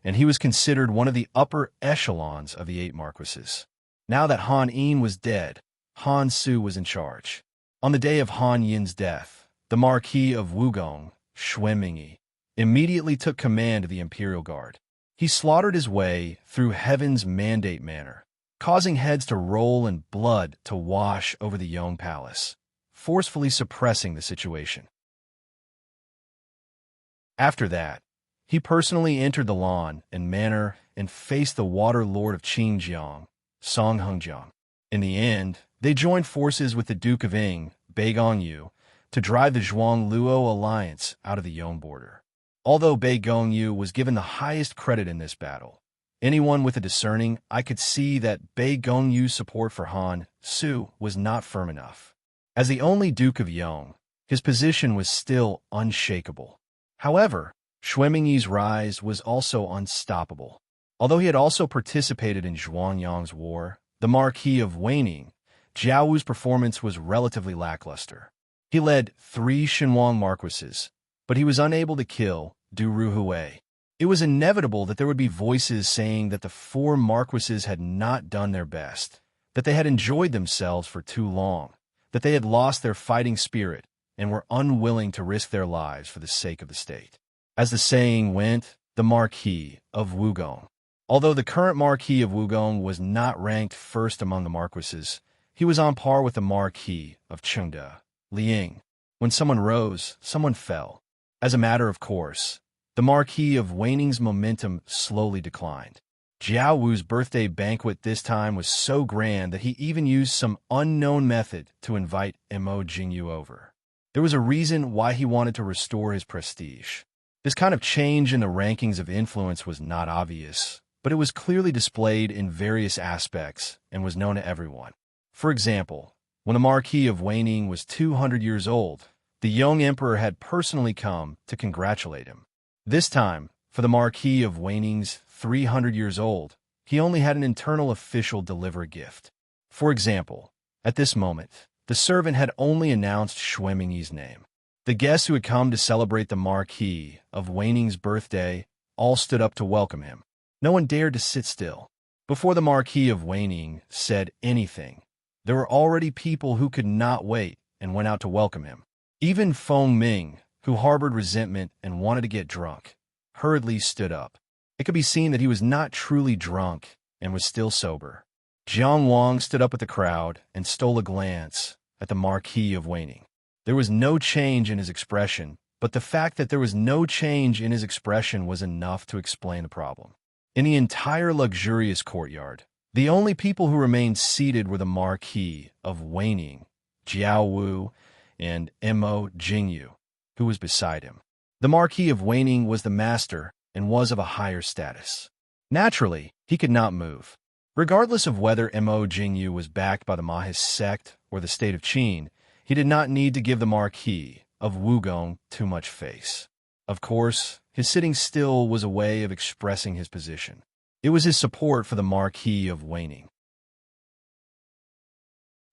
and he was considered one of the upper echelons of the 8 marquises. Now that Han Yin was dead, Han Su was in charge. On the day of Han Yin's death, the Marquis of Wugong, Xue Mingyi, immediately took command of the Imperial Guard. He slaughtered his way through Heaven's Mandate Manor, causing heads to roll and blood to wash over the Yong Palace, forcefully suppressing the situation. After that, he personally entered the lawn and manor and faced the Water Lord of Qingjiang, Song Hengjiang. In the end, they joined forces with the Duke of Ing, Bei Gongyu, to drive the Zhuang-Luo alliance out of the Yong border. Although Bei Gongyu was given the highest credit in this battle, anyone with a discerning eye could see that Bei Gongyu's support for Han Su was not firm enough. As the only Duke of Yong, his position was still unshakable. However, Xue Mingyi's rise was also unstoppable. Although he had also participated in Zhuangyang's war, the Marquis of Weining, Jiao Wu's performance was relatively lackluster. He led 3 Xinhuang marquises, but he was unable to kill Du Ruhui. It was inevitable that there would be voices saying that the 4 marquises had not done their best, that they had enjoyed themselves for too long, that they had lost their fighting spirit and were unwilling to risk their lives for the sake of the state. As the saying went, the Marquis of Wugong. Although the current Marquis of Wugong was not ranked first among the marquises, he was on par with the Marquis of Chengde, Liang. When someone rose, someone fell. As a matter of course, the Marquis of Weining's momentum slowly declined. Jiao Wu's birthday banquet this time was so grand that he even used some unknown method to invite Mo Jingyu over. There was a reason why he wanted to restore his prestige. This kind of change in the rankings of influence was not obvious, but it was clearly displayed in various aspects and was known to everyone. For example, when the Marquis of Weining was 200 years old, the Yong Emperor had personally come to congratulate him. This time, for the Marquis of Weining's 300 years old, he only had an internal official deliver a gift. For example, at this moment, the servant had only announced Xue Mingyi's name. The guests who had come to celebrate the Marquis of Weining's birthday all stood up to welcome him. No one dared to sit still. Before the Marquis of Weining said anything, there were already people who could not wait and went out to welcome him. Even Feng Ming, who harbored resentment and wanted to get drunk, hurriedly stood up. It could be seen that he was not truly drunk and was still sober. Jiang Wang stood up with the crowd and stole a glance at the Marquis of Weining. There was no change in his expression, but the fact that there was no change in his expression was enough to explain the problem. In the entire luxurious courtyard, the only people who remained seated were the Marquis of Weining, Jiao Wu, and Mo Jingyu, who was beside him. The Marquis of Weining was the master and was of a higher status. Naturally, he could not move. Regardless of whether Mo Jingyu was backed by the Mahis sect or the state of Qin, he did not need to give the Marquis of Wugong too much face. Of course, his sitting still was a way of expressing his position. It was his support for the Marquis of Weining.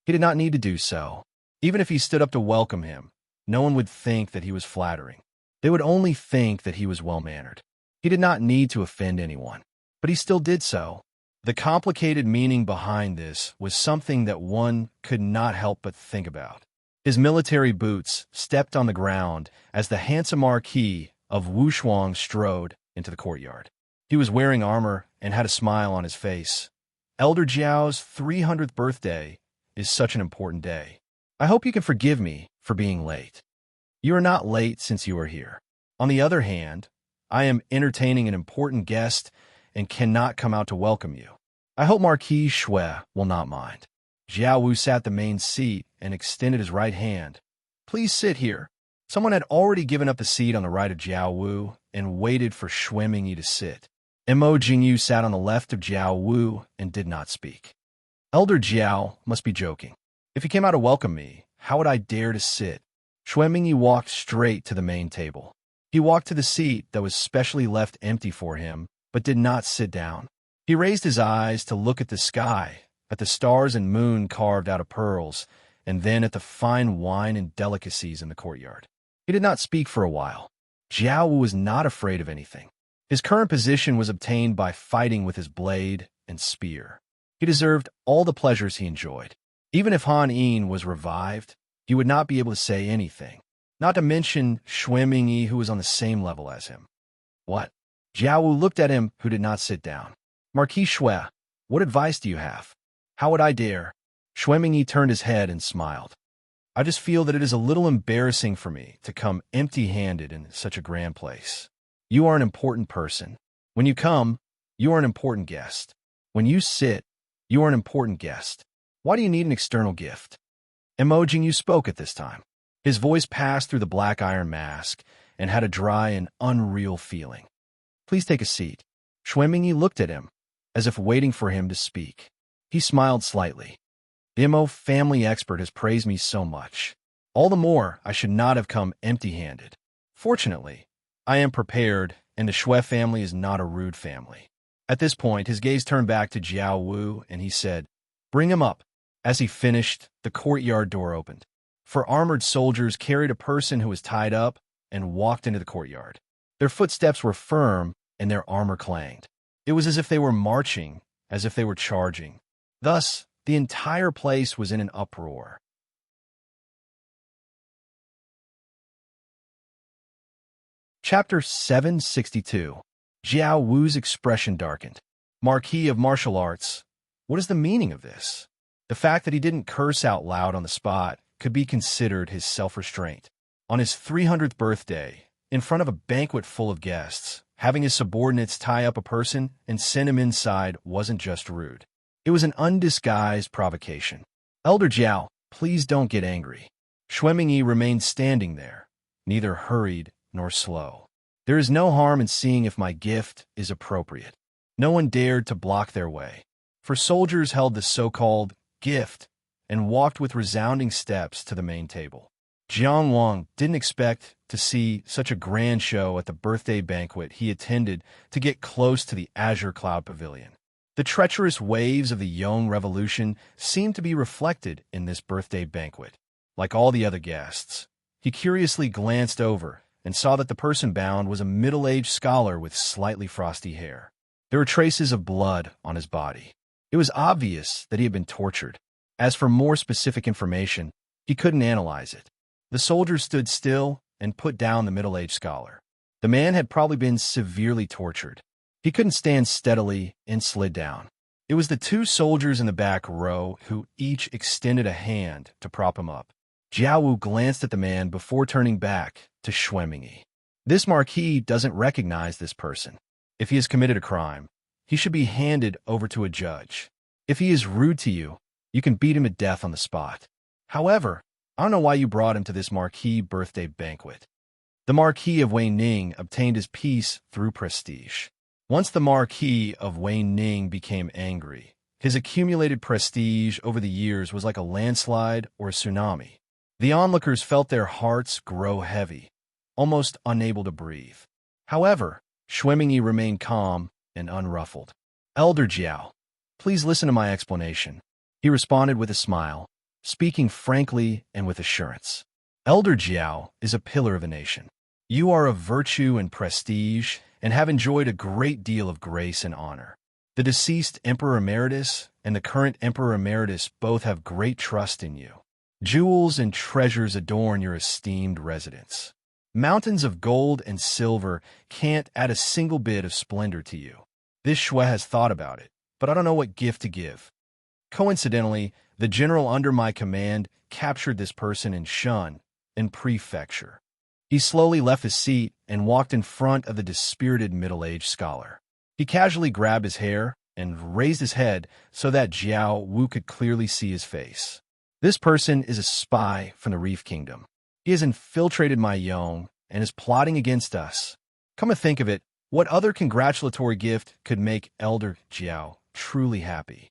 He did not need to do so. Even if he stood up to welcome him, no one would think that he was flattering. They would only think that he was well-mannered. He did not need to offend anyone, but he still did so. The complicated meaning behind this was something that one could not help but think about. His military boots stepped on the ground as the handsome Marquis of Wushuang strode into the courtyard. He was wearing armor and had a smile on his face. Elder Jiao's 300th birthday is such an important day. I hope you can forgive me for being late. You are not late since you are here. On the other hand, I am entertaining an important guest and cannot come out to welcome you. I hope Marquis Xue will not mind. Jiao Wu sat the main seat and extended his right hand. Please sit here. Someone had already given up the seat on the right of Jiao Wu and waited for Xue Mingyi to sit. Mo Jingyu sat on the left of Jiao Wu and did not speak. Elder Jiao must be joking. If he came out to welcome me, how would I dare to sit? Xuemingyi walked straight to the main table. He walked to the seat that was specially left empty for him, but did not sit down. He raised his eyes to look at the sky, at the stars and moon carved out of pearls, and then at the fine wine and delicacies in the courtyard. He did not speak for a while. Jiao Wu was not afraid of anything. His current position was obtained by fighting with his blade and spear. He deserved all the pleasures he enjoyed. Even if Han Yin was revived, he would not be able to say anything, not to mention Xuemingyi, who was on the same level as him. What? Jiao Wu looked at him, who did not sit down. Marquis Xue, what advice do you have? How would I dare? Xuemingyi turned his head and smiled. I just feel that it is a little embarrassing for me to come empty-handed in such a grand place. You are an important person. When you come, you are an important guest. When you sit, you are an important guest. Why do you need an external gift? Emojing, you spoke at this time. His voice passed through the black iron mask and had a dry and unreal feeling. Please take a seat. Xuemingyi looked at him, as if waiting for him to speak. He smiled slightly. The MO family expert has praised me so much. All the more I should not have come empty-handed. Fortunately, I am prepared, and the Xue family is not a rude family. At this point, his gaze turned back to Jiao Wu, and he said, Bring him up. As he finished, the courtyard door opened. 4 armored soldiers carried a person who was tied up and walked into the courtyard. Their footsteps were firm, and their armor clanged. It was as if they were marching, as if they were charging. Thus, the entire place was in an uproar. Chapter 762. Jiao Wu's expression darkened. Marquis of Martial Arts, what is the meaning of this? The fact that he didn't curse out loud on the spot could be considered his self-restraint. On his 300th birthday, in front of a banquet full of guests, having his subordinates tie up a person and send him inside wasn't just rude. It was an undisguised provocation. Elder Jiao, please don't get angry. Xuemingyi remained standing there, neither hurried nor slow. There is no harm in seeing if my gift is appropriate. No one dared to block their way. For soldiers held the so-called gift and walked with resounding steps to the main table. Jiang Wang didn't expect to see such a grand show at the birthday banquet he attended to get close to the Azure Cloud Pavilion. The treacherous waves of the Yong Revolution seemed to be reflected in this birthday banquet. Like all the other guests, he curiously glanced over and saw that the person bound was a middle-aged scholar with slightly frosty hair. There were traces of blood on his body. It was obvious that he had been tortured. As for more specific information, he couldn't analyze it. The soldiers stood still and put down the middle-aged scholar. The man had probably been severely tortured. He couldn't stand steadily and slid down. It was the 2 soldiers in the back row who each extended a hand to prop him up. Jiao Wu glanced at the man before turning back to Xuemingyi. This marquis doesn't recognize this person. If he has committed a crime, he should be handed over to a judge. If he is rude to you, you can beat him to death on the spot. However, I don't know why you brought him to this marquis birthday banquet. The Marquis of Wei Ning obtained his peace through prestige. Once the Marquis of Wei Ning became angry, his accumulated prestige over the years was like a landslide or a tsunami. The onlookers felt their hearts grow heavy, almost unable to breathe. However, Xuemingyi remained calm and unruffled. Elder Jiao, please listen to my explanation. He responded with a smile, speaking frankly and with assurance. Elder Jiao is a pillar of a nation. You are of virtue and prestige and have enjoyed a great deal of grace and honor. The deceased Emperor Emeritus and the current Emperor Emeritus both have great trust in you. Jewels and treasures adorn your esteemed residence. Mountains of gold and silver can't add a single bit of splendor to you. This Xue has thought about it, but I don't know what gift to give. Coincidentally, the general under my command captured this person in Shun, in Prefecture. He slowly left his seat and walked in front of the dispirited middle-aged scholar. He casually grabbed his hair and raised his head so that Jiao Wu could clearly see his face. This person is a spy from the Reef Kingdom. He has infiltrated my Yong and is plotting against us. Come to think of it, what other congratulatory gift could make Elder Jiao truly happy?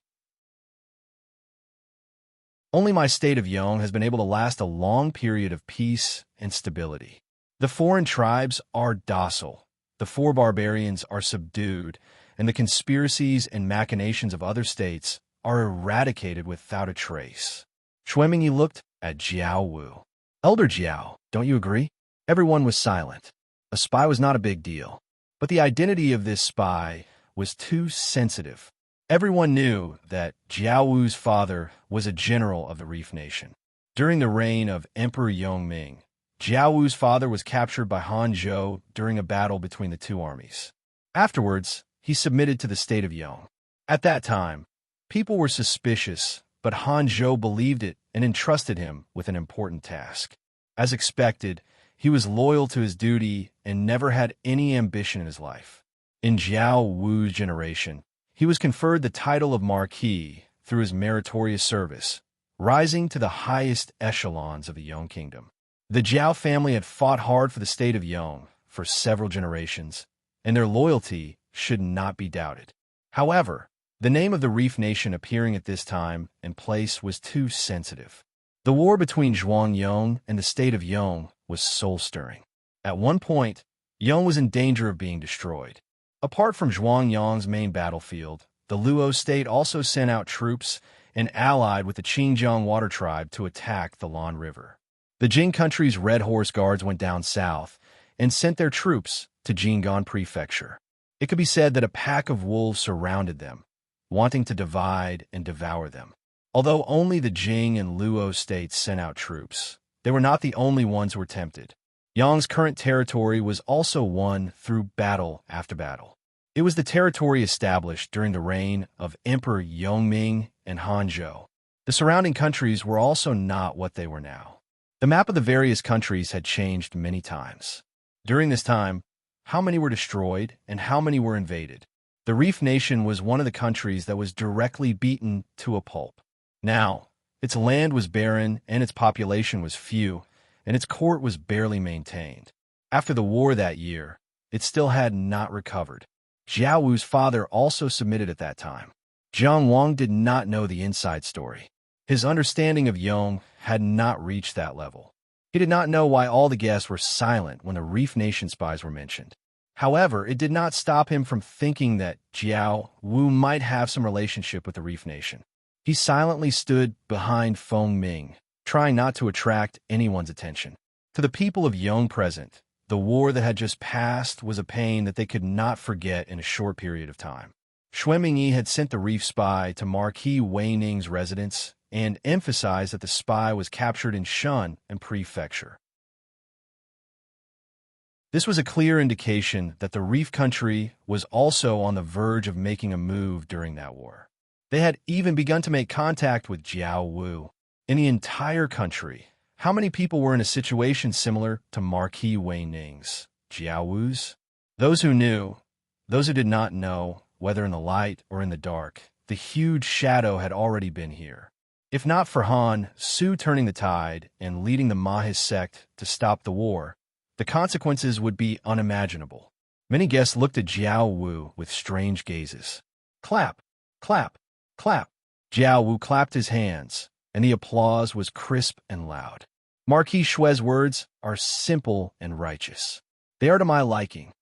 Only my state of Yong has been able to last a long period of peace and stability. The foreign tribes are docile, the four barbarians are subdued, and the conspiracies and machinations of other states are eradicated without a trace. Xuemingyi looked at Jiao Wu. Elder Jiao, don't you agree? Everyone was silent. A spy was not a big deal. But the identity of this spy was too sensitive. Everyone knew that Jiao Wu's father was a general of the Reef Nation. During the reign of Emperor Yongming, Jiao Wu's father was captured by Han Zhou during a battle between the two armies. Afterwards, he submitted to the state of Yong. At that time, people were suspicious, but Han Zhou believed it and entrusted him with an important task. As expected, he was loyal to his duty and never had any ambition in his life. In Jiao Wu's generation, he was conferred the title of Marquis through his meritorious service, rising to the highest echelons of the Yong kingdom. The Jiao family had fought hard for the state of Yong for several generations, and their loyalty should not be doubted. However, the name of the Reef Nation appearing at this time and place was too sensitive. The war between Zhuangyong and the state of Yong was soul-stirring. At one point, Yong was in danger of being destroyed. Apart from Zhuangyong's main battlefield, the Luo state also sent out troops and allied with the Qingjiang water tribe to attack the Lan River. The Jing country's Red Horse Guards went down south and sent their troops to Jinggan Prefecture. It could be said that a pack of wolves surrounded them, wanting to divide and devour them. Although only the Jing and Luo states sent out troops, they were not the only ones who were tempted. Yong's current territory was also won through battle after battle. It was the territory established during the reign of Emperor Yongming and Han Zhou. The surrounding countries were also not what they were now. The map of the various countries had changed many times. During this time, how many were destroyed and how many were invaded? The Reef Nation was one of the countries that was directly beaten to a pulp. Now, its land was barren and its population was few, and its court was barely maintained. After the war that year, it still had not recovered. Jiao Wu's father also submitted at that time. Jiang Wang did not know the inside story. His understanding of Yong had not reached that level. He did not know why all the guests were silent when the Reef Nation spies were mentioned. However, it did not stop him from thinking that Jiao Wu might have some relationship with the Reef Nation. He silently stood behind Feng Ming, trying not to attract anyone's attention. To the people of Yong present, the war that had just passed was a pain that they could not forget in a short period of time. Xuemingyi had sent the Reef spy to Marquis Wei Ning's residence and emphasized that the spy was captured in Shun and Prefecture. This was a clear indication that the Reef country was also on the verge of making a move during that war. They had even begun to make contact with Jiao Wu. In the entire country, how many people were in a situation similar to Marquis Wei Ning's, Jiao Wu's? Those who knew, those who did not know, whether in the light or in the dark, the huge shadow had already been here. If not for Han Su turning the tide and leading the Mahis sect to stop the war, the consequences would be unimaginable. Many guests looked at Jiao Wu with strange gazes. Clap, clap, clap. Jiao Wu clapped his hands, and the applause was crisp and loud. Marquis Shui's words are simple and righteous. They are to my liking.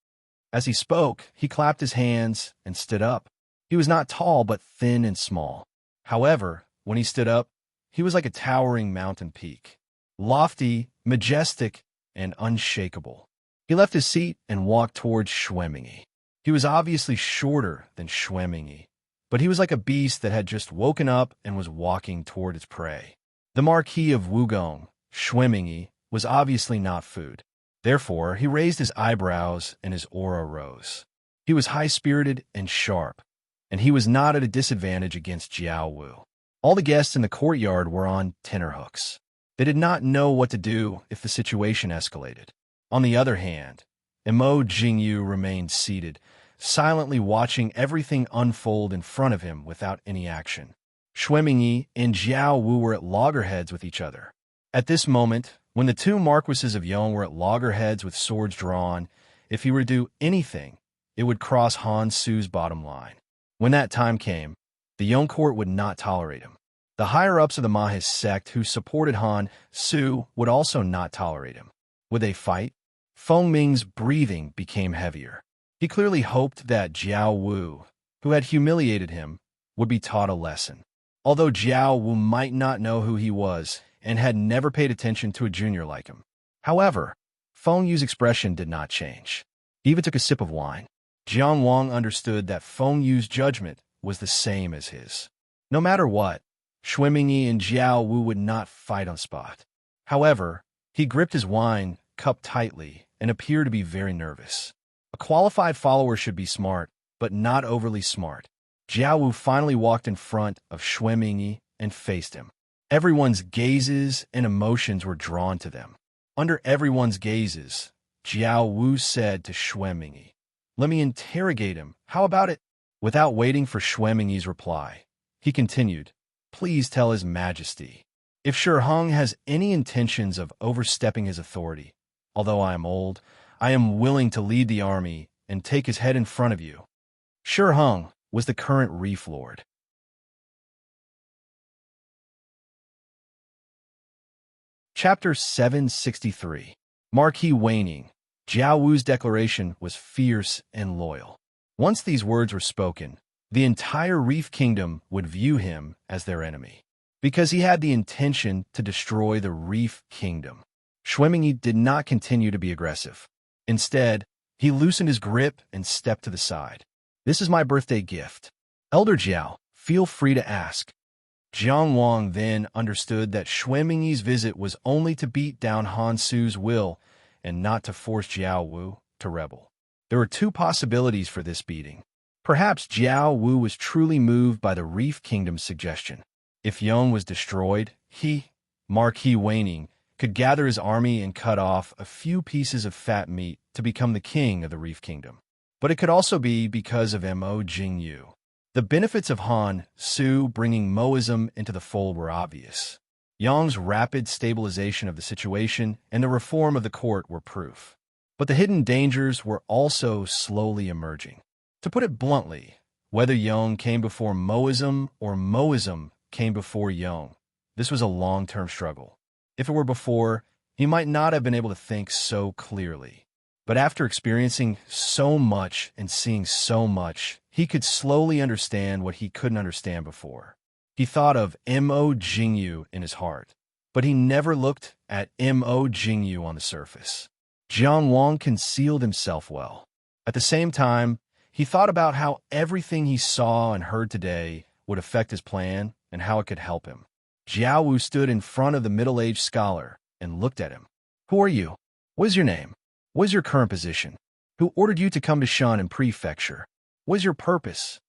As he spoke, he clapped his hands and stood up. He was not tall, but thin and small. However, when he stood up, he was like a towering mountain peak, lofty, majestic, and unshakable. He left his seat and walked towards Xuemingyi. He was obviously shorter than Xuemingyi, but he was like a beast that had just woken up and was walking toward its prey. The Marquis of Wugong, Xuemingyi, was obviously not food. Therefore, he raised his eyebrows and his aura rose. He was high-spirited and sharp, and he was not at a disadvantage against Jiao Wu. All the guests in the courtyard were on tenterhooks. They did not know what to do if the situation escalated. On the other hand, Emo Jingyu remained seated, silently watching everything unfold in front of him without any action. Xuemingyi and Jiao Wu were at loggerheads with each other. At this moment, when the two marquises of Yong were at loggerheads with swords drawn, if he were to do anything, it would cross Han Su's bottom line. When that time came, the Yong court would not tolerate him. The higher-ups of the Mahis sect who supported Han Su would also not tolerate him. Would they fight? Feng Ming's breathing became heavier. He clearly hoped that Jiao Wu, who had humiliated him, would be taught a lesson. Although Jiao Wu might not know who he was and had never paid attention to a junior like him. However, Feng Yu's expression did not change. He even took a sip of wine. Jiang Wang understood that Feng Yu's judgment was the same as his. No matter what, Xue Mingyi and Jiao Wu would not fight on spot. However, he gripped his wine cup tightly and appeared to be very nervous. A qualified follower should be smart, but not overly smart. Jiao Wu finally walked in front of Xue Mingyi and faced him. Everyone's gazes and emotions were drawn to them. Under everyone's gazes, Jiao Wu said to Xue Mingyi, "Let me interrogate him. How about it?" Without waiting for Xue Mingyi's reply, he continued, "Please tell His Majesty, if Shi Hong has any intentions of overstepping his authority, although I am old, I am willing to lead the army and take his head in front of you." Shi Hong was the current Reef Lord. Chapter 763. Marquis Waning. Jiao Wu's declaration was fierce and loyal. Once these words were spoken, the entire Reef Kingdom would view him as their enemy, because he had the intention to destroy the Reef Kingdom. Xue Mingyi did not continue to be aggressive. Instead, he loosened his grip and stepped to the side. "This is my birthday gift. Elder Jiao, feel free to ask." Jiang Wang then understood that Xue Mingyi's visit was only to beat down Han Su's will and not to force Jiao Wu to rebel. There were two possibilities for this beating. Perhaps Jiao Wu was truly moved by the Reef Kingdom's suggestion. If Yong was destroyed, he, Marquis Waning, could gather his army and cut off a few pieces of fat meat to become the king of the Reef Kingdom. But it could also be because of Mo Jingyu. The benefits of Han Su bringing Moism into the fold were obvious. Yong's rapid stabilization of the situation and the reform of the court were proof. But the hidden dangers were also slowly emerging. To put it bluntly, whether Yong came before Moism or Moism came before Yong, this was a long-term struggle. If it were before, he might not have been able to think so clearly. But after experiencing so much and seeing so much, he could slowly understand what he couldn't understand before. He thought of Mo Jingyu in his heart, but he never looked at Mo Jingyu on the surface. Jiang Wang concealed himself well. At the same time, he thought about how everything he saw and heard today would affect his plan and how it could help him. Jiao Wu stood in front of the middle-aged scholar and looked at him. "Who are you? What is your name? What is your current position? Who ordered you to come to Shan in prefecture? What is your purpose?"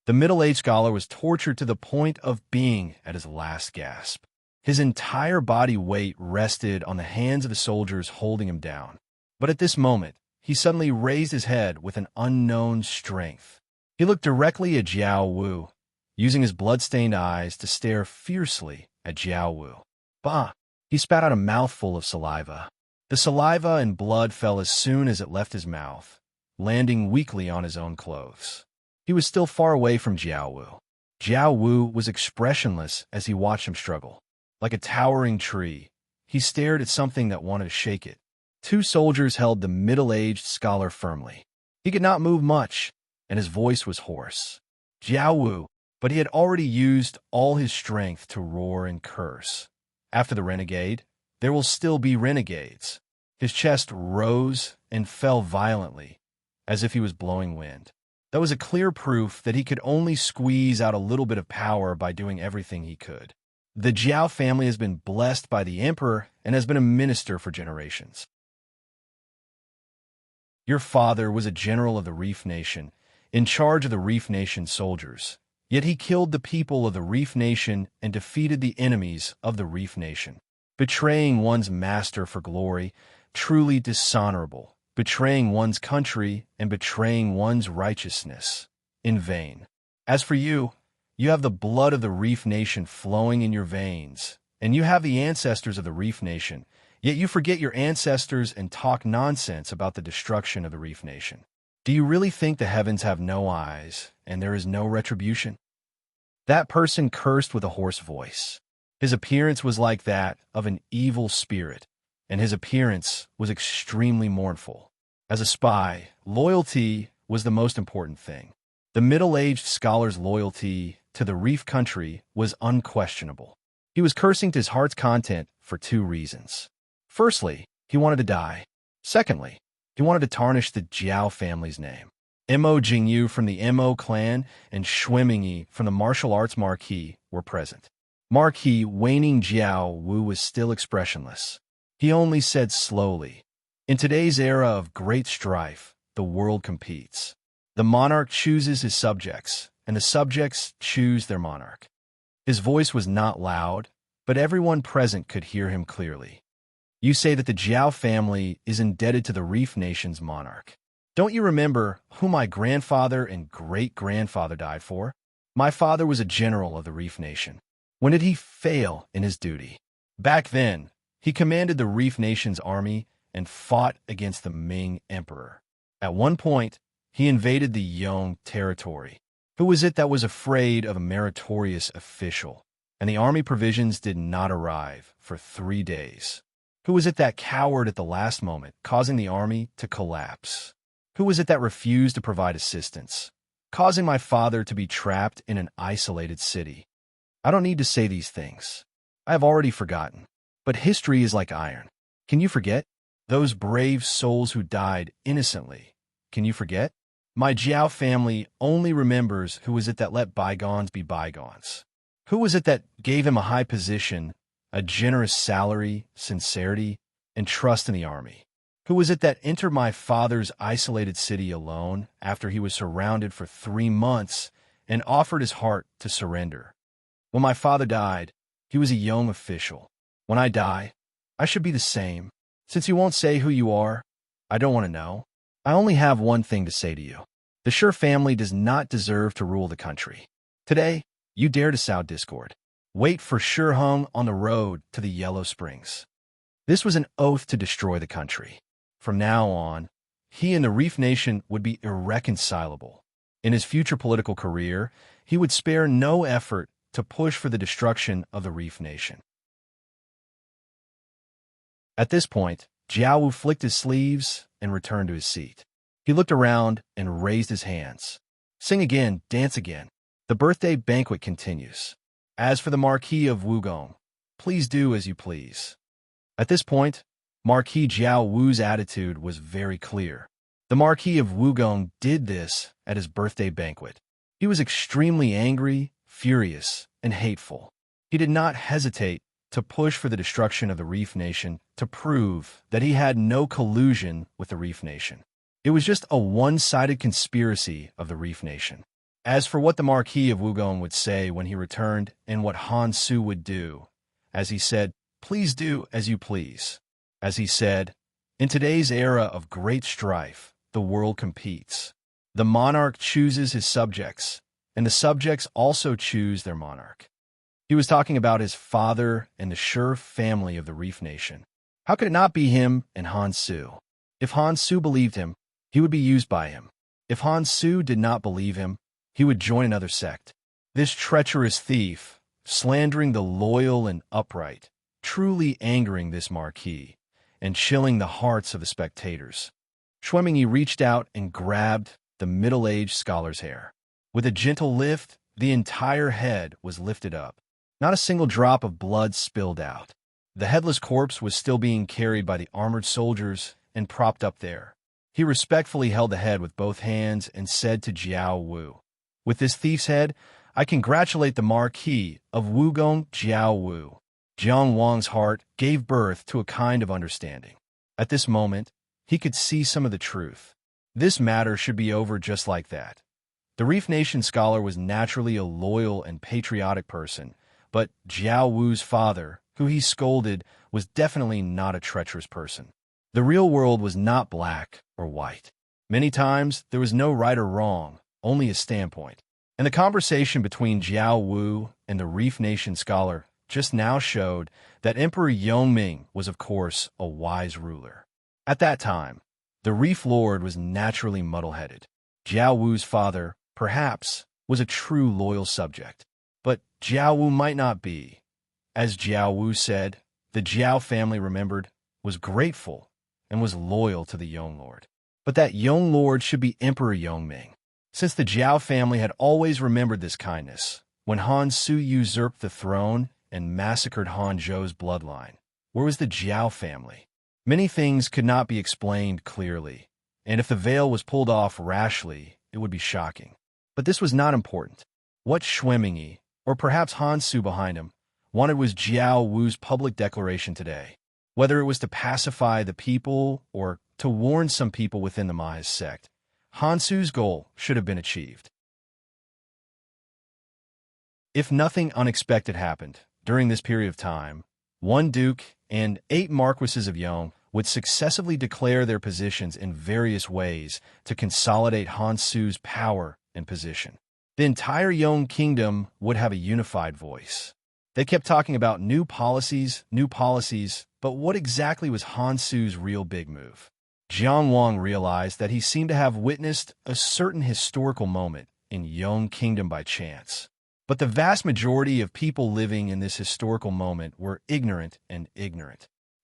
The middle-aged scholar was tortured to the point of being at his last gasp. His entire body weight rested on the hands of the soldiers holding him down. But at this moment, he suddenly raised his head with an unknown strength. He looked directly at Jiao Wu, using his blood-stained eyes to stare fiercely at Jiao Wu. "Bah!" He spat out a mouthful of saliva. The saliva and blood fell as soon as it left his mouth, landing weakly on his own clothes. He was still far away from Jiao Wu. Jiao Wu was expressionless as he watched him struggle. Like a towering tree, he stared at something that wanted to shake it. Two soldiers held the middle-aged scholar firmly. He could not move much, and his voice was hoarse. Jiao Wu, but he had already used all his strength to roar and curse. After the renegade, there will still be renegades. His chest rose and fell violently, as if he was blowing wind. That was a clear proof that he could only squeeze out a little bit of power by doing everything he could. The Jiao family has been blessed by the emperor and has been a minister for generations. Your father was a general of the Reef Nation, in charge of the Reef Nation soldiers. Yet he killed the people of the Reef Nation and defeated the enemies of the Reef Nation. Betraying one's master for glory, truly dishonorable. Betraying one's country and betraying one's righteousness, in vain. As for you, you have the blood of the Reef Nation flowing in your veins, and you have the ancestors of the Reef Nation, yet you forget your ancestors and talk nonsense about the destruction of the Reef Nation. Do you really think the heavens have no eyes, and there is no retribution? That person cursed with a hoarse voice. His appearance was like that of an evil spirit, and his appearance was extremely mournful. As a spy, loyalty was the most important thing. The middle-aged scholar's loyalty to the reef country was unquestionable. He was cursing to his heart's content for two reasons. Firstly, he wanted to die. Secondly, he wanted to tarnish the Jiao family's name. Mo Jingyu from the Mo clan and Shuimingyi from the martial arts Marquis were present. Marquis Waning Jiao Wu was still expressionless. He only said slowly, "In today's era of great strife, the world competes. The monarch chooses his subjects, and the subjects choose their monarch." His voice was not loud, but everyone present could hear him clearly. "You say that the Jiao family is indebted to the Reef Nation's monarch. Don't you remember who my grandfather and great-grandfather died for? My father was a general of the Reef Nation. When did he fail in his duty? Back then, he commanded the Reef Nation's army and fought against the Ming Emperor. At one point, he invaded the Yong territory. Who was it that was afraid of a meritorious official? And the army provisions did not arrive for 3 days. Who was it that cowered at the last moment, causing the army to collapse? Who was it that refused to provide assistance, causing my father to be trapped in an isolated city? I don't need to say these things. I have already forgotten. But history is like iron. Can you forget? Those brave souls who died innocently. Can you forget? My Jiao family only remembers who was it that let bygones be bygones. Who was it that gave him a high position, a generous salary, sincerity, and trust in the army? Who was it that entered my father's isolated city alone after he was surrounded for 3 months and offered his heart to surrender? When my father died, he was a young official. When I die, I should be the same. Since you won't say who you are, I don't want to know. I only have one thing to say to you. The Shi family does not deserve to rule the country. Today, you dare to sow discord. Wait for Shi Hung on the road to the Yellow Springs. This was an oath to destroy the country. From now on, he and the Reef Nation would be irreconcilable. In his future political career, he would spare no effort to push for the destruction of the Reef Nation. At this point, Jiao Wu flicked his sleeves and returned to his seat. He looked around and raised his hands. Sing again, dance again. The birthday banquet continues. As for the Marquis of Wugong, please do as you please. At this point, Marquis Jiao Wu's attitude was very clear. The Marquis of Wugong did this at his birthday banquet. He was extremely angry, furious, and hateful. He did not hesitate to push for the destruction of the Reef Nation to prove that he had no collusion with the Reef Nation. It was just a one-sided conspiracy of the Reef Nation. As for what the Marquis of Wugong would say when he returned and what Han Su would do, as he said, "Please do as you please." As he said, "In today's era of great strife, the world competes. The monarch chooses his subjects, and the subjects also choose their monarch." He was talking about his father and the Shi family of the Reef Nation. How could it not be him and Han Su? If Han Su believed him, he would be used by him. If Han Su did not believe him, he would join another sect. This treacherous thief, slandering the loyal and upright, truly angering this marquis, and chilling the hearts of the spectators. Shuimingyi reached out and grabbed the middle-aged scholar's hair. With a gentle lift, the entire head was lifted up. Not a single drop of blood spilled out. The headless corpse was still being carried by the armored soldiers and propped up there. He respectfully held the head with both hands and said to Jiao Wu, "With this thief's head, I congratulate the Marquis of Wugong Jiao Wu." Jiang Wang's heart gave birth to a kind of understanding. At this moment, he could see some of the truth. This matter should be over just like that. The Reef Nation scholar was naturally a loyal and patriotic person, but Jiao Wu's father, who he scolded, was definitely not a treacherous person. The real world was not black or white. Many times, there was no right or wrong, only a standpoint. And the conversation between Jiao Wu and the Reef Nation scholar just now showed that Emperor Yongming was, of course, a wise ruler. At that time, the Reef Lord was naturally muddle-headed. Jiao Wu's father, perhaps, was a true loyal subject. But Jiao Wu might not be. As Jiao Wu said, the Jiao family remembered, was grateful, and was loyal to the Yong Lord. But that Yong Lord should be Emperor Yongming. Since the Jiao family had always remembered this kindness, when Han Su usurped the throne and massacred Han Zhou's bloodline, where was the Jiao family? Many things could not be explained clearly, and if the veil was pulled off rashly, it would be shocking. But this was not important. What Xuemingyi, or perhaps Han Su behind him, wanted was Jiao Wu's public declaration today. Whether it was to pacify the people or to warn some people within the Ma's sect, Han Su's goal should have been achieved. If nothing unexpected happened during this period of time, one duke and 8 marquises of Yong would successively declare their positions in various ways to consolidate Han Su's power and position. The entire Yong kingdom would have a unified voice. They kept talking about new policies, but what exactly was Han Su's real big move? Jiang Wang realized that he seemed to have witnessed a certain historical moment in Yong kingdom by chance. But the vast majority of people living in this historical moment were ignorant.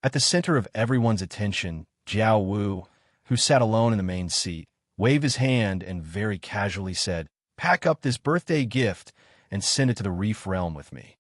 At the center of everyone's attention, Jiao Wu, who sat alone in the main seat, waved his hand and very casually said, "Pack up this birthday gift and send it to the Reef Realm with me."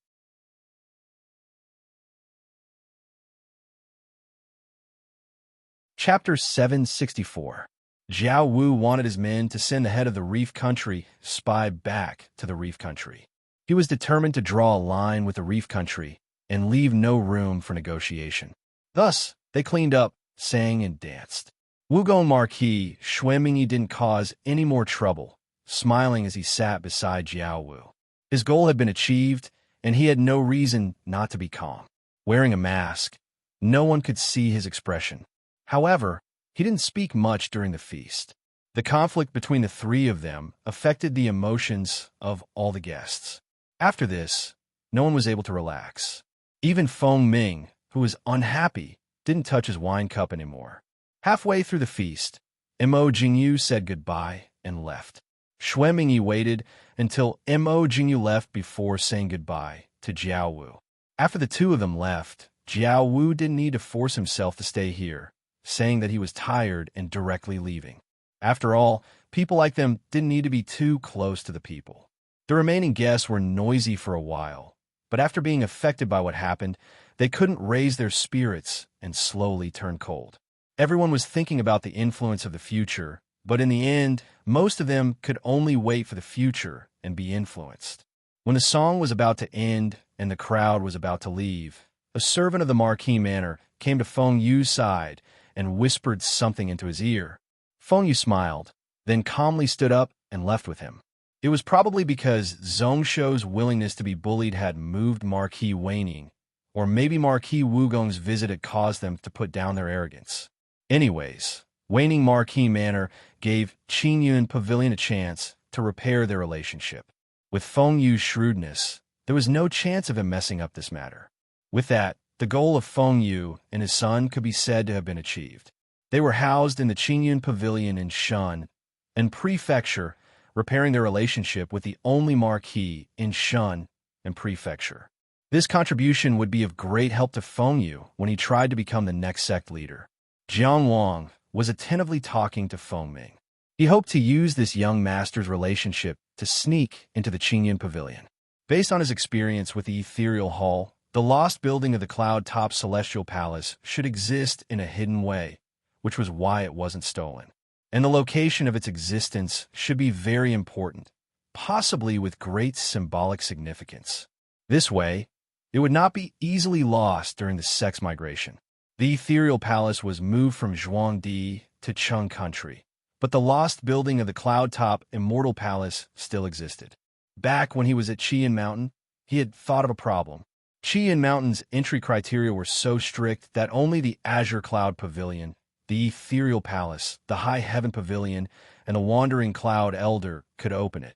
Chapter 764. Jiao Wu wanted his men to send the head of the Reef Country spy back to the Reef Country. He was determined to draw a line with the Reef Country and leave no room for negotiation. Thus, they cleaned up, sang, and danced. Wugong Marquis Xuemingyi didn't cause any more trouble, smiling as he sat beside Jiao Wu. His goal had been achieved, and he had no reason not to be calm. Wearing a mask, no one could see his expression. However, he didn't speak much during the feast. The conflict between the three of them affected the emotions of all the guests. After this, no one was able to relax. Even Feng Ming, who was unhappy, didn't touch his wine cup anymore. Halfway through the feast, Mo Jingyu said goodbye and left. Xuemingyi waited until Mo Jingyu left before saying goodbye to Jiao Wu. After the two of them left, Jiao Wu didn't need to force himself to stay here, saying that he was tired and directly leaving. After all, people like them didn't need to be too close to the people. The remaining guests were noisy for a while, but after being affected by what happened, they couldn't raise their spirits and slowly turned cold. Everyone was thinking about the influence of the future, but in the end, most of them could only wait for the future and be influenced. When the song was about to end and the crowd was about to leave, a servant of the Marquis Manor came to Feng Yu's side and whispered something into his ear. Feng Yu smiled, then calmly stood up and left with him. It was probably because Zhongsho's willingness to be bullied had moved Marquis Waning, or maybe Marquis Wugong's visit had caused them to put down their arrogance. Anyways, Waning Marquis Manor gave Qingyun Pavilion a chance to repair their relationship. With Feng Yu's shrewdness, there was no chance of him messing up this matter. With that, the goal of Feng Yu and his son could be said to have been achieved. They were housed in the Qingyun Pavilion in Shun and Prefecture, repairing their relationship with the only marquis in Shun and Prefecture. This contribution would be of great help to Feng Yu when he tried to become the next sect leader. Jiang Wang was attentively talking to Feng Ming. He hoped to use this young master's relationship to sneak into the Qingyun Pavilion. Based on his experience with the Ethereal Hall, the lost building of the cloud-top celestial palace should exist in a hidden way, which was why it wasn't stolen. And the location of its existence should be very important, possibly with great symbolic significance. This way, it would not be easily lost during the sex migration. The Ethereal Palace was moved from Zhuangdi to Chung Country, but the lost building of the cloud-top Immortal Palace still existed. Back when he was at Qian Mountain, he had thought of a problem. Qian Mountain's entry criteria were so strict that only the Azure Cloud Pavilion, the Ethereal Palace, the High Heaven Pavilion, and the Wandering Cloud Elder could open it.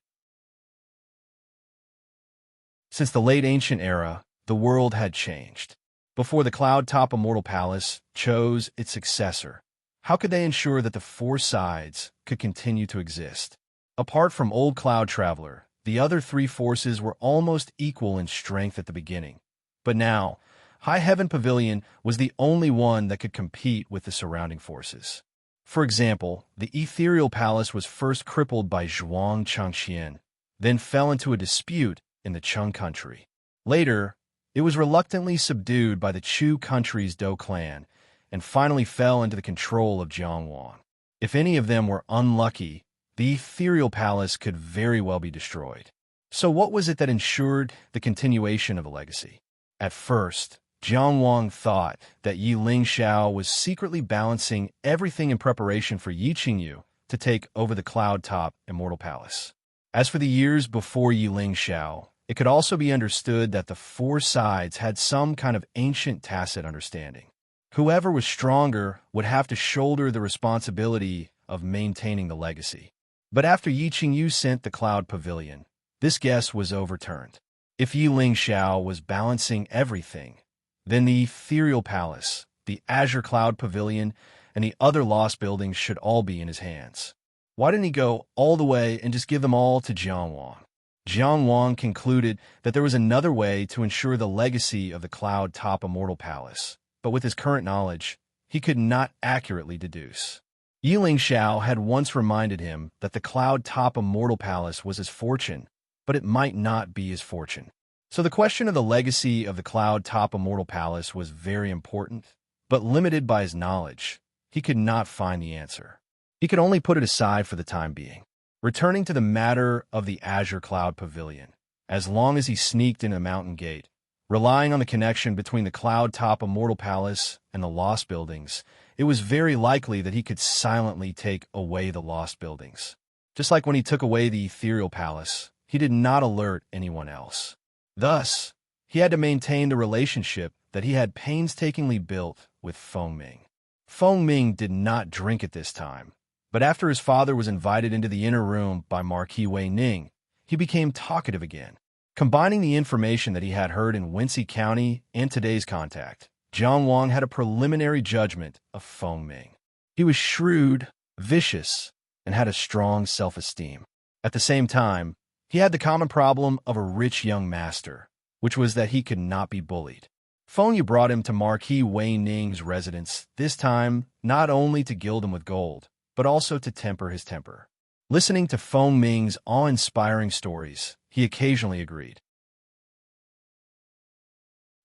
Since the late ancient era, the world had changed. Before the Cloud-top Immortal Palace chose its successor, how could they ensure that the four sides could continue to exist? Apart from Old Cloud Traveler, The other three forces were almost equal in strength at the beginning. But now, High Heaven Pavilion was the only one that could compete with the surrounding forces. For example, the Ethereal Palace was first crippled by Zhuang Chengxian, then fell into a dispute in the Cheng country. Later, it was reluctantly subdued by the Chu country's Dou clan, and finally fell into the control of Jiangwang. If any of them were unlucky, the Ethereal Palace could very well be destroyed. So what was it that ensured the continuation of the legacy? At first, Jiangwang thought that Yi Lingxiao was secretly balancing everything in preparation for Yi Qingyu to take over the cloud-top Immortal Palace. As for the years before Yi Lingxiao, it could also be understood that the four sides had some kind of ancient tacit understanding. Whoever was stronger would have to shoulder the responsibility of maintaining the legacy. But after Yi Qingyu sent the Cloud Pavilion, this guess was overturned. If Yi Lingxiao was balancing everything, then the Ethereal Palace, the Azure Cloud Pavilion, and the other lost buildings should all be in his hands. Why didn't he go all the way and just give them all to Jiangwang? Jiangwang concluded that there was another way to ensure the legacy of the Cloud-top Immortal Palace, but with his current knowledge, he could not accurately deduce. Yi Lingxiao had once reminded him that the Cloud-top Immortal Palace was his fortune, but it might not be his fortune. So the question of the legacy of the Cloud-top Immortal Palace was very important, but limited by his knowledge, he could not find the answer. He could only put it aside for the time being. Returning to the matter of the Azure Cloud Pavilion, as long as he sneaked in the mountain gate, relying on the connection between the Cloud-top Immortal Palace and the Lost Buildings, it was very likely that he could silently take away the Lost Buildings. Just like when he took away the Ethereal Palace, he did not alert anyone else. Thus, he had to maintain the relationship that he had painstakingly built with Feng Ming. Feng Ming did not drink at this time, but after his father was invited into the inner room by Marquis Wei Ning, he became talkative again. Combining the information that he had heard in Wincy County and today's contact, Jiangwang had a preliminary judgment of Feng Ming. He was shrewd, vicious, and had a strong self-esteem. At the same time, he had the common problem of a rich young master, which was that he could not be bullied. Feng Yu brought him to Marquis Wei Ning's residence, this time not only to gild him with gold, but also to temper his temper. Listening to Feng Ming's awe-inspiring stories, he occasionally agreed.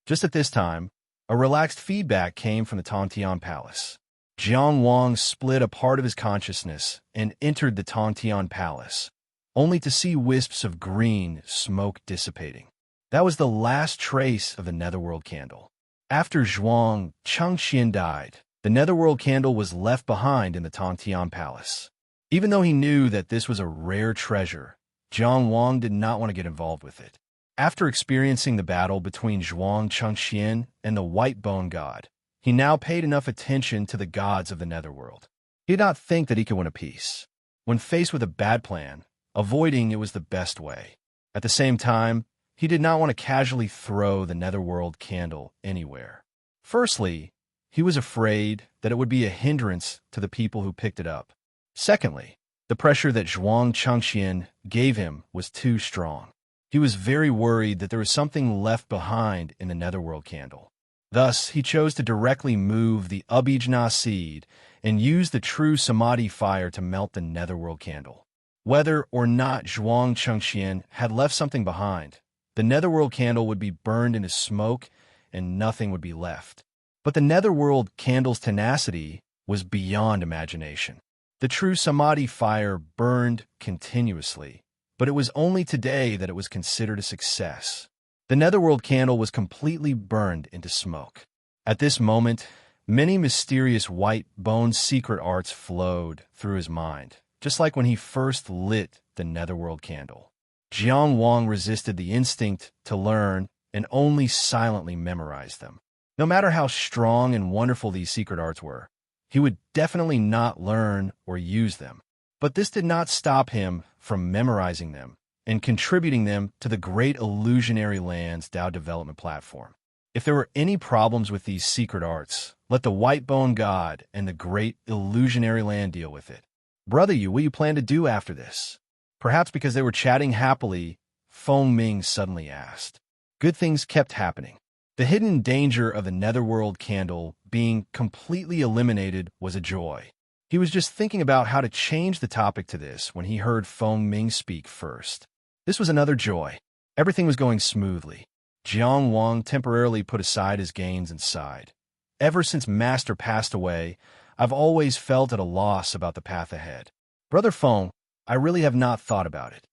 Just at this time, a relaxed feedback came from the Tongtian Palace. Jiangwang split a part of his consciousness and entered the Tongtian Palace, only to see wisps of green smoke dissipating. That was the last trace of the Netherworld candle. After Zhuang Chengxian died, the Netherworld candle was left behind in the Tongtian Palace. Even though he knew that this was a rare treasure, Jiangwang did not want to get involved with it. After experiencing the battle between Zhuang Chengxian and the White Bone God, he now paid enough attention to the gods of the Netherworld. He did not think that he could win a peace. When faced with a bad plan, avoiding it was the best way. At the same time, he did not want to casually throw the Netherworld candle anywhere. Firstly, he was afraid that it would be a hindrance to the people who picked it up. Secondly, the pressure that Zhuang Chengxian gave him was too strong. He was very worried that there was something left behind in the Netherworld candle. Thus, he chose to directly move the Abhijna seed and use the true Samadhi fire to melt the Netherworld candle. Whether or not Zhuang Chengxian had left something behind, the Netherworld candle would be burned into smoke and nothing would be left. But the Netherworld candle's tenacity was beyond imagination. The true Samadhi fire burned continuously, but it was only today that it was considered a success. The Netherworld candle was completely burned into smoke. At this moment, many mysterious white bone secret arts flowed through his mind, just like when he first lit the Netherworld candle. Jiangwang resisted the instinct to learn and only silently memorized them. No matter how strong and wonderful these secret arts were, he would definitely not learn or use them. But this did not stop him from memorizing them and contributing them to the Great Illusionary Land's DAO development platform. If there were any problems with these secret arts, let the White Bone God and the Great Illusionary Land deal with it. Brother Yu, what do you plan to do after this? Perhaps because they were chatting happily, Feng Ming suddenly asked. Good things kept happening. The hidden danger of the netherworld candle being completely eliminated was a joy. He was just thinking about how to change the topic to this when he heard Feng Ming speak first. This was another joy. Everything was going smoothly. Jiang Wang temporarily put aside his gains and sighed. Ever since Master passed away, I've always felt at a loss about the path ahead. Brother Feng, I really have not thought about it.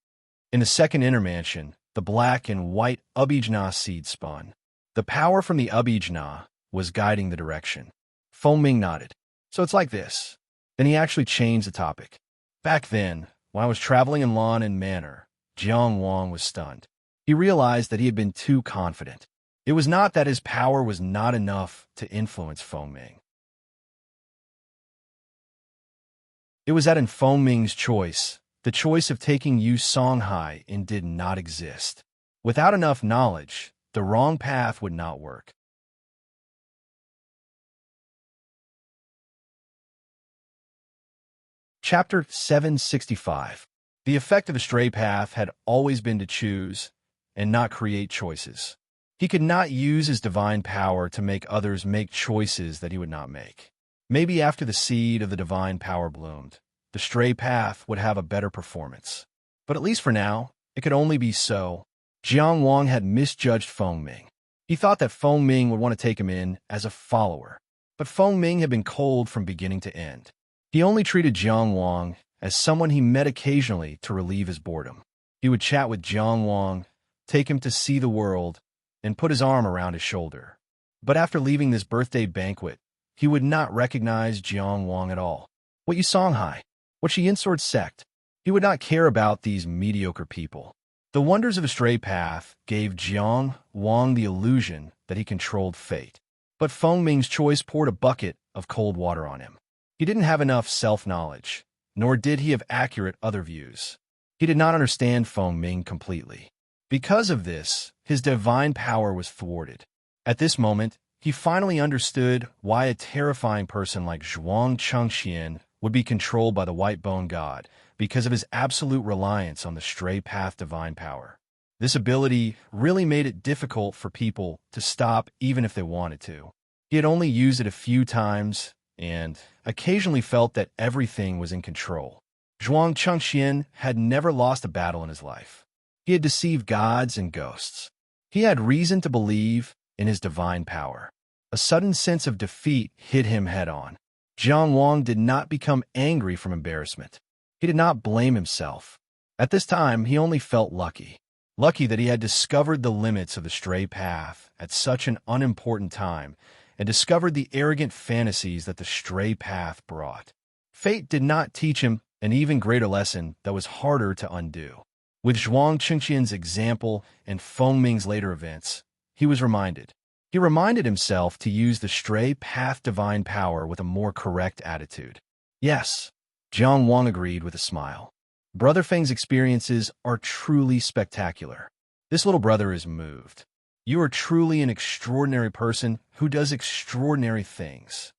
In the second inner mansion, the black and white Abhijna seed spun. The power from the Abhijna was guiding the direction. Feng Ming nodded. So it's like this. Then he actually changed the topic. Back then, when I was traveling in Lawn and Manor, Jiang Wang was stunned. He realized that he had been too confident. It was not that his power was not enough to influence Feng Ming. It was that in Feng Ming's choice, the choice of taking Yu Songhai and did not exist. Without enough knowledge, the wrong path would not work. Chapter 765. The effect of a stray path had always been to choose and not create choices. He could not use his divine power to make others make choices that he would not make. Maybe after the seed of the divine power bloomed, the stray path would have a better performance. But at least for now, it could only be so. Jiang Wang had misjudged Feng Ming. He thought that Feng Ming would want to take him in as a follower. But Feng Ming had been cold from beginning to end. He only treated Jiang Wang as someone he met occasionally to relieve his boredom. He would chat with Jiang Wang, take him to see the world, and put his arm around his shoulder. But after leaving this birthday banquet, he would not recognize Jiang Wang at all. What Yu Songhai? What Shi Yinsword sect? He would not care about these mediocre people. The wonders of a stray path gave Jiang Wang the illusion that he controlled fate. But Feng Ming's choice poured a bucket of cold water on him. He didn't have enough self-knowledge, nor did he have accurate other views. He did not understand Feng Ming completely. Because of this, his divine power was thwarted. At this moment, he finally understood why a terrifying person like Zhuang Chengxian would be controlled by the White Bone God, because of his absolute reliance on the stray path divine power. This ability really made it difficult for people to stop even if they wanted to. He had only used it a few times, and occasionally felt that everything was in control. Zhuang Chengxian had never lost a battle in his life. He had deceived gods and ghosts. He had reason to believe in his divine power. A sudden sense of defeat hit him head-on. Jiang Wang did not become angry from embarrassment. He did not blame himself. At this time, he only felt lucky. Lucky that he had discovered the limits of the stray path at such an unimportant time, and discovered the arrogant fantasies that the stray path brought. Fate did not teach him an even greater lesson that was harder to undo. With Zhuang Chengxian's example and Feng Ming's later events, he was reminded. He reminded himself to use the stray path divine power with a more correct attitude. Yes, Jiang Wang agreed with a smile. Brother Feng's experiences are truly spectacular. This little brother is moved. You are truly an extraordinary person who does extraordinary things.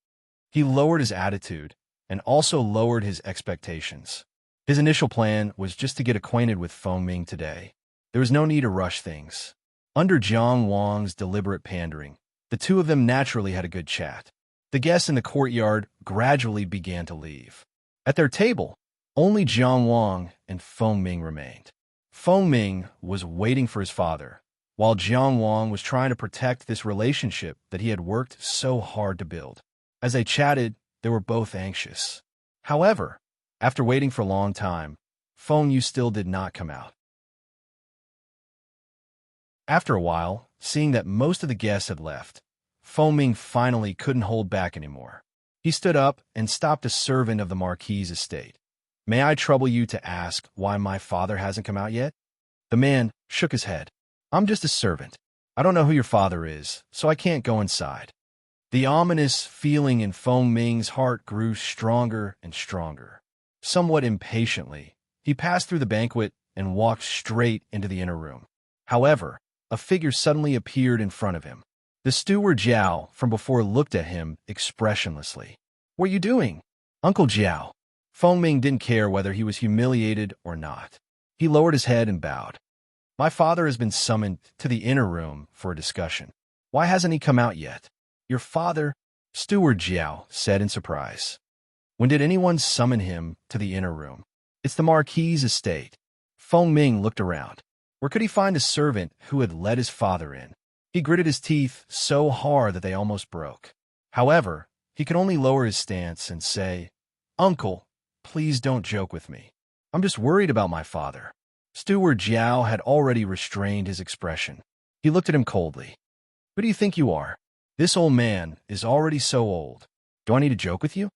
He lowered his attitude and also lowered his expectations. His initial plan was just to get acquainted with Feng Ming today. There was no need to rush things. Under Jiang Wang's deliberate pandering, the two of them naturally had a good chat. The guests in the courtyard gradually began to leave. At their table, only Jiang Wang and Feng Ming remained. Feng Ming was waiting for his father, while Jiang Wang was trying to protect this relationship that he had worked so hard to build. As they chatted, they were both anxious. However, after waiting for a long time, Feng Yu still did not come out. After a while, seeing that most of the guests had left, Feng Ming finally couldn't hold back anymore. He stood up and stopped a servant of the Marquis's estate. May I trouble you to ask why my father hasn't come out yet? The man shook his head. I'm just a servant. I don't know who your father is, so I can't go inside. The ominous feeling in Feng Ming's heart grew stronger and stronger. Somewhat impatiently, he passed through the banquet and walked straight into the inner room. However, a figure suddenly appeared in front of him. The steward Jiao from before looked at him expressionlessly. What are you doing? Uncle Jiao. Feng Ming didn't care whether he was humiliated or not. He lowered his head and bowed. My father has been summoned to the inner room for a discussion. Why hasn't he come out yet? Your father, Steward Jiao said in surprise. When did anyone summon him to the inner room? It's the Marquis's estate. Feng Ming looked around. Where could he find a servant who had let his father in? He gritted his teeth so hard that they almost broke. However, he could only lower his stance and say, Uncle, please don't joke with me. I'm just worried about my father. Steward Jiao had already restrained his expression. He looked at him coldly. Who do you think you are? This old man is already so old. Do I need to joke with you?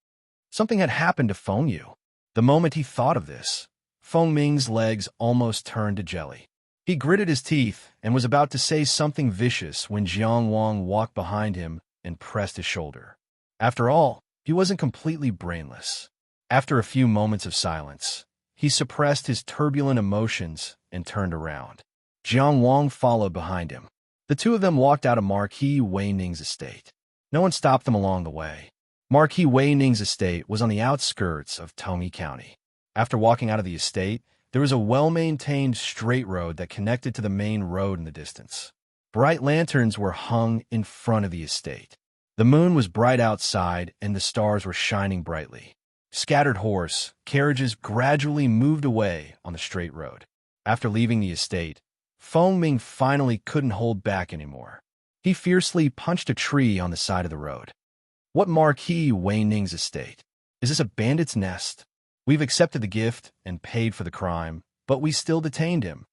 Something had happened to Feng Yu. The moment he thought of this, Feng Ming's legs almost turned to jelly. He gritted his teeth and was about to say something vicious when Jiang Wang walked behind him and pressed his shoulder. After all, he wasn't completely brainless. After a few moments of silence, he suppressed his turbulent emotions and turned around. Jiang Wang followed behind him. The two of them walked out of Marquis Wei Ning's estate. No one stopped them along the way. Marquis Wei Ning's estate was on the outskirts of Tongyi County. After walking out of the estate, there was a well-maintained straight road that connected to the main road in the distance. Bright lanterns were hung in front of the estate. The moon was bright outside and the stars were shining brightly. Scattered horse carriages gradually moved away on the straight road. After leaving the estate, Feng Ming finally couldn't hold back anymore. He fiercely punched a tree on the side of the road. What Marquis Wei Ning's estate? Is this a bandit's nest? We've accepted the gift and paid for the crime, but we still detained him.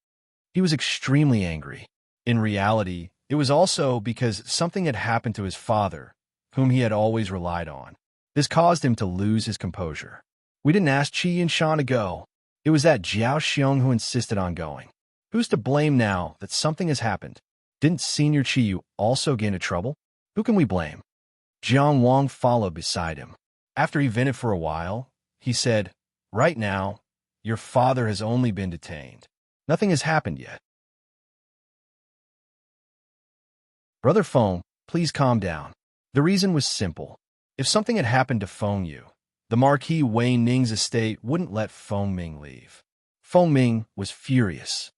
He was extremely angry. In reality, it was also because something had happened to his father, whom he had always relied on. This caused him to lose his composure. We didn't ask Qi and Shan to go. It was that Jiao Xiong who insisted on going. Who's to blame now that something has happened? Didn't Senior Qi also get into trouble? Who can we blame? Jiang Wang followed beside him. After he vented for a while, he said, Right now, your father has only been detained. Nothing has happened yet. Brother Feng, please calm down. The reason was simple. If something had happened to Feng Yu, the Marquis Wei Ning's estate wouldn't let Feng Ming leave. Feng Ming was furious.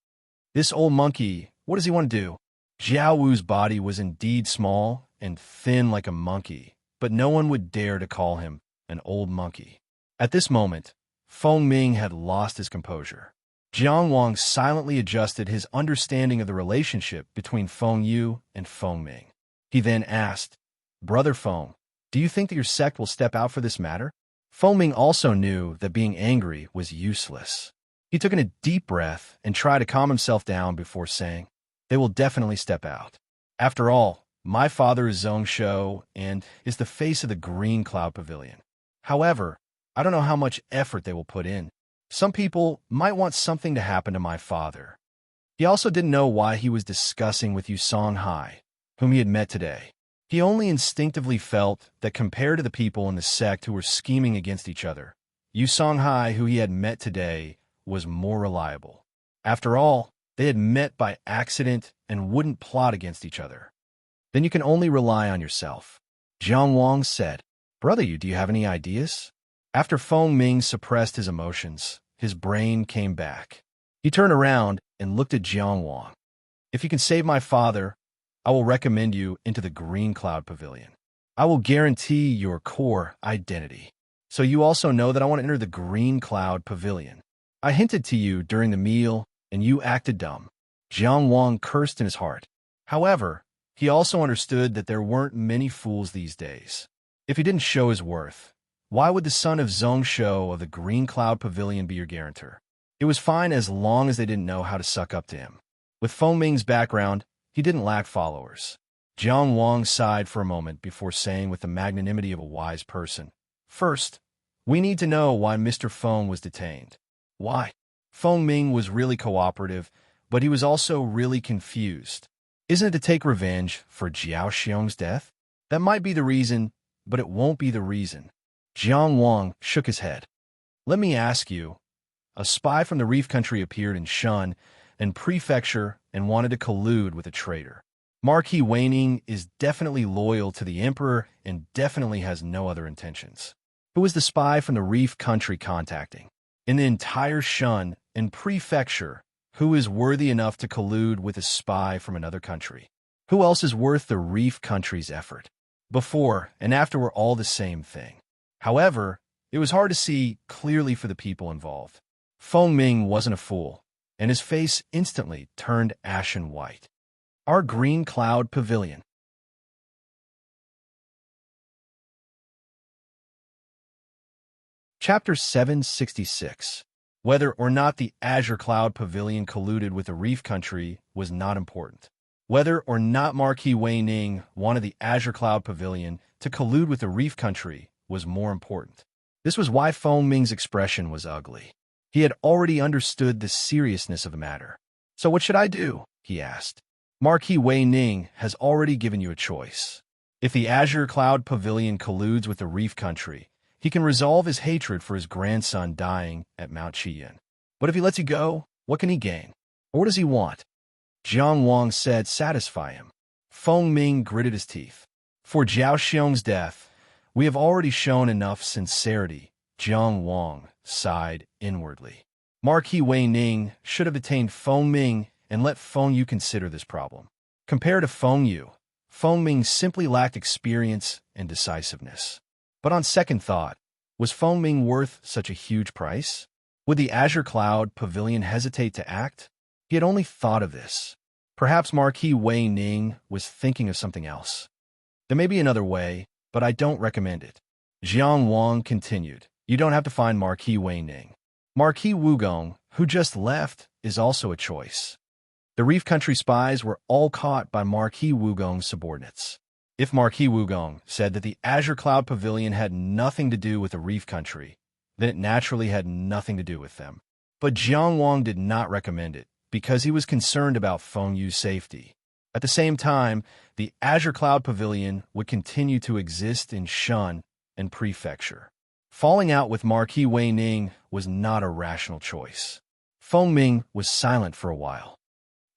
This old monkey, what does he want to do? Jiao Wu's body was indeed small and thin like a monkey, but no one would dare to call him an old monkey. At this moment, Feng Ming had lost his composure. Jiang Wang silently adjusted his understanding of the relationship between Feng Yu and Feng Ming. He then asked, Brother Feng, do you think that your sect will step out for this matter? Feng Ming also knew that being angry was useless. He took in a deep breath and tried to calm himself down before saying, They will definitely step out. After all, my father is Zhong Shou and is the face of the Green Cloud Pavilion. However, I don't know how much effort they will put in. Some people might want something to happen to my father. He also didn't know why he was discussing with Yu Songhai, whom he had met today. He only instinctively felt that compared to the people in the sect who were scheming against each other, Yu Songhai, who he had met today, was more reliable. After all, they had met by accident and wouldn't plot against each other. Then you can only rely on yourself. Jiang Wang said, Brother Yu, do you have any ideas? After Feng Ming suppressed his emotions, his brain came back. He turned around and looked at Jiang Wang. If you can save my father, I will recommend you into the Green Cloud Pavilion. I will guarantee your core identity. So you also know that I want to enter the Green Cloud Pavilion. I hinted to you during the meal, and you acted dumb. Jiang Wang cursed in his heart. However, he also understood that there weren't many fools these days. If he didn't show his worth, why would the son of Zhong Shou of the Green Cloud Pavilion be your guarantor? It was fine as long as they didn't know how to suck up to him. With Feng Ming's background, he didn't lack followers. Jiang Wang sighed for a moment before saying with the magnanimity of a wise person, First, we need to know why Mr. Feng was detained. Why? Feng Ming was really cooperative, but he was also really confused. Isn't it to take revenge for Jiao Xiong's death? That might be the reason, but it won't be the reason. Jiang Wang shook his head. Let me ask you. A spy from the Reef Country appeared in Shun and Prefecture and wanted to collude with a traitor. Marquis Wei Ning is definitely loyal to the Emperor and definitely has no other intentions. Who was the spy from the Reef Country contacting? In the entire Shun and prefecture, who is worthy enough to collude with a spy from another country? Who else is worth the Reef country's effort? Before and after were all the same thing. However, it was hard to see clearly for the people involved. Feng Ming wasn't a fool, and his face instantly turned ashen white. Our green cloud pavilion. Chapter 766. Whether or not the Azure Cloud Pavilion colluded with the Reef Country was not important. Whether or not Marquis Wei Ning wanted the Azure Cloud Pavilion to collude with the Reef Country was more important. This was why Feng Ming's expression was ugly. He had already understood the seriousness of the matter. "So what should I do?" he asked. "Marquis Wei Ning has already given you a choice. If the Azure Cloud Pavilion colludes with the Reef Country, he can resolve his hatred for his grandson dying at Mount Qiyan. But if he lets you go, what can he gain? Or what does he want?" Jiang Wang said, "Satisfy him." Feng Ming gritted his teeth. "For Zhao Xiong's death, we have already shown enough sincerity." Jiang Wang sighed inwardly. Marquis Wei Ning should have detained Feng Ming and let Feng Yu consider this problem. Compared to Feng Yu, Feng Ming simply lacked experience and decisiveness. But on second thought, was Feng Ming worth such a huge price? Would the Azure Cloud Pavilion hesitate to act? He had only thought of this. Perhaps Marquis Wei Ning was thinking of something else. "There may be another way, but I don't recommend it." Jiang Wang continued. "You don't have to find Marquis Wei Ning. Marquis Wugong, who just left, is also a choice." The Reef Country spies were all caught by Marquis Wugong's subordinates. If Marquis Wugong said that the Azure Cloud Pavilion had nothing to do with the Reef Country, then it naturally had nothing to do with them. But Jiang Wang did not recommend it, because he was concerned about Feng Yu's safety. At the same time, the Azure Cloud Pavilion would continue to exist in Shun and Prefecture. Falling out with Marquis Wei Ning was not a rational choice. Feng Ming was silent for a while.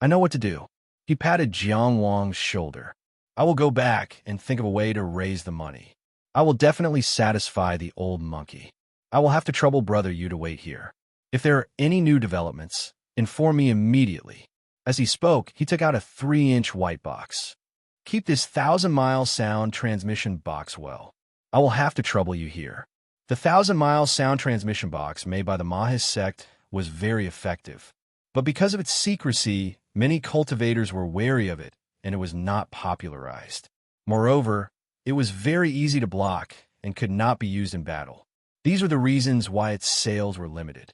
"I know what to do." He patted Jiang Wang's shoulder. "I will go back and think of a way to raise the money. I will definitely satisfy the old monkey. I will have to trouble Brother Yu to wait here. If there are any new developments, inform me immediately." As he spoke, he took out a 3-inch white box. "Keep this 1,000-mile sound transmission box well. I will have to trouble you here." The 1,000-mile sound transmission box made by the Mahis sect was very effective. But because of its secrecy, many cultivators were wary of it, and it was not popularized. Moreover, it was very easy to block and could not be used in battle. These were the reasons why its sales were limited.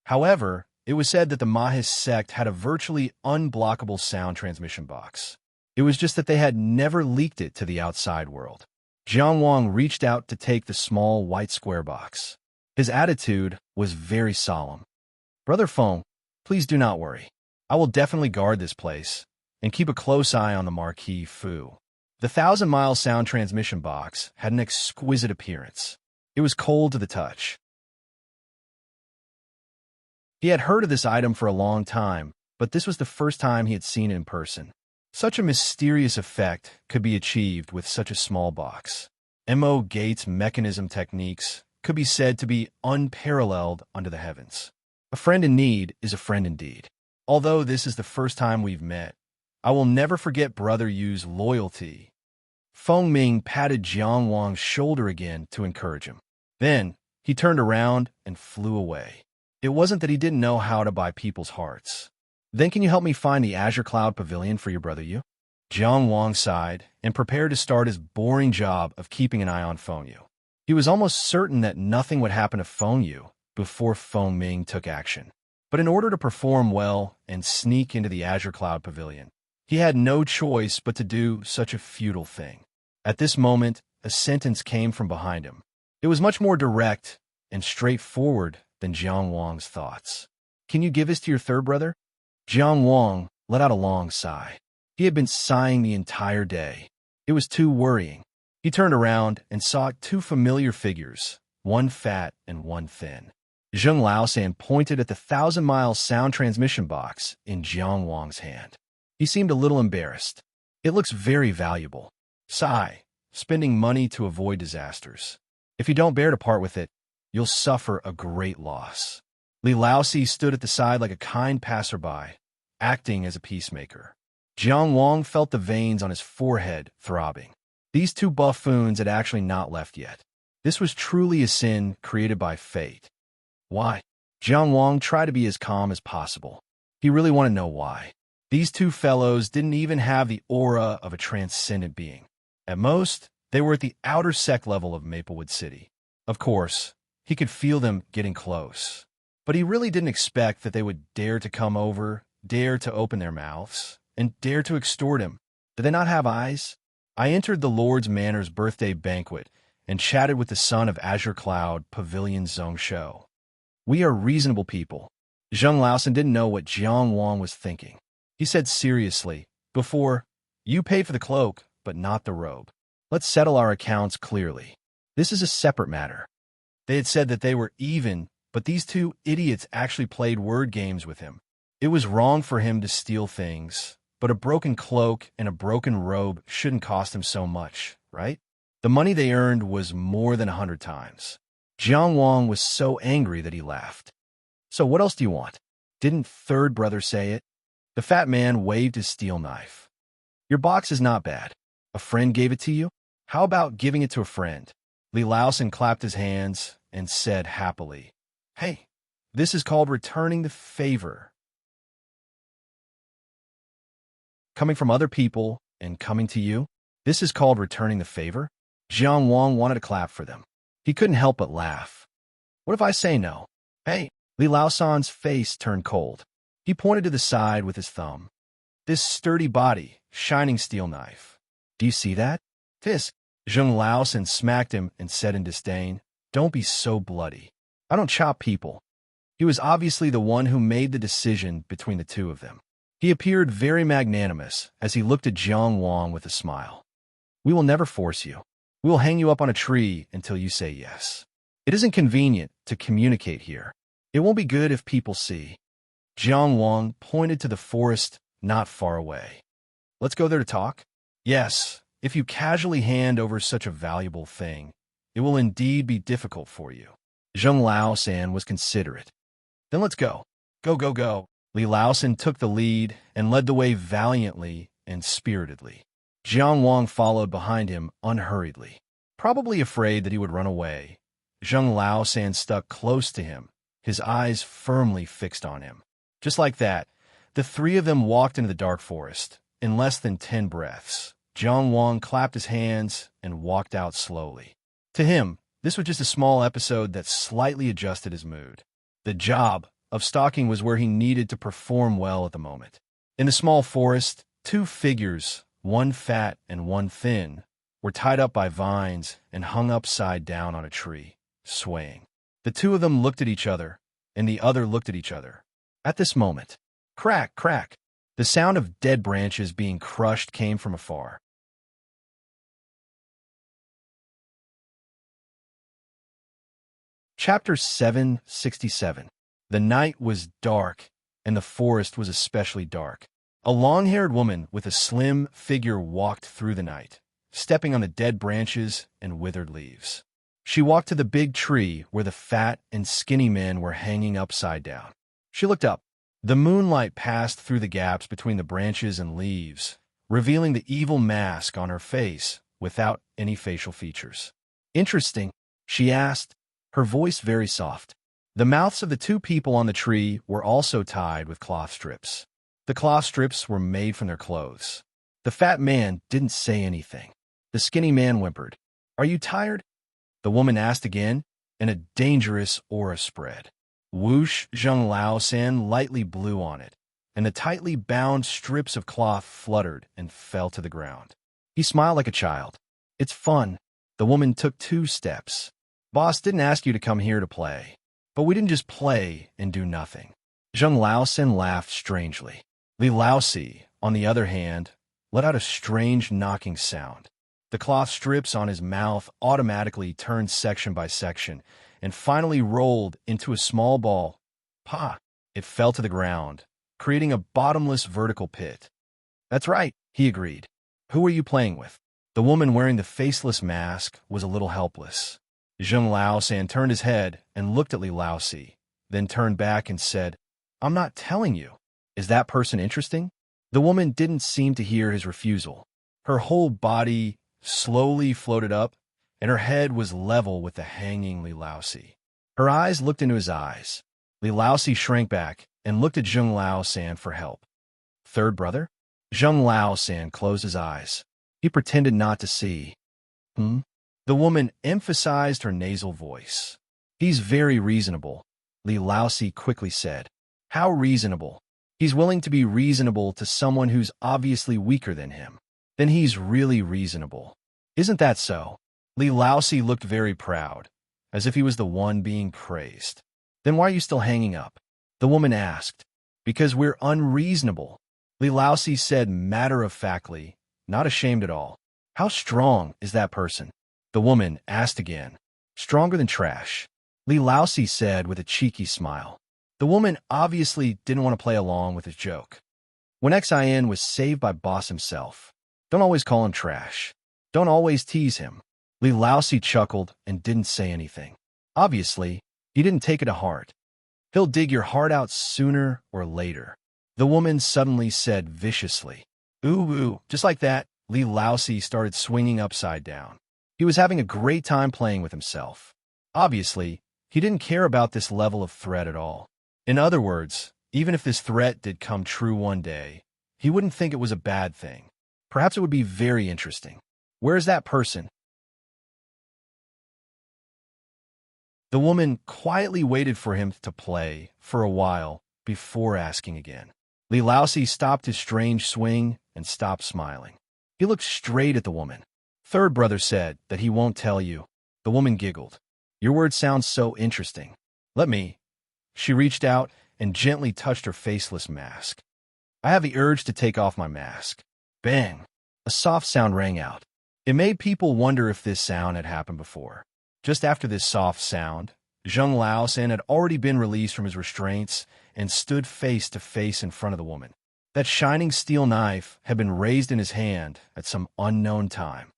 However, it was said that the Mahis sect had a virtually unblockable sound transmission box. It was just that they had never leaked it to the outside world. Jiang Wang reached out to take the small white square box. His attitude was very solemn. "Brother Feng, please do not worry. I will definitely guard this place and keep a close eye on the Marquis Fu." The 1,000-mile sound transmission box had an exquisite appearance. It was cold to the touch. He had heard of this item for a long time, but this was the first time he had seen it in person. Such a mysterious effect could be achieved with such a small box. M.O. Gates' mechanism techniques could be said to be unparalleled under the heavens. A friend in need is a friend indeed. Although this is the first time we've met, I will never forget Brother Yu's loyalty. Feng Ming patted Jiang Wang's shoulder again to encourage him. Then, he turned around and flew away. It wasn't that he didn't know how to buy people's hearts. "Then can you help me find the Azure Cloud Pavilion for your Brother Yu?" Jiang Wang sighed and prepared to start his boring job of keeping an eye on Feng Yu. He was almost certain that nothing would happen to Feng Yu before Feng Ming took action. But in order to perform well and sneak into the Azure Cloud Pavilion, he had no choice but to do such a futile thing. At this moment, a sentence came from behind him. It was much more direct and straightforward than Jiang Wang's thoughts. "Can you give this to your third brother?" Jiang Wang let out a long sigh. He had been sighing the entire day. It was too worrying. He turned around and saw 2 familiar figures, one fat and one thin. Zheng Laosan pointed at the 1,000-mile sound transmission box in Jiang Wang's hand. He seemed a little embarrassed. "It looks very valuable. Sigh, spending money to avoid disasters. If you don't bear to part with it, you'll suffer a great loss." Li Laosi stood at the side like a kind passerby, acting as a peacemaker. Jiang Wang felt the veins on his forehead throbbing. These two buffoons had actually not left yet. This was truly a sin created by fate. Why? Jiang Wang tried to be as calm as possible. He really wanted to know why. These two fellows didn't even have the aura of a transcendent being. At most, they were at the outer sect level of Maplewood City. Of course, he could feel them getting close. But he really didn't expect that they would dare to come over, dare to open their mouths, and dare to extort him. Did they not have eyes? I entered the Lord's Manor's birthday banquet and chatted with the son of Azure Cloud, Pavilion Zhongsho. We are reasonable people. Zheng Laosan didn't know what Jiang Wang was thinking. He said seriously, before, you paid for the cloak, but not the robe. Let's settle our accounts clearly. This is a separate matter. They had said that they were even, but these two idiots actually played word games with him. It was wrong for him to steal things, but a broken cloak and a broken robe shouldn't cost him so much, right? The money they earned was more than 100 times. Jiang Wang was so angry that he laughed. So what else do you want? Didn't third brother say it? The fat man waved his steel knife. Your box is not bad. A friend gave it to you? How about giving it to a friend? Li Laosan clapped his hands and said happily, Hey, this is called returning the favor. Coming from other people and coming to you, this is called returning the favor? Jiang Wang wanted to clap for them. He couldn't help but laugh. What if I say no? Hey, Li Laosan's face turned cold. He pointed to the side with his thumb. This sturdy body, shining steel knife. Do you see that? Tisk. Zheng Laosan smacked him and said in disdain, Don't be so bloody. I don't chop people. He was obviously the one who made the decision between the two of them. He appeared very magnanimous as he looked at Jiang Wang with a smile. We will never force you. We will hang you up on a tree until you say yes. It isn't convenient to communicate here. It won't be good if people see. Jiang Wang pointed to the forest not far away. Let's go there to talk? Yes, if you casually hand over such a valuable thing, it will indeed be difficult for you. Zheng Laosan was considerate. Then let's go. Go, go, go. Li Laosan took the lead and led the way valiantly and spiritedly. Jiang Wang followed behind him unhurriedly. Probably afraid that he would run away, Zheng Laosan stuck close to him, his eyes firmly fixed on him. Just like that, the three of them walked into the dark forest. In less than 10 breaths, Jiang Wang clapped his hands and walked out slowly. To him, this was just a small episode that slightly adjusted his mood. The job of stalking was where he needed to perform well at the moment. In the small forest, two figures, one fat and one thin, were tied up by vines and hung upside down on a tree, swaying. The two of them looked at each other, and the other looked at each other. At this moment, crack, crack, the sound of dead branches being crushed came from afar. Chapter 767. The night was dark, and the forest was especially dark. A long-haired woman with a slim figure walked through the night, stepping on the dead branches and withered leaves. She walked to the big tree where the fat and skinny men were hanging upside down. She looked up. The moonlight passed through the gaps between the branches and leaves, revealing the evil mask on her face without any facial features. Interesting, she asked, her voice very soft. The mouths of the two people on the tree were also tied with cloth strips. The cloth strips were made from their clothes. The fat man didn't say anything. The skinny man whimpered. Are you tired? The woman asked again, and a dangerous aura spread. Whoosh, Zheng Laosan lightly blew on it, and the tightly bound strips of cloth fluttered and fell to the ground. He smiled like a child. It's fun. The woman took 2 steps. Boss didn't ask you to come here to play. But we didn't just play and do nothing. Zheng Laosan laughed strangely. Li Laosi, on the other hand, let out a strange knocking sound. The cloth strips on his mouth automatically turned section by section and finally rolled into a small ball. Pa! It fell to the ground, creating a bottomless vertical pit. That's right, he agreed. Who are you playing with? The woman wearing the faceless mask was a little helpless. Zheng Laosan turned his head and looked at Li Laosi, then turned back and said, "I'm not telling you. Is that person interesting?" The woman didn't seem to hear his refusal. Her whole body slowly floated up, and her head was level with the hanging Li Laosi. Her eyes looked into his eyes. Li Laosi shrank back and looked at Zheng Lao-san for help. "Third brother?" Zheng Lao-san closed his eyes. He pretended not to see. "Hmm?" The woman emphasized her nasal voice. "He's very reasonable," Li Laosi quickly said. "How reasonable?" "He's willing to be reasonable to someone who's obviously weaker than him. Then he's really reasonable. Isn't that so?" Li Laosi looked very proud, as if he was the one being praised. "Then why are you still hanging up?" the woman asked. "Because we're unreasonable," Li Laosi said matter-of-factly, not ashamed at all. "How strong is that person?" the woman asked again. "Stronger than trash," Li Laosi said with a cheeky smile. The woman obviously didn't want to play along with his joke. When Xin was saved by Boss himself, don't always call him trash. Don't always tease him. Li Laosi chuckled and didn't say anything. Obviously, he didn't take it to heart. "He'll dig your heart out sooner or later," the woman suddenly said viciously. Ooh, just like that, Li Laosi started swinging upside down. He was having a great time playing with himself. Obviously, he didn't care about this level of threat at all. In other words, even if this threat did come true one day, he wouldn't think it was a bad thing. Perhaps it would be very interesting. "Where is that person?" The woman quietly waited for him to play for a while before asking again. Li Laosi stopped his strange swing and stopped smiling. He looked straight at the woman. "Third brother said that he won't tell you." The woman giggled. "Your words sound so interesting. Let me." She reached out and gently touched her faceless mask. "I have the urge to take off my mask." Bang! A soft sound rang out. It made people wonder if this sound had happened before. Just after this soft sound, Zheng Lao-san had already been released from his restraints and stood face to face in front of the woman. That shining steel knife had been raised in his hand at some unknown time.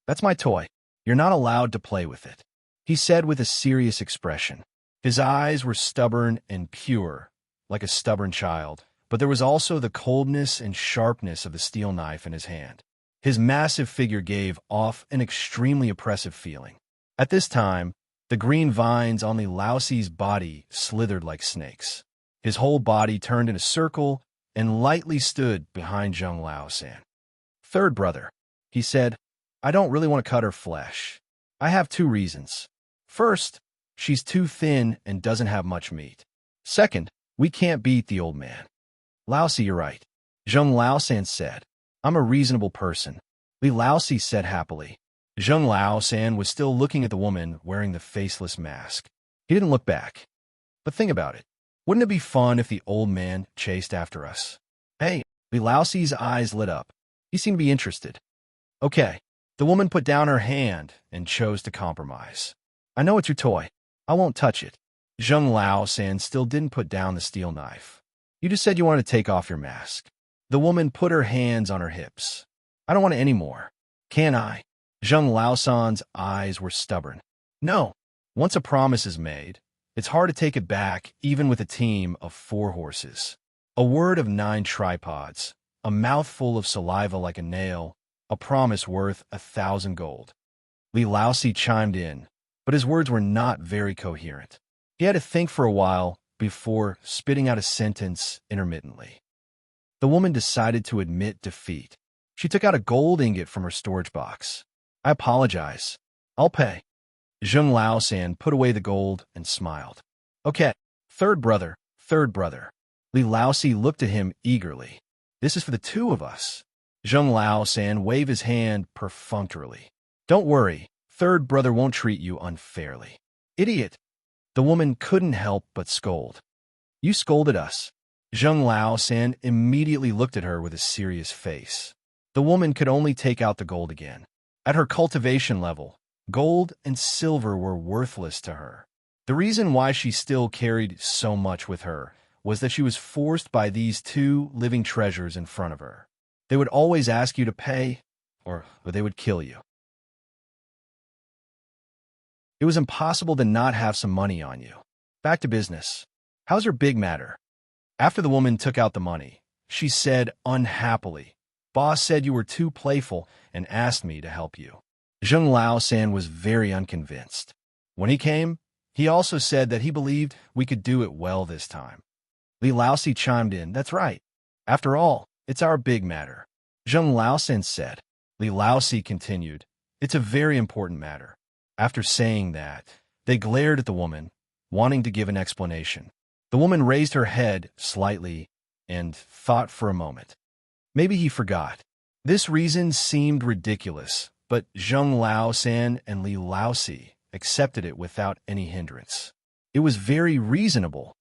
"That's my toy. You're not allowed to play with it," he said with a serious expression. His eyes were stubborn and pure, like a stubborn child, but there was also the coldness and sharpness of the steel knife in his hand. His massive figure gave off an extremely oppressive feeling. At this time, the green vines on Li Laosi's body slithered like snakes. His whole body turned in a circle and lightly stood behind Zheng Lao-san. "Third brother," he said, "I don't really want to cut her flesh. I have two reasons. First, she's too thin and doesn't have much meat. Second, we can't beat the old man." "Laosi, you're right," Zheng Lao-san said. "I'm a reasonable person," Li Laosi said happily. Zheng Lao-san was still looking at the woman wearing the faceless mask. He didn't look back. "But think about it. Wouldn't it be fun if the old man chased after us?" "Hey," Li Laosi's eyes lit up. He seemed to be interested. "Okay." The woman put down her hand and chose to compromise. "I know it's your toy. I won't touch it." Zheng Lao-san still didn't put down the steel knife. "You just said you wanted to take off your mask." The woman put her hands on her hips. "I don't want it anymore." "Can I?" Zheng Lao-san's eyes were stubborn. "No. Once a promise is made, it's hard to take it back even with a team of 4 horses. A word of 9 tripods, a mouthful of saliva like a nail, a promise worth 1,000 gold. Li Laosi chimed in, but his words were not very coherent. He had to think for a while before spitting out a sentence intermittently. The woman decided to admit defeat. She took out a gold ingot from her storage box. "I apologize. I'll pay." Zheng Lao-san put away the gold and smiled. "Okay, third brother, third brother." Li Laosi looked at him eagerly. "This is for the 2 of us." Zheng Lao-san waved his hand perfunctorily. "Don't worry, third brother won't treat you unfairly." "Idiot!" The woman couldn't help but scold. "You scolded us." Zheng Lao-san immediately looked at her with a serious face. The woman could only take out the gold again. At her cultivation level, gold and silver were worthless to her. The reason why she still carried so much with her was that she was forced by these 2 living treasures in front of her. They would always ask you to pay, or they would kill you. It was impossible to not have some money on you. Back to business. How's your big matter? After the woman took out the money, she said unhappily, "Boss said you were too playful and asked me to help you." Zheng Lao-san was very unconvinced. When he came, he also said that he believed we could do it well this time. Li Laosi chimed in, "That's right. After all, it's our big matter." Zheng Lao-san said. Li Laosi continued, "It's a very important matter." After saying that, they glared at the woman, wanting to give an explanation. The woman raised her head slightly and thought for a moment. Maybe he forgot. This reason seemed ridiculous, but Zheng Lao-san and Li Laosi accepted it without any hindrance. It was very reasonable.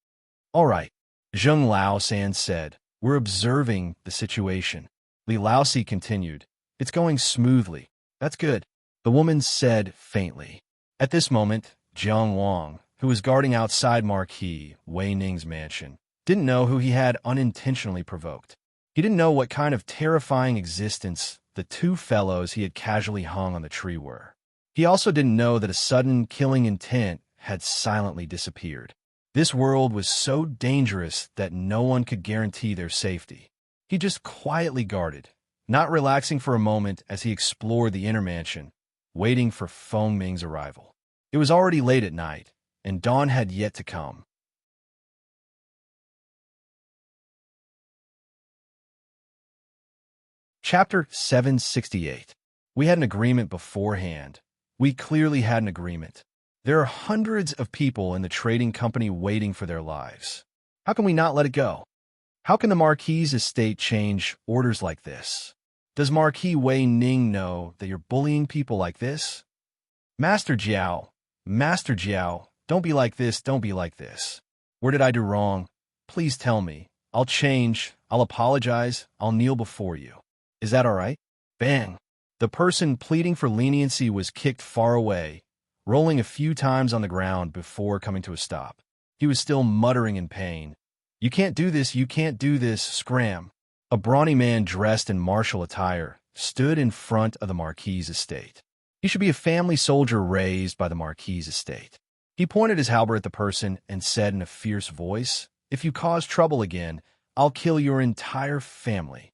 "All right," Zheng Lao-san said, "we're observing the situation." Li Laosi continued, "It's going smoothly. That's good," the woman said faintly. At this moment, Jiang Wang, who was guarding outside Marquis Wei Ning's mansion, didn't know who he had unintentionally provoked. He didn't know what kind of terrifying existence the two fellows he had casually hung on the tree were. He also didn't know that a sudden killing intent had silently disappeared. This world was so dangerous that no one could guarantee their safety. He just quietly guarded, not relaxing for a moment as he explored the inner mansion, waiting for Feng Ming's arrival. It was already late at night, and dawn had yet to come. Chapter 768. We had an agreement beforehand. We clearly had an agreement. There are hundreds of people in the trading company waiting for their lives. How can we not let it go? How can the Marquis' estate change orders like this? Does Marquis Wei Ning know that you're bullying people like this? Master Jiao, don't be like this, don't be like this. Where did I do wrong? Please tell me. I'll change, I'll apologize, I'll kneel before you. Is that all right? Bang! The person pleading for leniency was kicked far away, rolling a few times on the ground before coming to a stop. He was still muttering in pain. You can't do this, scram." A brawny man dressed in martial attire stood in front of the Marquis' estate. He should be a family soldier raised by the Marquis' estate. He pointed his halberd at the person and said in a fierce voice, "If you cause trouble again, I'll kill your entire family."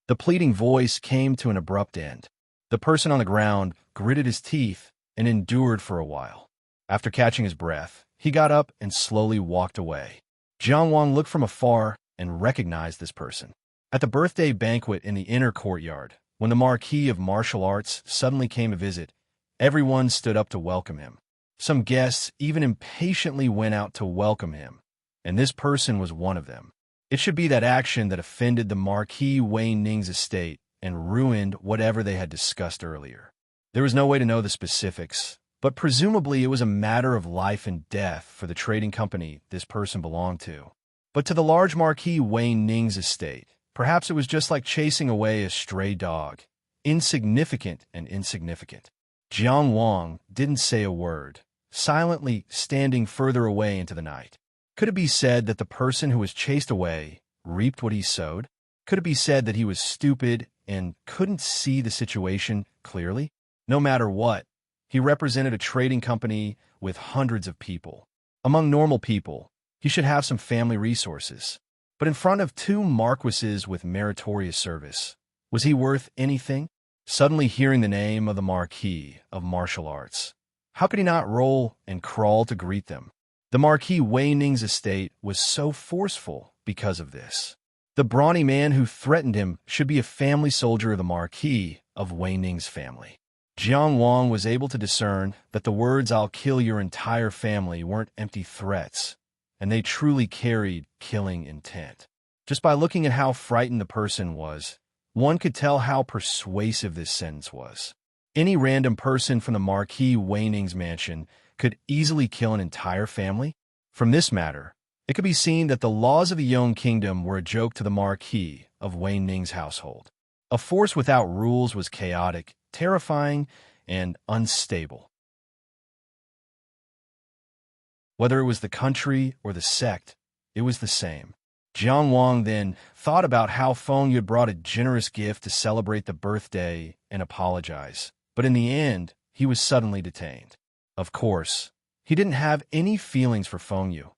The pleading voice came to an abrupt end. The person on the ground gritted his teeth and endured for a while. After catching his breath, he got up and slowly walked away. Jiang Wang looked from afar and recognized this person. At the birthday banquet in the inner courtyard, when the Marquis of Martial Arts suddenly came to visit, everyone stood up to welcome him. Some guests even impatiently went out to welcome him, and this person was one of them. It should be that action that offended the Marquis Wei Ning's estate and ruined whatever they had discussed earlier. There was no way to know the specifics, but presumably it was a matter of life and death for the trading company this person belonged to. But to the large Marquis Wei Ning's estate, perhaps it was just like chasing away a stray dog, insignificant and insignificant. Jiang Wang didn't say a word, silently standing further away into the night. Could it be said that the person who was chased away reaped what he sowed? Could it be said that he was stupid and couldn't see the situation clearly? No matter what, he represented a trading company with hundreds of people. Among normal people, he should have some family resources. But in front of two marquises with meritorious service, was he worth anything? Suddenly hearing the name of the Marquis of Martial Arts, how could he not roll and crawl to greet them? The Marquis Wei Ning's estate was so forceful because of this. The brawny man who threatened him should be a family soldier of the Marquis of Wei Ning's family. Jiang Wang was able to discern that the words "I'll kill your entire family" weren't empty threats, and they truly carried killing intent. Just by looking at how frightened the person was, one could tell how persuasive this sentence was. Any random person from the Marquis Wei Ning's mansion could easily kill an entire family. From this matter, it could be seen that the laws of the Yong Kingdom were a joke to the Marquis of Wei Ning's household. A force without rules was chaotic, terrifying, and unstable. Whether it was the country or the sect, it was the same. Jiang Wang then thought about how Feng Yu brought a generous gift to celebrate the birthday and apologize, but in the end, he was suddenly detained. Of course, he didn't have any feelings for Feng Yu.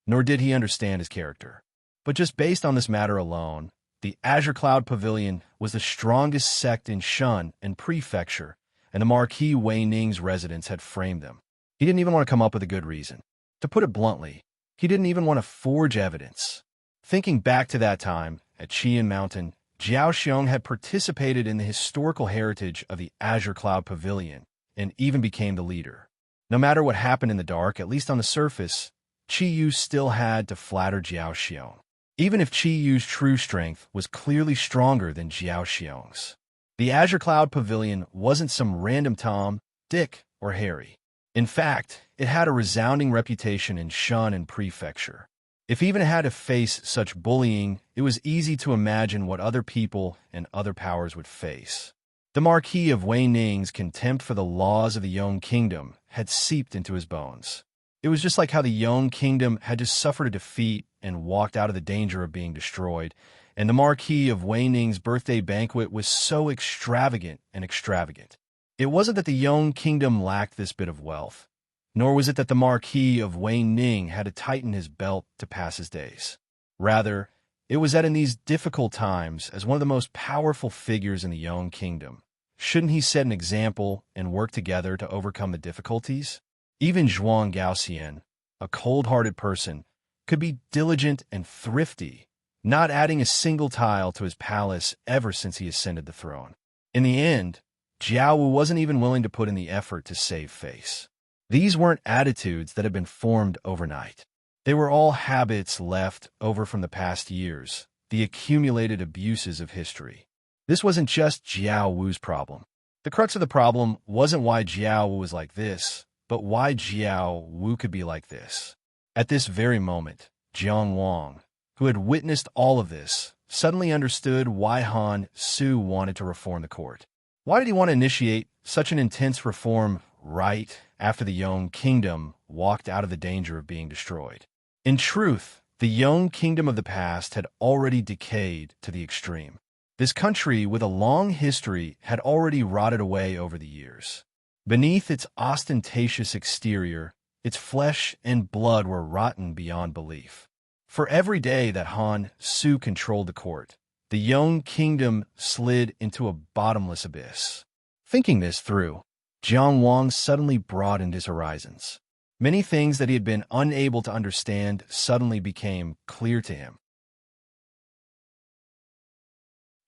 nor did he understand his character. But just based on this matter alone, the Azure Cloud Pavilion was the strongest sect in Shun and Prefecture, and the Marquis Wei Ning's residence had framed them. He didn't even want to come up with a good reason. To put it bluntly, he didn't even want to forge evidence. Thinking back to that time, at Qian Mountain, Jiao Xiong had participated in the historical heritage of the Azure Cloud Pavilion and even became the leader. No matter what happened in the dark, at least on the surface, Qi Yu still had to flatter Jiao Xiong, even if Qi Yu's true strength was clearly stronger than Jiao Xiong's. The Azure Cloud Pavilion wasn't some random Tom, Dick, or Harry. In fact, it had a resounding reputation in Shun and Prefecture. If even it had to face such bullying, it was easy to imagine what other people and other powers would face. The Marquis of Wei Ning's contempt for the laws of the Yong Kingdom had seeped into his bones. It was just like how the Yong Kingdom had just suffered a defeat and walked out of the danger of being destroyed, and the Marquis of Wei Ning's birthday banquet was so extravagant and extravagant. It wasn't that the Yong Kingdom lacked this bit of wealth, nor was it that the Marquis of Wei Ning had to tighten his belt to pass his days. Rather, it was that in these difficult times, as one of the most powerful figures in the Yong Kingdom, shouldn't he set an example and work together to overcome the difficulties? Even Zhuang Gaoxian, a cold-hearted person, could be diligent and thrifty, not adding a single tile to his palace ever since he ascended the throne. In the end, Jiao Wu wasn't even willing to put in the effort to save face. These weren't attitudes that had been formed overnight. They were all habits left over from the past years, the accumulated abuses of history. This wasn't just Jiao Wu's problem. The crux of the problem wasn't why Jiao Wu was like this, but why Jiao Wu could be like this. At this very moment, Jiang Wang, who had witnessed all of this, suddenly understood why Han Su wanted to reform the court. Why did he want to initiate such an intense reform right after the Yong Kingdom walked out of the danger of being destroyed? In truth, the Yong Kingdom of the past had already decayed to the extreme. This country with a long history had already rotted away over the years. Beneath its ostentatious exterior, its flesh and blood were rotten beyond belief. For every day that Han Su controlled the court, the Yong Kingdom slid into a bottomless abyss. Thinking this through, Jiang Wang suddenly broadened his horizons. Many things that he had been unable to understand suddenly became clear to him.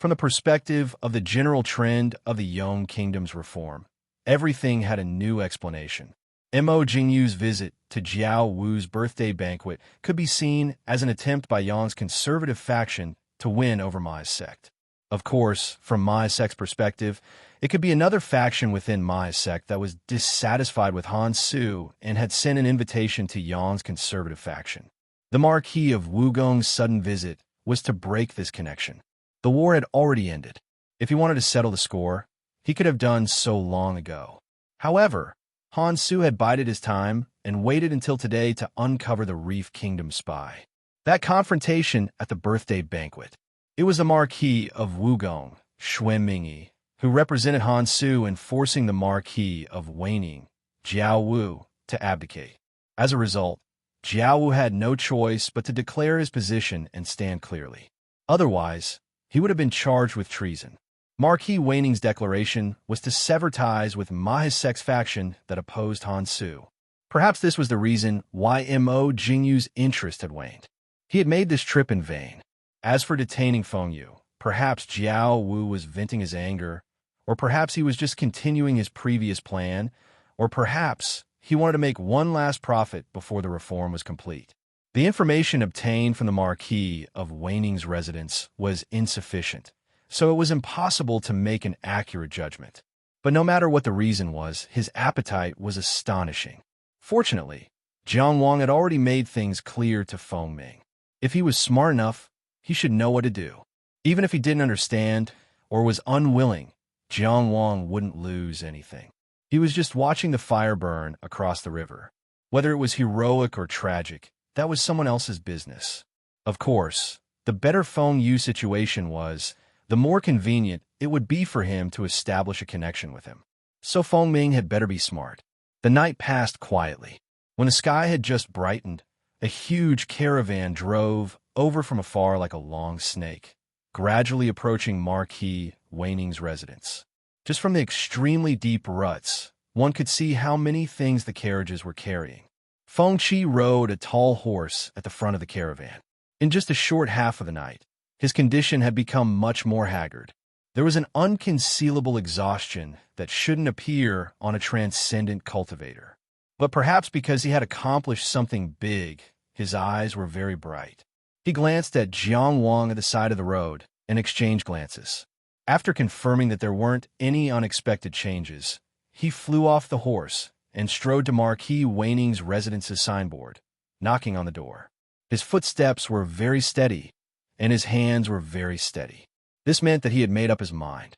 From the perspective of the general trend of the Yong Kingdom's reform, everything had a new explanation. Mo Jingyu's visit to Jiao Wu's birthday banquet could be seen as an attempt by Yang's conservative faction to win over Mai's sect. Of course, from Mai's sect's perspective, it could be another faction within Mai's sect that was dissatisfied with Han Su and had sent an invitation to Yang's conservative faction. The Marquis of Wugong's sudden visit was to break this connection. The war had already ended. If he wanted to settle the score, he could have done so long ago. However, Han Su had bided his time and waited until today to uncover the Reef Kingdom spy. That confrontation at the birthday banquet. It was the Marquis of Wugong, Xue Mingyi, who represented Han Su in forcing the Marquis of Weining, Jiao Wu, to abdicate. As a result, Jiao Wu had no choice but to declare his position and stand clearly. Otherwise, he would have been charged with treason. Marquis Weining's declaration was to sever ties with Mai's sect's faction that opposed Han Su. Perhaps this was the reason why Mo Jingyu's interest had waned. He had made this trip in vain. As for detaining Feng Yu, perhaps Jiao Wu was venting his anger, or perhaps he was just continuing his previous plan, or perhaps he wanted to make one last profit before the reform was complete. The information obtained from the Marquis of Weining's residence was insufficient, so it was impossible to make an accurate judgment. But no matter what the reason was, his appetite was astonishing. Fortunately, Jiang Wang had already made things clear to Feng Ming. If he was smart enough, he should know what to do. Even if he didn't understand or was unwilling, Jiang Wang wouldn't lose anything. He was just watching the fire burn across the river. Whether it was heroic or tragic, that was someone else's business. Of course, the better Feng Yu situation was, the more convenient it would be for him to establish a connection with him. So Feng Ming had better be smart. The night passed quietly. When the sky had just brightened, A huge caravan drove over from afar like a long snake, gradually approaching Marquis Waning's residence. Just from the extremely deep ruts, one could see how many things the carriages were carrying. Feng Qi rode a tall horse at the front of the caravan. In just a short half of the night, his condition had become much more haggard. There was an unconcealable exhaustion that shouldn't appear on a transcendent cultivator. But perhaps because he had accomplished something big, his eyes were very bright. He glanced at Jiang Wang at the side of the road and exchanged glances. After confirming that there weren't any unexpected changes, he flew off the horse and strode to Marquis Waning's residence's signboard, knocking on the door. His footsteps were very steady, and his hands were very steady. This meant that he had made up his mind.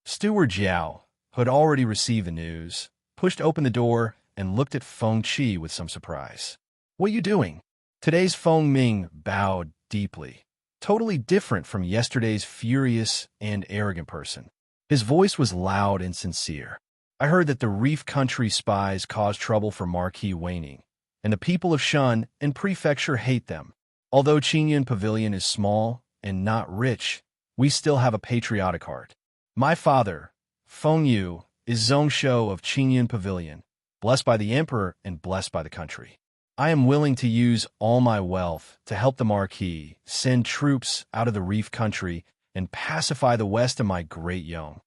Steward Jiao, who had already received the news, pushed open the door and looked at Feng Qi with some surprise. "What are you doing?" Today's Feng Ming bowed deeply, totally different from yesterday's furious and arrogant person. His voice was loud and sincere. "I heard that the Reef Country spies caused trouble for Marquis Waning, and the people of Shun and Prefecture hate them. Although Qingyun Pavilion is small and not rich, we still have a patriotic heart. My father, Feng Yu, is Zongshou of Qingyun Pavilion, blessed by the emperor and blessed by the country. I am willing to use all my wealth to help the Marquis send troops out of the Reef Country and pacify the west of my great Yong."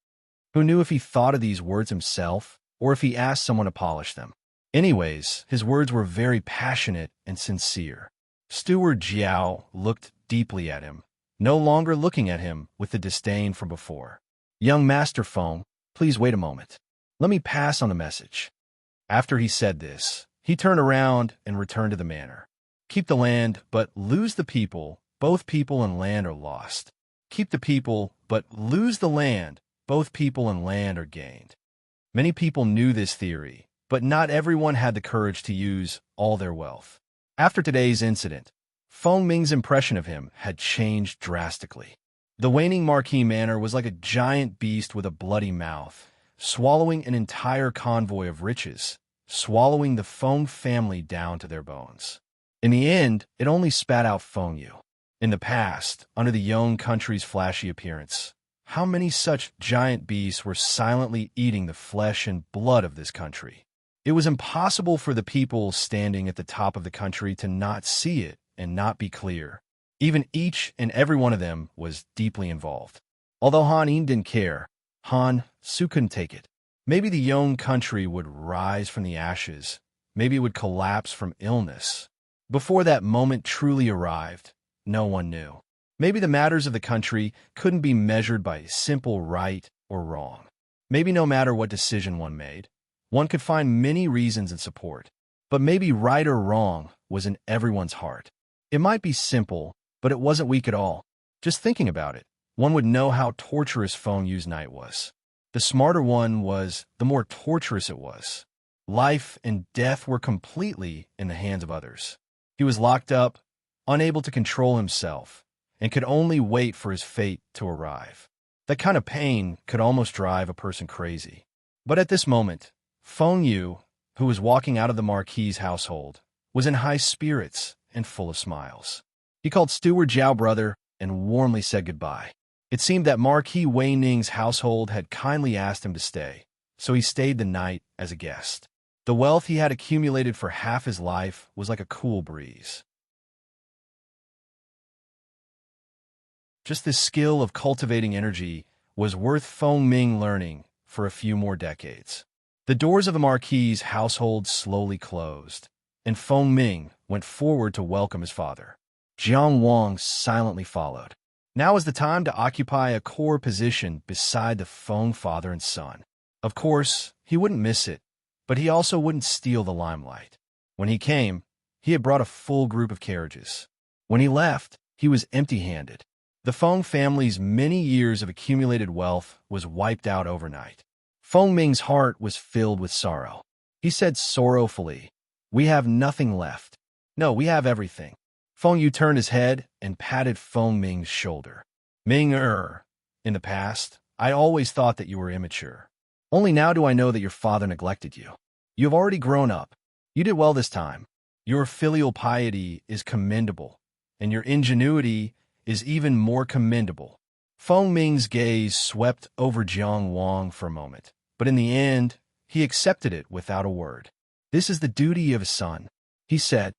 Who knew if he thought of these words himself, or if he asked someone to polish them? Anyways, his words were very passionate and sincere. Steward Jiao looked deeply at him, no longer looking at him with the disdain from before. "Young Master Feng, please wait a moment. Let me pass on the message." After he said this, he turned around and returned to the manor. "Keep the land, but lose the people. Both people and land are lost. Keep the people, but lose the land. Both people and land are gained." Many people knew this theory, but not everyone had the courage to use all their wealth. After today's incident, Feng Ming's impression of him had changed drastically. The Waning Marquis Manor was like a giant beast with a bloody mouth, swallowing an entire convoy of riches, swallowing the Feng family down to their bones. In the end, it only spat out Feng Yu. In the past, under the Yong country's flashy appearance, how many such giant beasts were silently eating the flesh and blood of this country? It was impossible for the people standing at the top of the country to not see it and not be clear. Even each and every one of them was deeply involved. Although Han Yin didn't care, Han Su couldn't take it. Maybe the Yong country would rise from the ashes. Maybe it would collapse from illness. Before that moment truly arrived, no one knew. Maybe the matters of the country couldn't be measured by simple right or wrong. Maybe no matter what decision one made, one could find many reasons and support. But maybe right or wrong was in everyone's heart. It might be simple, but it wasn't weak at all. Just thinking about it, one would know how torturous Feng Yu's night was. The smarter one was, the more torturous it was. Life and death were completely in the hands of others. He was locked up, unable to control himself, and could only wait for his fate to arrive. That kind of pain could almost drive a person crazy. But at this moment, Feng Yu, who was walking out of the Marquis's household, was in high spirits and full of smiles. He called Steward Jiao brother and warmly said goodbye. It seemed that Marquis Wei Ning's household had kindly asked him to stay, so he stayed the night as a guest. The wealth he had accumulated for half his life was like a cool breeze. Just this skill of cultivating energy was worth Feng Ming learning for a few more decades. The doors of the Marquis's household slowly closed, and Feng Ming went forward to welcome his father. Jiang Wang silently followed. Now was the time to occupy a core position beside the Feng father and son. Of course, he wouldn't miss it, but he also wouldn't steal the limelight. When he came, he had brought a full group of carriages. When he left, he was empty-handed. The Feng family's many years of accumulated wealth was wiped out overnight. Feng Ming's heart was filled with sorrow. He said sorrowfully, "We have nothing left." "No, we have everything." Feng Yu turned his head and patted Feng Ming's shoulder. "Ming-er, in the past, I always thought that you were immature. Only now do I know that your father neglected you. You have already grown up, You did well this time. Your filial piety is commendable, and your ingenuity is even more commendable. Feng Ming's gaze swept over Jiang Wang for a moment, but in the end, he accepted it without a word. This is the duty of a son, he said.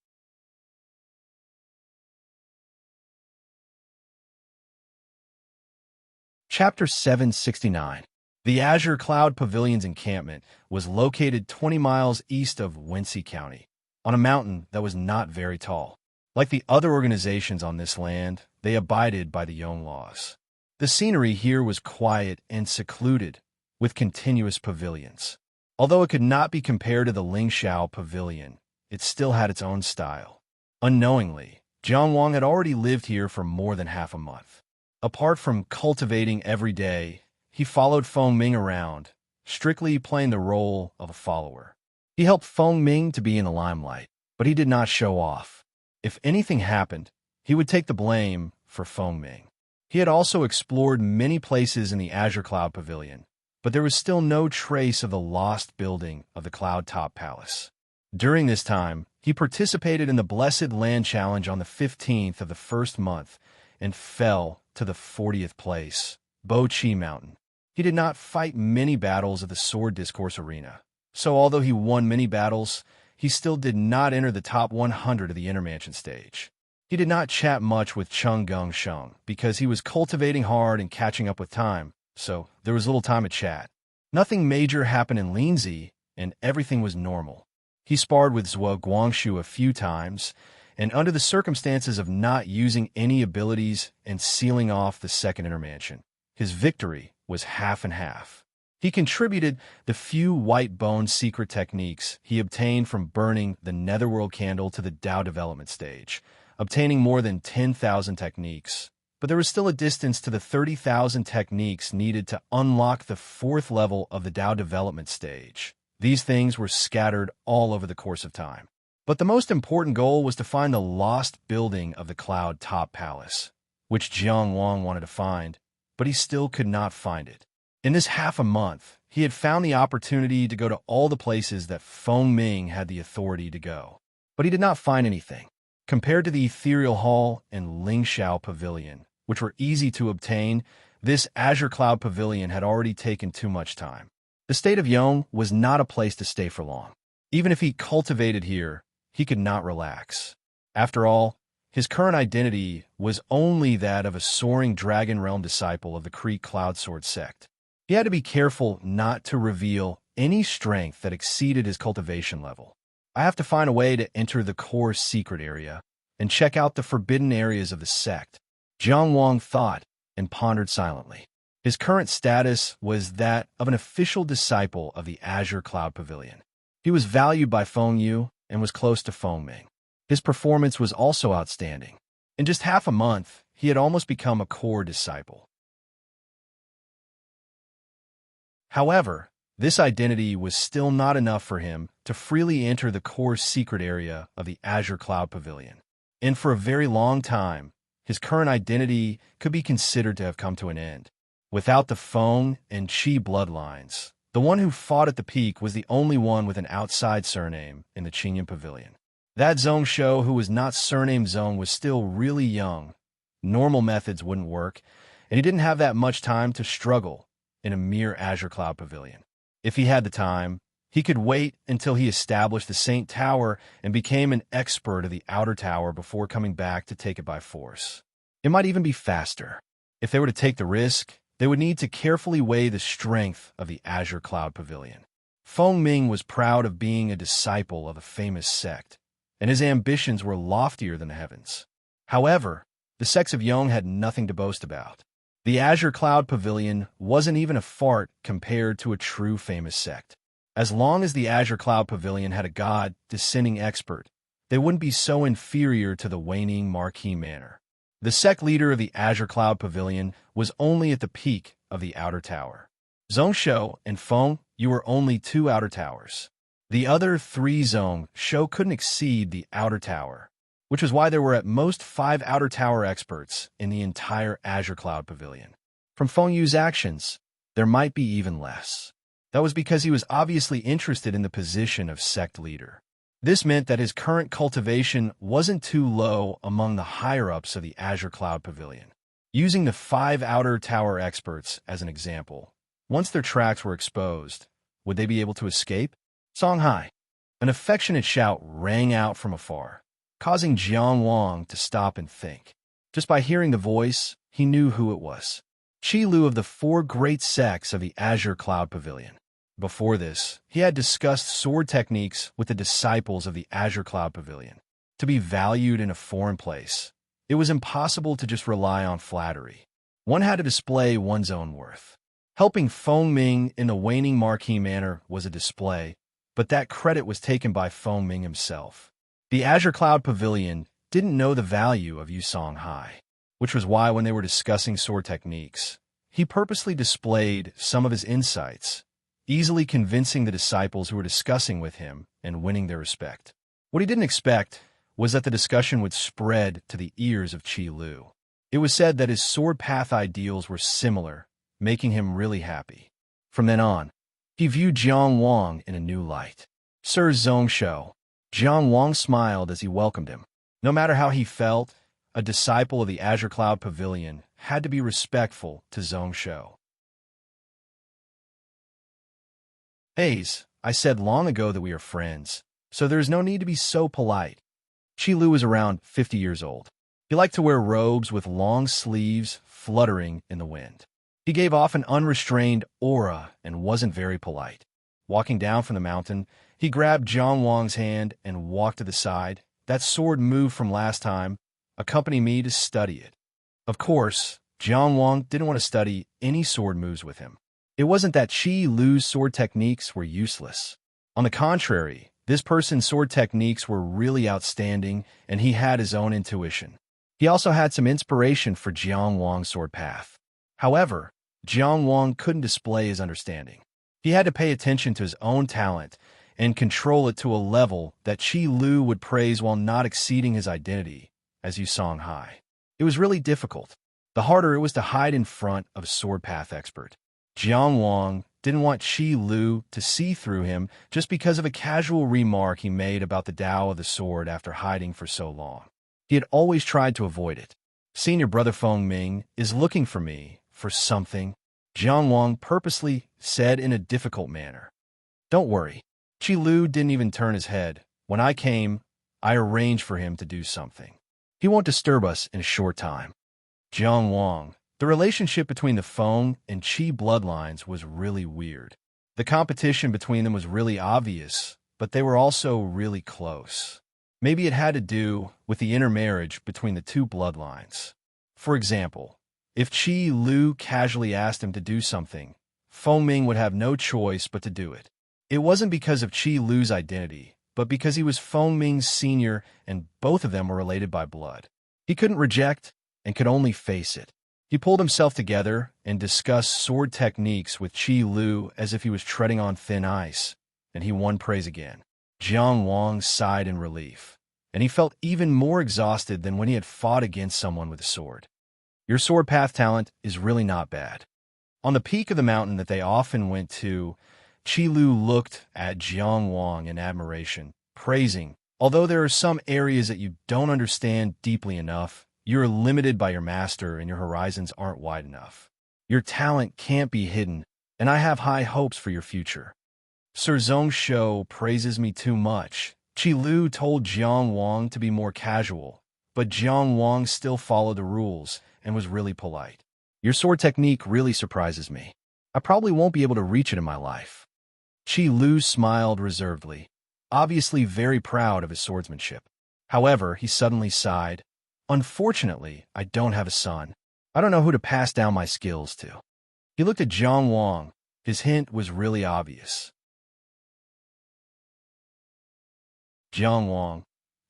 Chapter 769. The Azure Cloud Pavilion's encampment was located 20 miles east of Wincy County, on a mountain that was not very tall. Like the other organizations on this land, they abided by the Yong laws. The scenery here was quiet and secluded, with continuous pavilions. Although it could not be compared to the Lingxiao Pavilion, it still had its own style. Unknowingly, Jiang Wang had already lived here for more than half a month. Apart from cultivating every day, he followed Feng Ming around, strictly playing the role of a follower. He helped Feng Ming to be in the limelight, but he did not show off. If anything happened, he would take the blame for Feng Ming. He had also explored many places in the Azure Cloud Pavilion, but there was still no trace of the lost building of the Cloud Top Palace. During this time, he participated in the Blessed Land Challenge on the 15th of the first month and fell to the 40th place, Bo Chi Mountain. He did not fight many battles of the Sword Discourse Arena, so although he won many battles, he still did not enter the top 100 of the Intermansion stage. He did not chat much with Chung Gung Sheng because he was cultivating hard and catching up with time, so there was little time to chat. Nothing major happened in Linzi, and everything was normal. He sparred with Zhuo Guangshu a few times, and under the circumstances of not using any abilities and sealing off the second Intermansion, his victory was half and half. He contributed the few white bone secret techniques he obtained from burning the Netherworld candle to the Dao development stage, obtaining more than 10,000 techniques. But there was still a distance to the 30,000 techniques needed to unlock the fourth level of the Dao development stage. These things were scattered all over the course of time. But the most important goal was to find the lost building of the Cloud Top Palace, which Jiang Wang wanted to find, but he still could not find it. In this half a month, he had found the opportunity to go to all the places that Feng Ming had the authority to go. But he did not find anything. Compared to the Ethereal Hall and Lingxiao Pavilion, which were easy to obtain, this Azure Cloud Pavilion had already taken too much time. The state of Yong was not a place to stay for long. Even if he cultivated here, he could not relax. After all, his current identity was only that of a soaring Dragon Realm disciple of the Creek Cloudsword sect. He had to be careful not to reveal any strength that exceeded his cultivation level. I have to find a way to enter the core secret area and check out the forbidden areas of the sect. Jiang Wang thought and pondered silently. His current status was that of an official disciple of the Azure Cloud Pavilion. He was valued by Feng Yu and was close to Feng Ming. His performance was also outstanding. In just half a month, he had almost become a core disciple. However, this identity was still not enough for him to freely enter the core secret area of the Azure Cloud Pavilion. And for a very long time, his current identity could be considered to have come to an end. Without the Feng and Qi bloodlines, the one who fought at the peak was the only one with an outside surname in the Qingyun Pavilion. That Zhong Shou, who was not surnamed Zhong, was still really young. Normal methods wouldn't work, and he didn't have that much time to struggle in a mere Azure Cloud Pavilion. If he had the time, he could wait until he established the Saint Tower and became an expert of the Outer Tower before coming back to take it by force. It might even be faster. If they were to take the risk, they would need to carefully weigh the strength of the Azure Cloud Pavilion. Feng Ming was proud of being a disciple of a famous sect, and his ambitions were loftier than the heavens. However, the sects of Yong had nothing to boast about. The Azure Cloud Pavilion wasn't even a fart compared to a true famous sect. As long as the Azure Cloud Pavilion had a god descending expert, they wouldn't be so inferior to the waning Marquis Manor. The sect leader of the Azure Cloud Pavilion was only at the peak of the Outer Tower. Zhong Shou and Feng, you were only 2 Outer Towers. The other 3 Zhong Shou couldn't exceed the Outer Tower, which was why there were at most 5 Outer Tower experts in the entire Azure Cloud Pavilion. From Feng Yu's actions, there might be even less. That was because he was obviously interested in the position of sect leader. This meant that his current cultivation wasn't too low among the higher-ups of the Azure Cloud Pavilion. Using the 5 outer tower experts as an example, once their tracks were exposed, would they be able to escape? Songhai. An affectionate shout rang out from afar, causing Jiang Wang to stop and think. Just by hearing the voice, he knew who it was. Qi Lu of the 4 great sects of the Azure Cloud Pavilion. Before this, he had discussed sword techniques with the disciples of the Azure Cloud Pavilion. To be valued in a foreign place, it was impossible to just rely on flattery. One had to display one's own worth. Helping Feng Ming in the waning marquee manner was a display, but that credit was taken by Feng Ming himself. The Azure Cloud Pavilion didn't know the value of Yu Songhai, which was why when they were discussing sword techniques, he purposely displayed some of his insights, easily convincing the disciples who were discussing with him and winning their respect. What he didn't expect was that the discussion would spread to the ears of Qi Lu. It was said that his sword path ideals were similar, making him really happy. From then on, he viewed Jiang Wang in a new light. Sir Zhongshou. Jiang Wang smiled as he welcomed him. No matter how he felt, a disciple of the Azure Cloud Pavilion had to be respectful to Zhongshou. Hayes, I said long ago that we are friends, so there is no need to be so polite. Qi Lu was around 50 years old. He liked to wear robes with long sleeves fluttering in the wind. He gave off an unrestrained aura and wasn't very polite. Walking down from the mountain, he grabbed Jiang Wang's hand and walked to the side. That sword move from last time. Accompany me to study it. Of course, Jiang Wang didn't want to study any sword moves with him. It wasn't that Qi Lu's sword techniques were useless. On the contrary, this person's sword techniques were really outstanding, and he had his own intuition. He also had some inspiration for Jiang Wang's sword path. However, Jiang Wang couldn't display his understanding. He had to pay attention to his own talent and control it to a level that Qi Lu would praise while not exceeding his identity as Yu Songhai. It was really difficult. The harder it was to hide in front of a sword path expert. Jiang Wang didn't want Qi Lu to see through him just because of a casual remark he made about the Tao of the sword after hiding for so long. He had always tried to avoid it. Senior brother Feng Ming is looking for me for something, Jiang Wang purposely said in a difficult manner. Don't worry. Qi Lu didn't even turn his head. When I came, I arranged for him to do something. He won't disturb us in a short time. Jiang Wang. The relationship between the Feng and Qi bloodlines was really weird. The competition between them was really obvious, but they were also really close. Maybe it had to do with the intermarriage between the two bloodlines. For example, if Qi Lu casually asked him to do something, Feng Ming would have no choice but to do it. It wasn't because of Qi Lu's identity, but because he was Feng Ming's senior and both of them were related by blood. He couldn't reject and could only face it. He pulled himself together and discussed sword techniques with Qi Lu as if he was treading on thin ice, and he won praise again. Jiang Wang sighed in relief, and he felt even more exhausted than when he had fought against someone with a sword. Your sword path talent is really not bad. On the peak of the mountain that they often went to, Qi Lu looked at Jiang Wang in admiration, praising, although there are some areas that you don't understand deeply enough, you're limited by your master and your horizons aren't wide enough. Your talent can't be hidden, and I have high hopes for your future. Sir Zhongshou praises me too much. Qi Lu told Jiang Wang to be more casual, but Jiang Wang still followed the rules and was really polite. Your sword technique really surprises me. I probably won't be able to reach it in my life. Qi Lu smiled reservedly, obviously very proud of his swordsmanship. However, he suddenly sighed. Unfortunately, I don't have a son. I don't know who to pass down my skills to. He looked at Jiang Wang. His hint was really obvious. Jiang Wang,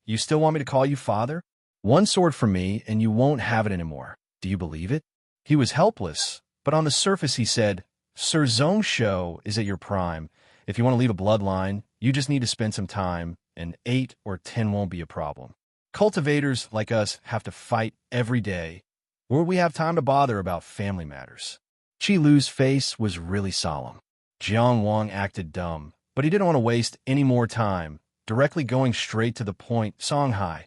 you still want me to call you father? One sword from me and you won't have it anymore. Do you believe it? He was helpless, but on the surface he said, Sir Zhongshou is at your prime. If you want to leave a bloodline, you just need to spend some time, and 8 or 10 won't be a problem. Cultivators like us have to fight every day, or we have time to bother about family matters. Qi Lu's face was really solemn. Jiang Wang acted dumb, but he didn't want to waste any more time, directly going straight to the point. Songhai,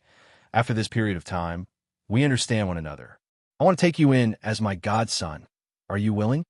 after this period of time, we understand one another. I want to take you in as my godson. Are you willing?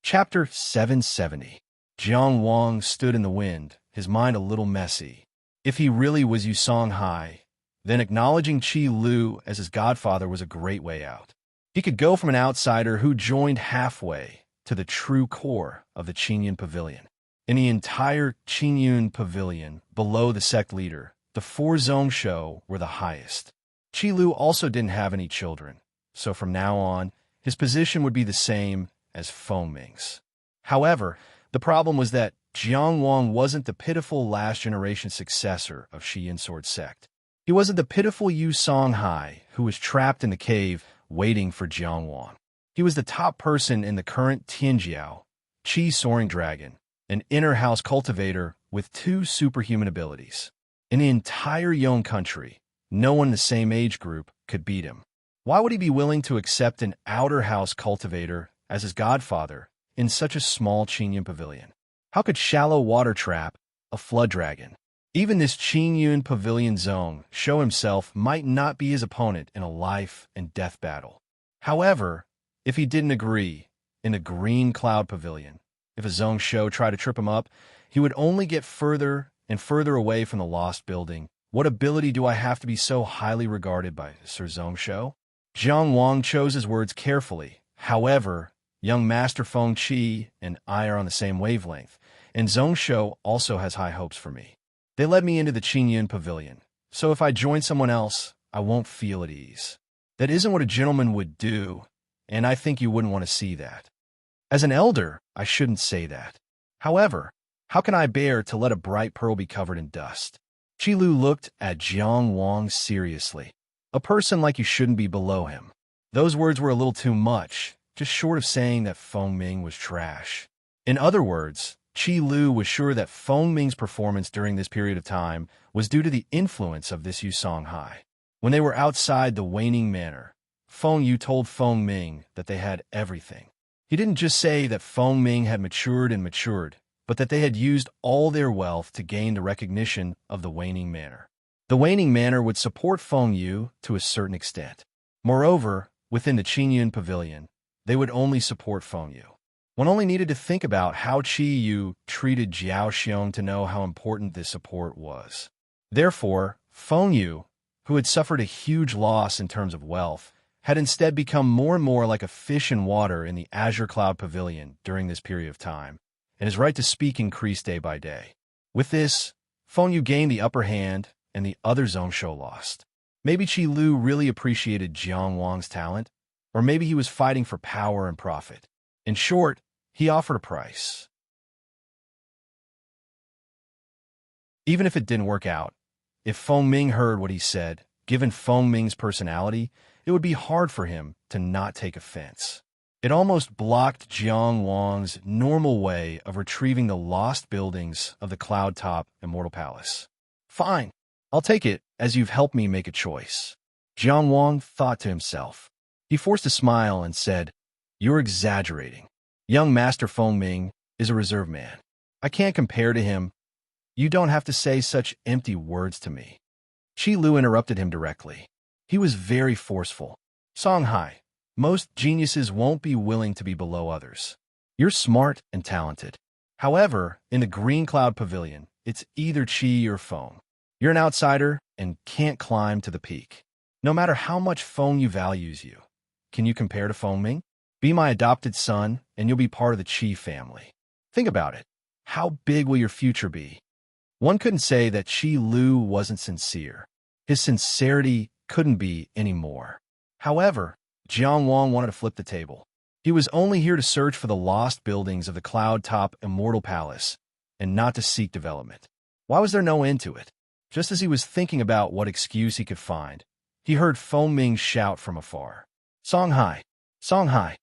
Chapter 770. Jiang Wang stood in the wind, his mind a little messy. If he really was Yu Songhai, then acknowledging Qi Lu as his godfather was a great way out. He could go from an outsider who joined halfway to the true core of the Qingyun Pavilion. In the entire Qingyun Pavilion, below the sect leader, the four Zhongsho were the highest. Qi Lu also didn't have any children, so from now on, his position would be the same as Feng Ming's. However, the problem was that Jiang Wang wasn't the pitiful last-generation successor of Shiyin Sword Sect. He wasn't the pitiful Yu Songhai who was trapped in the cave waiting for Jiang Wang. He was the top person in the current Tianjiao, Qi Soaring Dragon, an inner house cultivator with 2 superhuman abilities. In the entire Yong country, no one in the same age group could beat him. Why would he be willing to accept an outer house cultivator as his godfather in such a small Qingyun pavilion? How could shallow water trap a flood dragon? Even this Qingyun pavilion zone show himself might not be his opponent in a life and death battle. However, if he didn't agree, in the green cloud pavilion, if a zone show tried to trip him up, he would only get further and further away from the lost building. What ability do I have to be so highly regarded by Sir Zong Shou? Jiang Wang chose his words carefully. However, young Master Feng Qi and I are on the same wavelength, and Zong Shou also has high hopes for me. They led me into the Qingyun Pavilion, so if I join someone else, I won't feel at ease. That isn't what a gentleman would do, and I think you wouldn't want to see that. As an elder, I shouldn't say that. However, how can I bear to let a bright pearl be covered in dust? Qi Lu looked at Jiang Wang seriously. A person like you shouldn't be below him. Those words were a little too much, just short of saying that Feng Ming was trash. In other words, Qi Lu was sure that Feng Ming's performance during this period of time was due to the influence of this Yu Songhai. When they were outside the waning manor, Feng Yu told Feng Ming that they had everything. He didn't just say that Feng Ming had matured, but that they had used all their wealth to gain the recognition of the waning manor. The waning manor would support Feng Yu to a certain extent. Moreover, within the Qingyun Pavilion, they would only support Feng Yu. One only needed to think about how Qi Yu treated Jiao Xiong to know how important this support was. Therefore, Feng Yu, who had suffered a huge loss in terms of wealth, had instead become more and more like a fish in water in the Azure Cloud Pavilion during this period of time, and his right to speak increased day by day. With this, Feng Yu gained the upper hand, and the other Zhongsho lost. Maybe Qi Lu really appreciated Jiang Wang's talent, or maybe he was fighting for power and profit. In short, he offered a price. Even if it didn't work out, if Feng Ming heard what he said, given Feng Ming's personality, it would be hard for him to not take offense. It almost blocked Jiang Wang's normal way of retrieving the lost buildings of the Cloud-Top Immortal Palace. Fine, I'll take it, as you've helped me make a choice. Jiang Wang thought to himself. He forced a smile and said, "You're exaggerating. Young Master Feng Ming is a reserved man. I can't compare to him. You don't have to say such empty words to me." Qi Lu interrupted him directly. He was very forceful. "Songhai, most geniuses won't be willing to be below others. You're smart and talented. However, in the Green Cloud Pavilion, it's either Qi or Feng. You're an outsider and can't climb to the peak. No matter how much Feng Yu values you, can you compare to Feng Ming? Be my adopted son, and you'll be part of the Qi family. Think about it. How big will your future be?" One couldn't say that Qi Lu wasn't sincere. His sincerity couldn't be any more. However, Jiang Wang wanted to flip the table. He was only here to search for the lost buildings of the Cloud-Top Immortal Palace, and not to seek development. Why was there no end to it? Just as he was thinking about what excuse he could find, he heard Feng Ming shout from afar. "Songhai! Songhai!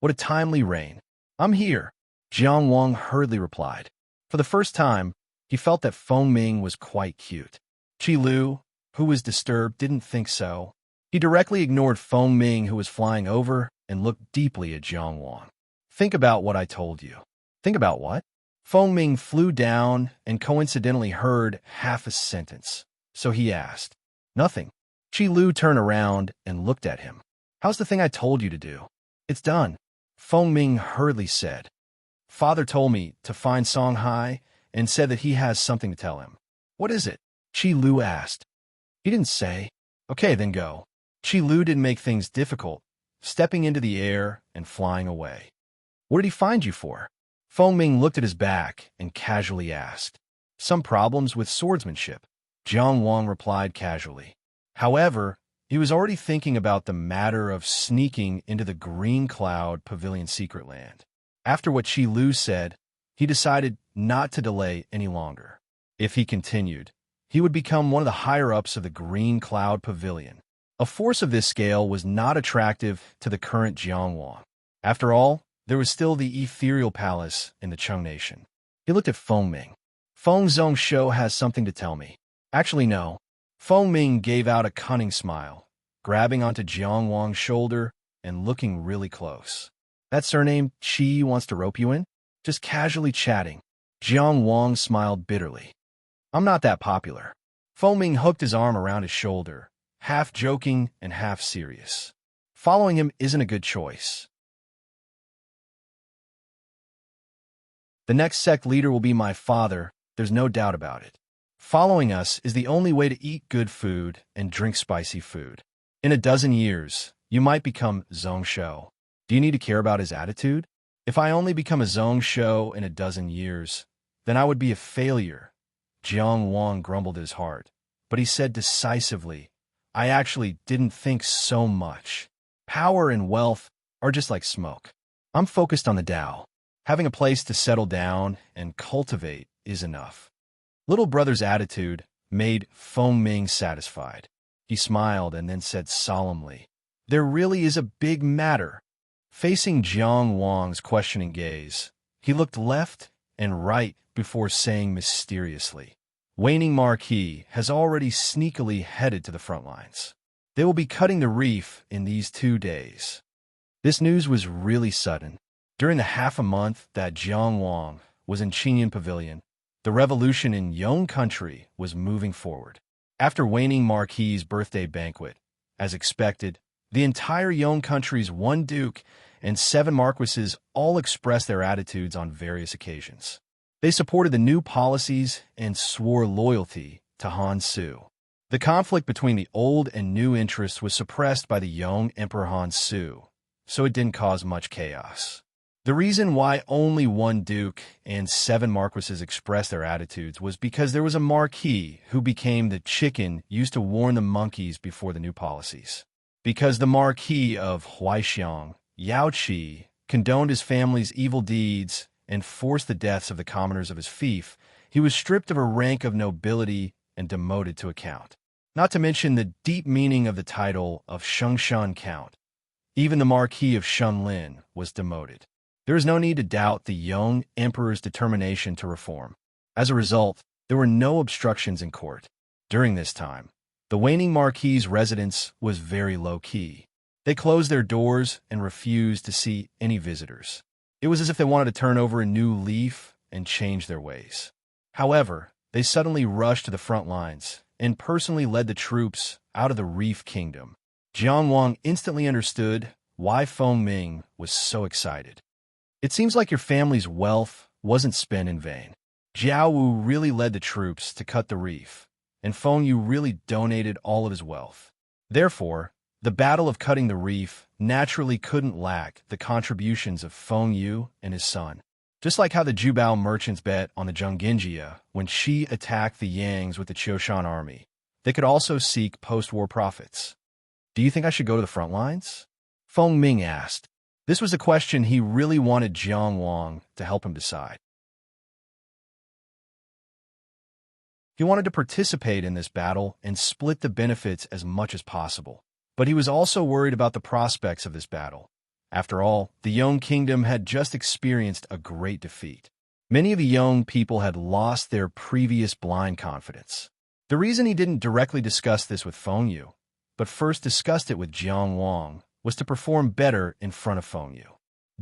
What a timely rain! I'm here!" Jiang Wang hurriedly replied. For the first time, he felt that Feng Ming was quite cute. Qi Lu, who was disturbed, didn't think so. He directly ignored Feng Ming, who was flying over and looked deeply at Jiang Wang. Think about what I told you. Think about what? Feng Ming flew down and coincidentally heard half a sentence, so he asked. Nothing. Qi Lu turned around and looked at him. How's the thing I told you to do? It's done. Feng Ming hurriedly said. Father told me to find Song Hai and said that he has something to tell him. What is it? Qi Lu asked. He didn't say. Okay, then go. Qi Lu didn't make things difficult, stepping into the air and flying away. What did he find you for? Feng Ming looked at his back and casually asked. Some problems with swordsmanship, Jiang Wang replied casually. However, he was already thinking about the matter of sneaking into the Green Cloud Pavilion secret land. After what Qi Lu said, he decided not to delay any longer. If he continued, he would become one of the higher-ups of the Green Cloud Pavilion. A force of this scale was not attractive to the current Jiang Wang. After all, there was still the ethereal palace in the Cheng Nation. He looked at Feng Ming. Feng Zhongshou has something to tell me. Actually, no. Feng Ming gave out a cunning smile, grabbing onto Jiang Wang's shoulder and looking really close. That surname Qi wants to rope you in? Just casually chatting. Jiang Wang smiled bitterly. I'm not that popular. Feng Ming hooked his arm around his shoulder, half joking and half serious. Following him isn't a good choice. The next sect leader will be my father, there's no doubt about it. Following us is the only way to eat good food and drink spicy food. In a dozen years, you might become Zhongshou. Do you need to care about his attitude? If I only become a Zhongshou in a dozen years, then I would be a failure. Jiang Wang grumbled at his heart, but he said decisively, I actually didn't think so much. Power and wealth are just like smoke. I'm focused on the Tao. Having a place to settle down and cultivate is enough. Little brother's attitude made Feng Ming satisfied. He smiled and then said solemnly, There really is a big matter. Facing Jiang Wang's questioning gaze, he looked left and right before saying mysteriously, Waning Marquis has already sneakily headed to the front lines. They will be cutting the reef in these 2 days. This news was really sudden. During the half a month that Jiang Wang was in Qinyan Pavilion, the revolution in Yong country was moving forward. After Waning Marquis' birthday banquet, as expected, the entire Yong country's 1 duke and 7 marquises all expressed their attitudes on various occasions. They supported the new policies and swore loyalty to Han Su. The conflict between the old and new interests was suppressed by the Yong Emperor Han Su, so it didn't cause much chaos. The reason why only 1 duke and 7 marquises expressed their attitudes was because there was a marquis who became the chicken used to warn the monkeys before the new policies. Because the Marquis of Huaixiang, Yao Qi, condoned his family's evil deeds and forced the deaths of the commoners of his fief, he was stripped of a rank of nobility and demoted to a count. Not to mention the deep meaning of the title of Shengshan Count. Even the Marquis of Shunlin was demoted. There is no need to doubt the young emperor's determination to reform. As a result, there were no obstructions in court. During this time, the Waning Marquis' residence was very low-key. They closed their doors and refused to see any visitors. It was as if they wanted to turn over a new leaf and change their ways. However, they suddenly rushed to the front lines and personally led the troops out of the Reef Kingdom. Jiang Wang instantly understood why Feng Ming was so excited. It seems like your family's wealth wasn't spent in vain. Jiao Wu really led the troops to cut the reef, and Feng Yu really donated all of his wealth. Therefore, the battle of cutting the reef naturally couldn't lack the contributions of Feng Yu and his son. Just like how the Jubao merchants bet on the Zhonginjia when Shi attacked the Yangs with the Qiushan army, they could also seek post-war profits. Do you think I should go to the front lines? Feng Ming asked. This was a question he really wanted Jiang Wang to help him decide. He wanted to participate in this battle and split the benefits as much as possible. But he was also worried about the prospects of this battle. After all, the Yong Kingdom had just experienced a great defeat. Many of the Yong people had lost their previous blind confidence. The reason he didn't directly discuss this with Feng Yu, but first discussed it with Jiang Wang, was to perform better in front of Feng Yu.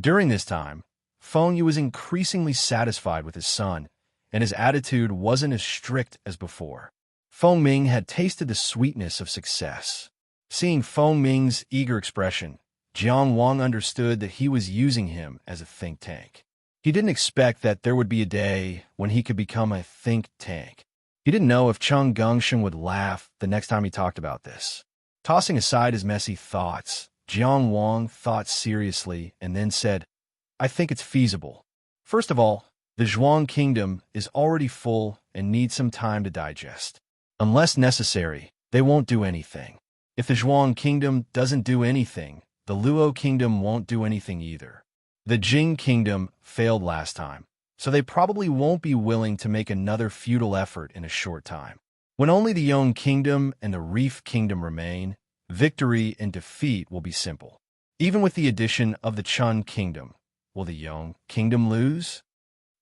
During this time, Feng Yu was increasingly satisfied with his son, and his attitude wasn't as strict as before. Feng Ming had tasted the sweetness of success. Seeing Feng Ming's eager expression, Jiang Wang understood that he was using him as a think tank. He didn't expect that there would be a day when he could become a think tank. He didn't know if Cheng Gongsheng would laugh the next time he talked about this. Tossing aside his messy thoughts, Jiang Wang thought seriously and then said, I think it's feasible. First of all, the Zhuang kingdom is already full and needs some time to digest. Unless necessary, they won't do anything. If the Zhuang kingdom doesn't do anything, the Luo kingdom won't do anything either. The Jing kingdom failed last time, so they probably won't be willing to make another futile effort in a short time. When only the Yong kingdom and the Reef kingdom remain, victory and defeat will be simple. Even with the addition of the Chun kingdom, will the Yong kingdom lose?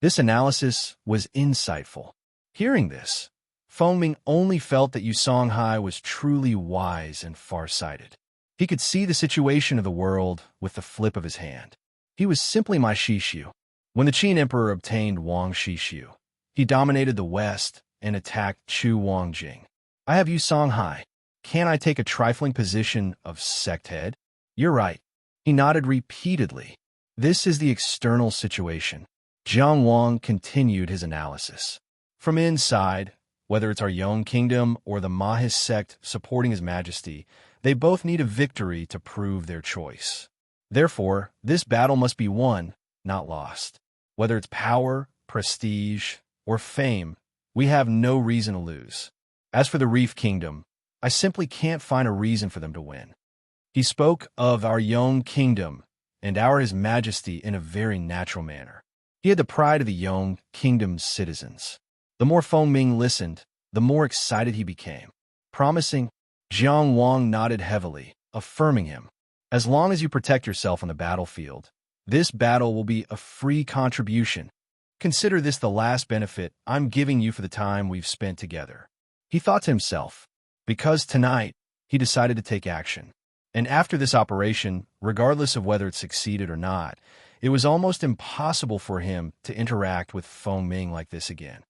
This analysis was insightful. Hearing this, Feng Ming only felt that Yu Songhai was truly wise and far-sighted. He could see the situation of the world with the flip of his hand. He was simply my Shishu. When the Qin emperor obtained Wang Shishu, he dominated the West and attacked Chu Wangjing. I have Yu Songhai. Can I take a trifling position of sect head? You're right. He nodded repeatedly. This is the external situation. Jiang Wang continued his analysis. From inside, whether it's our Yong kingdom or the Mahis sect supporting His Majesty, they both need a victory to prove their choice. Therefore, this battle must be won, not lost. Whether it's power, prestige, or fame, we have no reason to lose. As for the Reef Kingdom, I simply can't find a reason for them to win. He spoke of our Yong kingdom and our His Majesty in a very natural manner. He had the pride of the Yong kingdom's citizens. The more Feng Ming listened, the more excited he became. Promising, Jiang Wang nodded heavily, affirming him. As long as you protect yourself on the battlefield, this battle will be a free contribution. Consider this the last benefit I'm giving you for the time we've spent together. He thought to himself, because tonight, he decided to take action. And after this operation, regardless of whether it succeeded or not, it was almost impossible for him to interact with Feng Ming like this again.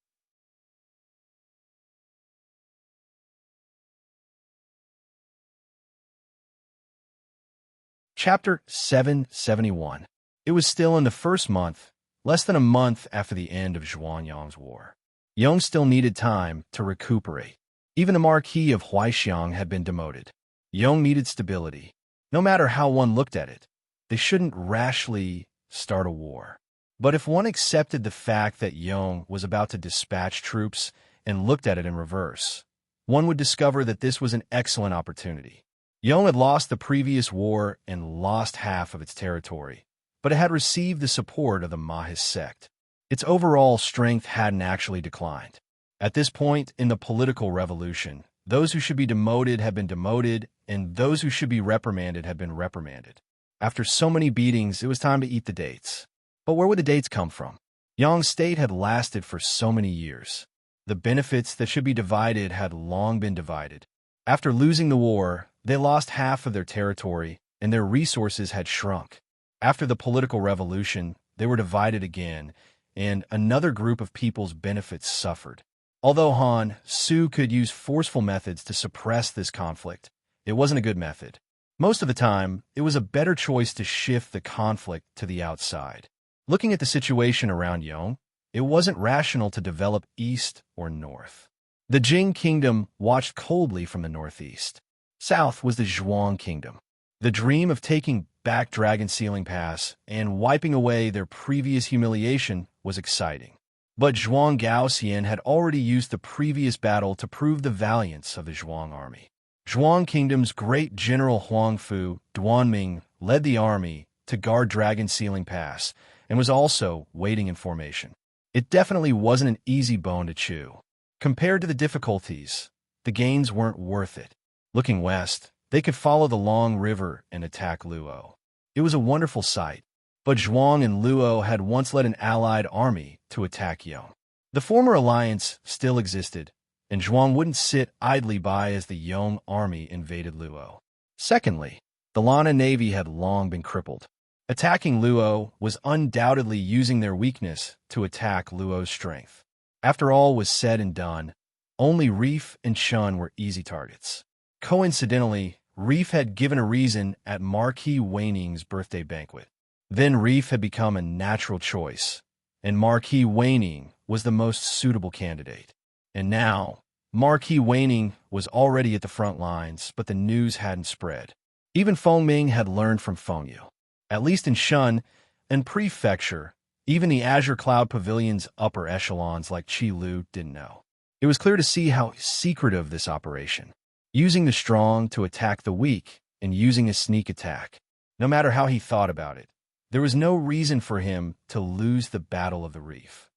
Chapter 771. It was still in the first month, less than a month after the end of Zhuangyang's war. Yong still needed time to recuperate. Even the Marquis of Huaixiang had been demoted. Yong needed stability. No matter how one looked at it, they shouldn't rashly start a war. But if one accepted the fact that Yong was about to dispatch troops and looked at it in reverse, one would discover that this was an excellent opportunity. Yong had lost the previous war and lost half of its territory, but it had received the support of the Mahis sect. Its overall strength hadn't actually declined. At this point in the political revolution, those who should be demoted had been demoted, and those who should be reprimanded had been reprimanded. After so many beatings, it was time to eat the dates. But where would the dates come from? Yong's state had lasted for so many years. The benefits that should be divided had long been divided. After losing the war, they lost half of their territory, and their resources had shrunk. After the political revolution, they were divided again, and another group of people's benefits suffered. Although Han Su could use forceful methods to suppress this conflict, it wasn't a good method. Most of the time, it was a better choice to shift the conflict to the outside. Looking at the situation around Yong, it wasn't rational to develop east or north. The Jing kingdom watched coldly from the northeast. South was the Zhuang kingdom. The dream of taking back Dragon Sealing Pass and wiping away their previous humiliation was exciting. But Zhuang Gaoxian had already used the previous battle to prove the valiance of the Zhuang army. Zhuang Kingdom's great general Huangfu Duanming led the army to guard Dragon Sealing Pass and was also waiting in formation. It definitely wasn't an easy bone to chew. Compared to the difficulties, the gains weren't worth it. Looking west, they could follow the Long River and attack Luo. It was a wonderful sight, but Zhuang and Luo had once led an allied army to attack Yong. The former alliance still existed, and Zhuang wouldn't sit idly by as the Yong army invaded Luo. Secondly, The Lana Navy had long been crippled. Attacking Luo was undoubtedly using their weakness to attack Luo's strength. After all was said and done, only Reef and Shun were easy targets. Coincidentally, Reef had given a reason at Marquis Waning's birthday banquet. Then Reef had become a natural choice, and Marquis Waning was the most suitable candidate. And now, Marquis Waning was already at the front lines, but the news hadn't spread. Even Feng Ming had learned from Feng Yu. At least in Shun and Prefecture, even the Azure Cloud Pavilion's upper echelons like Qi Lu didn't know. It was clear to see how secretive this operation. Using the strong to attack the weak and using a sneak attack. No matter how he thought about it, there was no reason for him to lose the Battle of the Reef.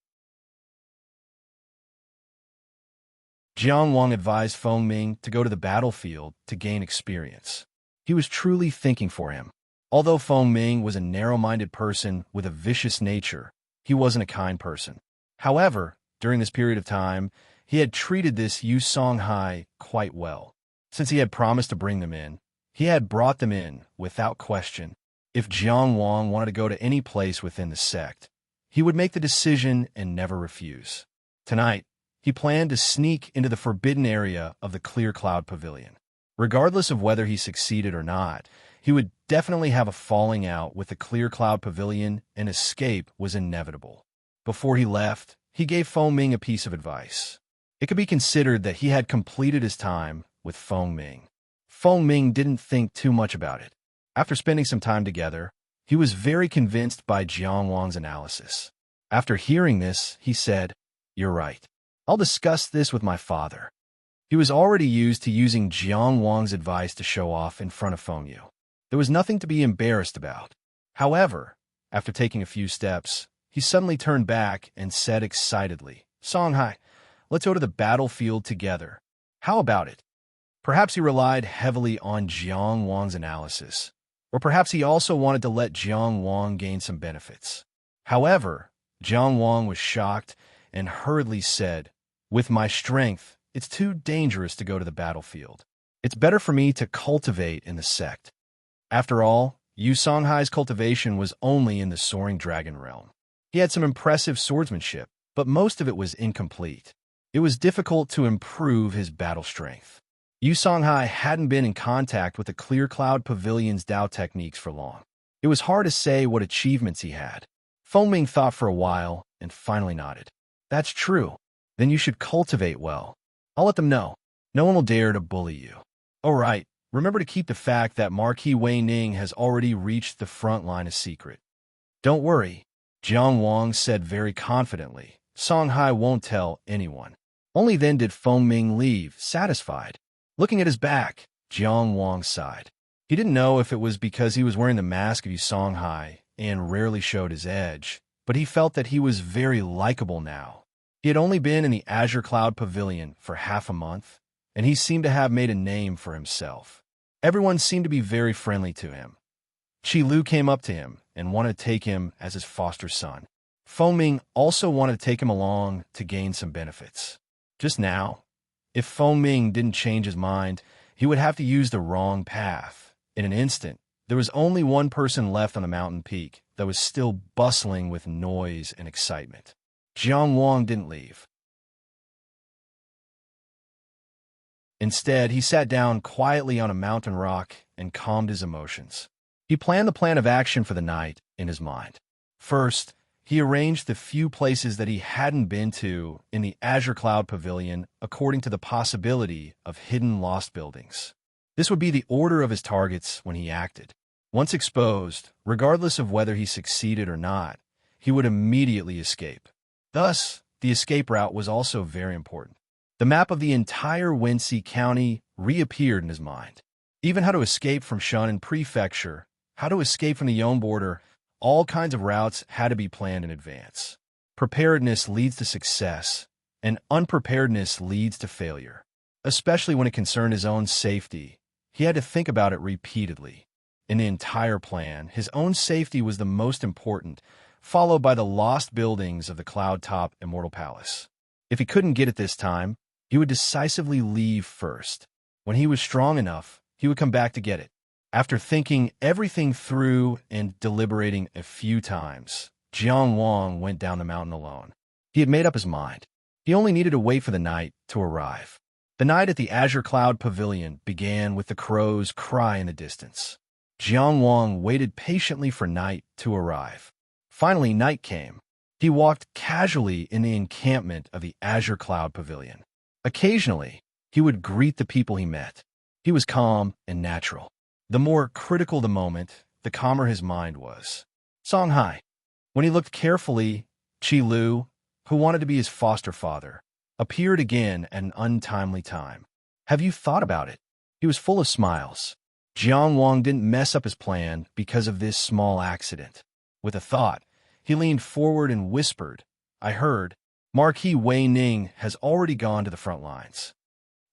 Jiang Wang advised Feng Ming to go to the battlefield to gain experience. He was truly thinking for him. Although Feng Ming was a narrow-minded person with a vicious nature, he wasn't a kind person. However, during this period of time, he had treated this Yu Songhai quite well. Since he had promised to bring them in, he had brought them in without question. If Jiang Wang wanted to go to any place within the sect, he would make the decision and never refuse. Tonight, he planned to sneak into the forbidden area of the Clear Cloud Pavilion. Regardless of whether he succeeded or not, he would definitely have a falling out with the Clear Cloud Pavilion, and escape was inevitable. Before he left, he gave Feng Ming a piece of advice. It could be considered that he had completed his time with Feng Ming. Feng Ming didn't think too much about it. After spending some time together, he was very convinced by Jiang Wang's analysis. After hearing this, he said, "You're right. I'll discuss this with my father." He was already used to using Jiang Wang's advice to show off in front of Feng Yu. There was nothing to be embarrassed about. However, after taking a few steps, he suddenly turned back and said excitedly, "Songhai, let's go to the battlefield together. How about it?" Perhaps he relied heavily on Jiang Wang's analysis, or perhaps he also wanted to let Jiang Wang gain some benefits. However, Jiang Wang was shocked and hurriedly said, "With my strength, it's too dangerous to go to the battlefield. It's better for me to cultivate in the sect." After all, Yu Songhai's cultivation was only in the Soaring Dragon realm. He had some impressive swordsmanship, but most of it was incomplete. It was difficult to improve his battle strength. Yu Songhai hadn't been in contact with the Clear Cloud Pavilion's Dao techniques for long. It was hard to say what achievements he had. Feng Ming thought for a while and finally nodded. "That's true. Then you should cultivate well. I'll let them know. No one will dare to bully you. All right, remember to keep the fact that Marquis Wei Ning has already reached the front line a secret." "Don't worry," Jiang Wang said very confidently. "Songhai won't tell anyone." Only then did Feng Ming leave, satisfied. Looking at his back, Jiang Wang sighed. He didn't know if it was because he was wearing the mask of Yu Songhai and rarely showed his edge, but he felt that he was very likable now. He had only been in the Azure Cloud Pavilion for half a month, and he seemed to have made a name for himself. Everyone seemed to be very friendly to him. Qi Lu came up to him and wanted to take him as his foster son. Feng Ming also wanted to take him along to gain some benefits. Just now, if Feng Ming didn't change his mind, he would have to use the wrong path. In an instant, there was only one person left on the mountain peak that was still bustling with noise and excitement. Jiang Wang didn't leave. Instead, he sat down quietly on a mountain rock and calmed his emotions. He planned the plan of action for the night in his mind. First, he arranged the few places that he hadn't been to in the Azure Cloud Pavilion according to the possibility of hidden lost buildings. This would be the order of his targets when he acted. Once exposed, regardless of whether he succeeded or not, he would immediately escape. Thus, the escape route was also very important. The map of the entire Wenxi County reappeared in his mind. Even how to escape from Shunan Prefecture, how to escape from the Yong border, all kinds of routes had to be planned in advance. Preparedness leads to success, and unpreparedness leads to failure. Especially when it concerned his own safety, he had to think about it repeatedly. In the entire plan, his own safety was the most important, followed by the lost buildings of the Cloud-Top Immortal Palace. If he couldn't get it this time, he would decisively leave first. When he was strong enough, he would come back to get it. After thinking everything through and deliberating a few times, Jiang Wang went down the mountain alone. He had made up his mind. He only needed to wait for the night to arrive. The night at the Azure Cloud Pavilion began with the crow's cry in the distance. Jiang Wang waited patiently for night to arrive. Finally, night came. He walked casually in the encampment of the Azure Cloud Pavilion. Occasionally, he would greet the people he met. He was calm and natural. The more critical the moment, the calmer his mind was. Songhai. When he looked carefully, Qi Lu, who wanted to be his foster father, appeared again at an untimely time. Have you thought about it? He was full of smiles. Jiang Wang didn't mess up his plan because of this small accident. With a thought, he leaned forward and whispered, I heard, Marquis Wei Ning has already gone to the front lines.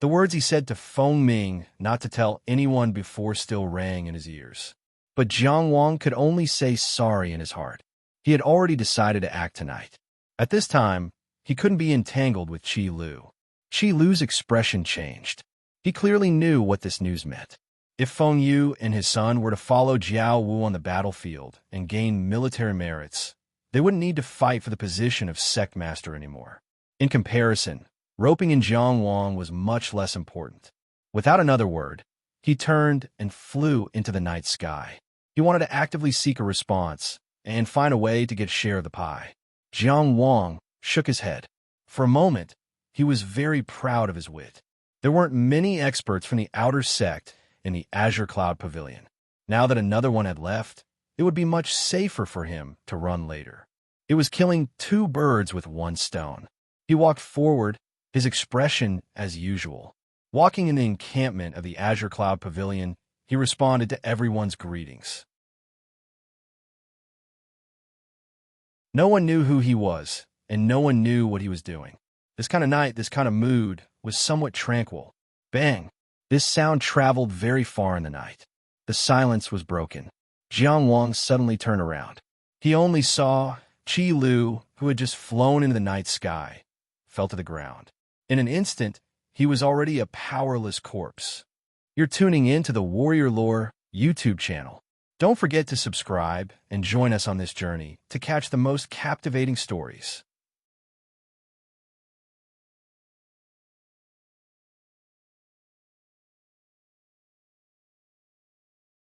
The words he said to Feng Ming not to tell anyone before still rang in his ears. But Jiang Wang could only say sorry in his heart. He had already decided to act tonight. At this time, he couldn't be entangled with Qi Lu. Qi Lu's expression changed. He clearly knew what this news meant. If Feng Yu and his son were to follow Jiao Wu on the battlefield and gain military merits, they wouldn't need to fight for the position of sect master anymore. In comparison, roping in Jiang Wang was much less important. Without another word, he turned and flew into the night sky. He wanted to actively seek a response and find a way to get a share of the pie. Jiang Wang shook his head. For a moment, he was very proud of his wit. There weren't many experts from the outer sect in the Azure Cloud Pavilion. Now that another one had left, it would be much safer for him to run later. It was killing two birds with one stone. He walked forward, his expression as usual. Walking in the encampment of the Azure Cloud Pavilion, he responded to everyone's greetings. No one knew who he was, and no one knew what he was doing. This kind of night, this kind of mood, was somewhat tranquil. Bang! This sound traveled very far in the night. The silence was broken. Jiang Wang suddenly turned around. He only saw Qi Lu, who had just flown into the night sky, fell to the ground. In an instant, he was already a powerless corpse. You're tuning in to the Warrior Lore YouTube channel. Don't forget to subscribe and join us on this journey to catch the most captivating stories.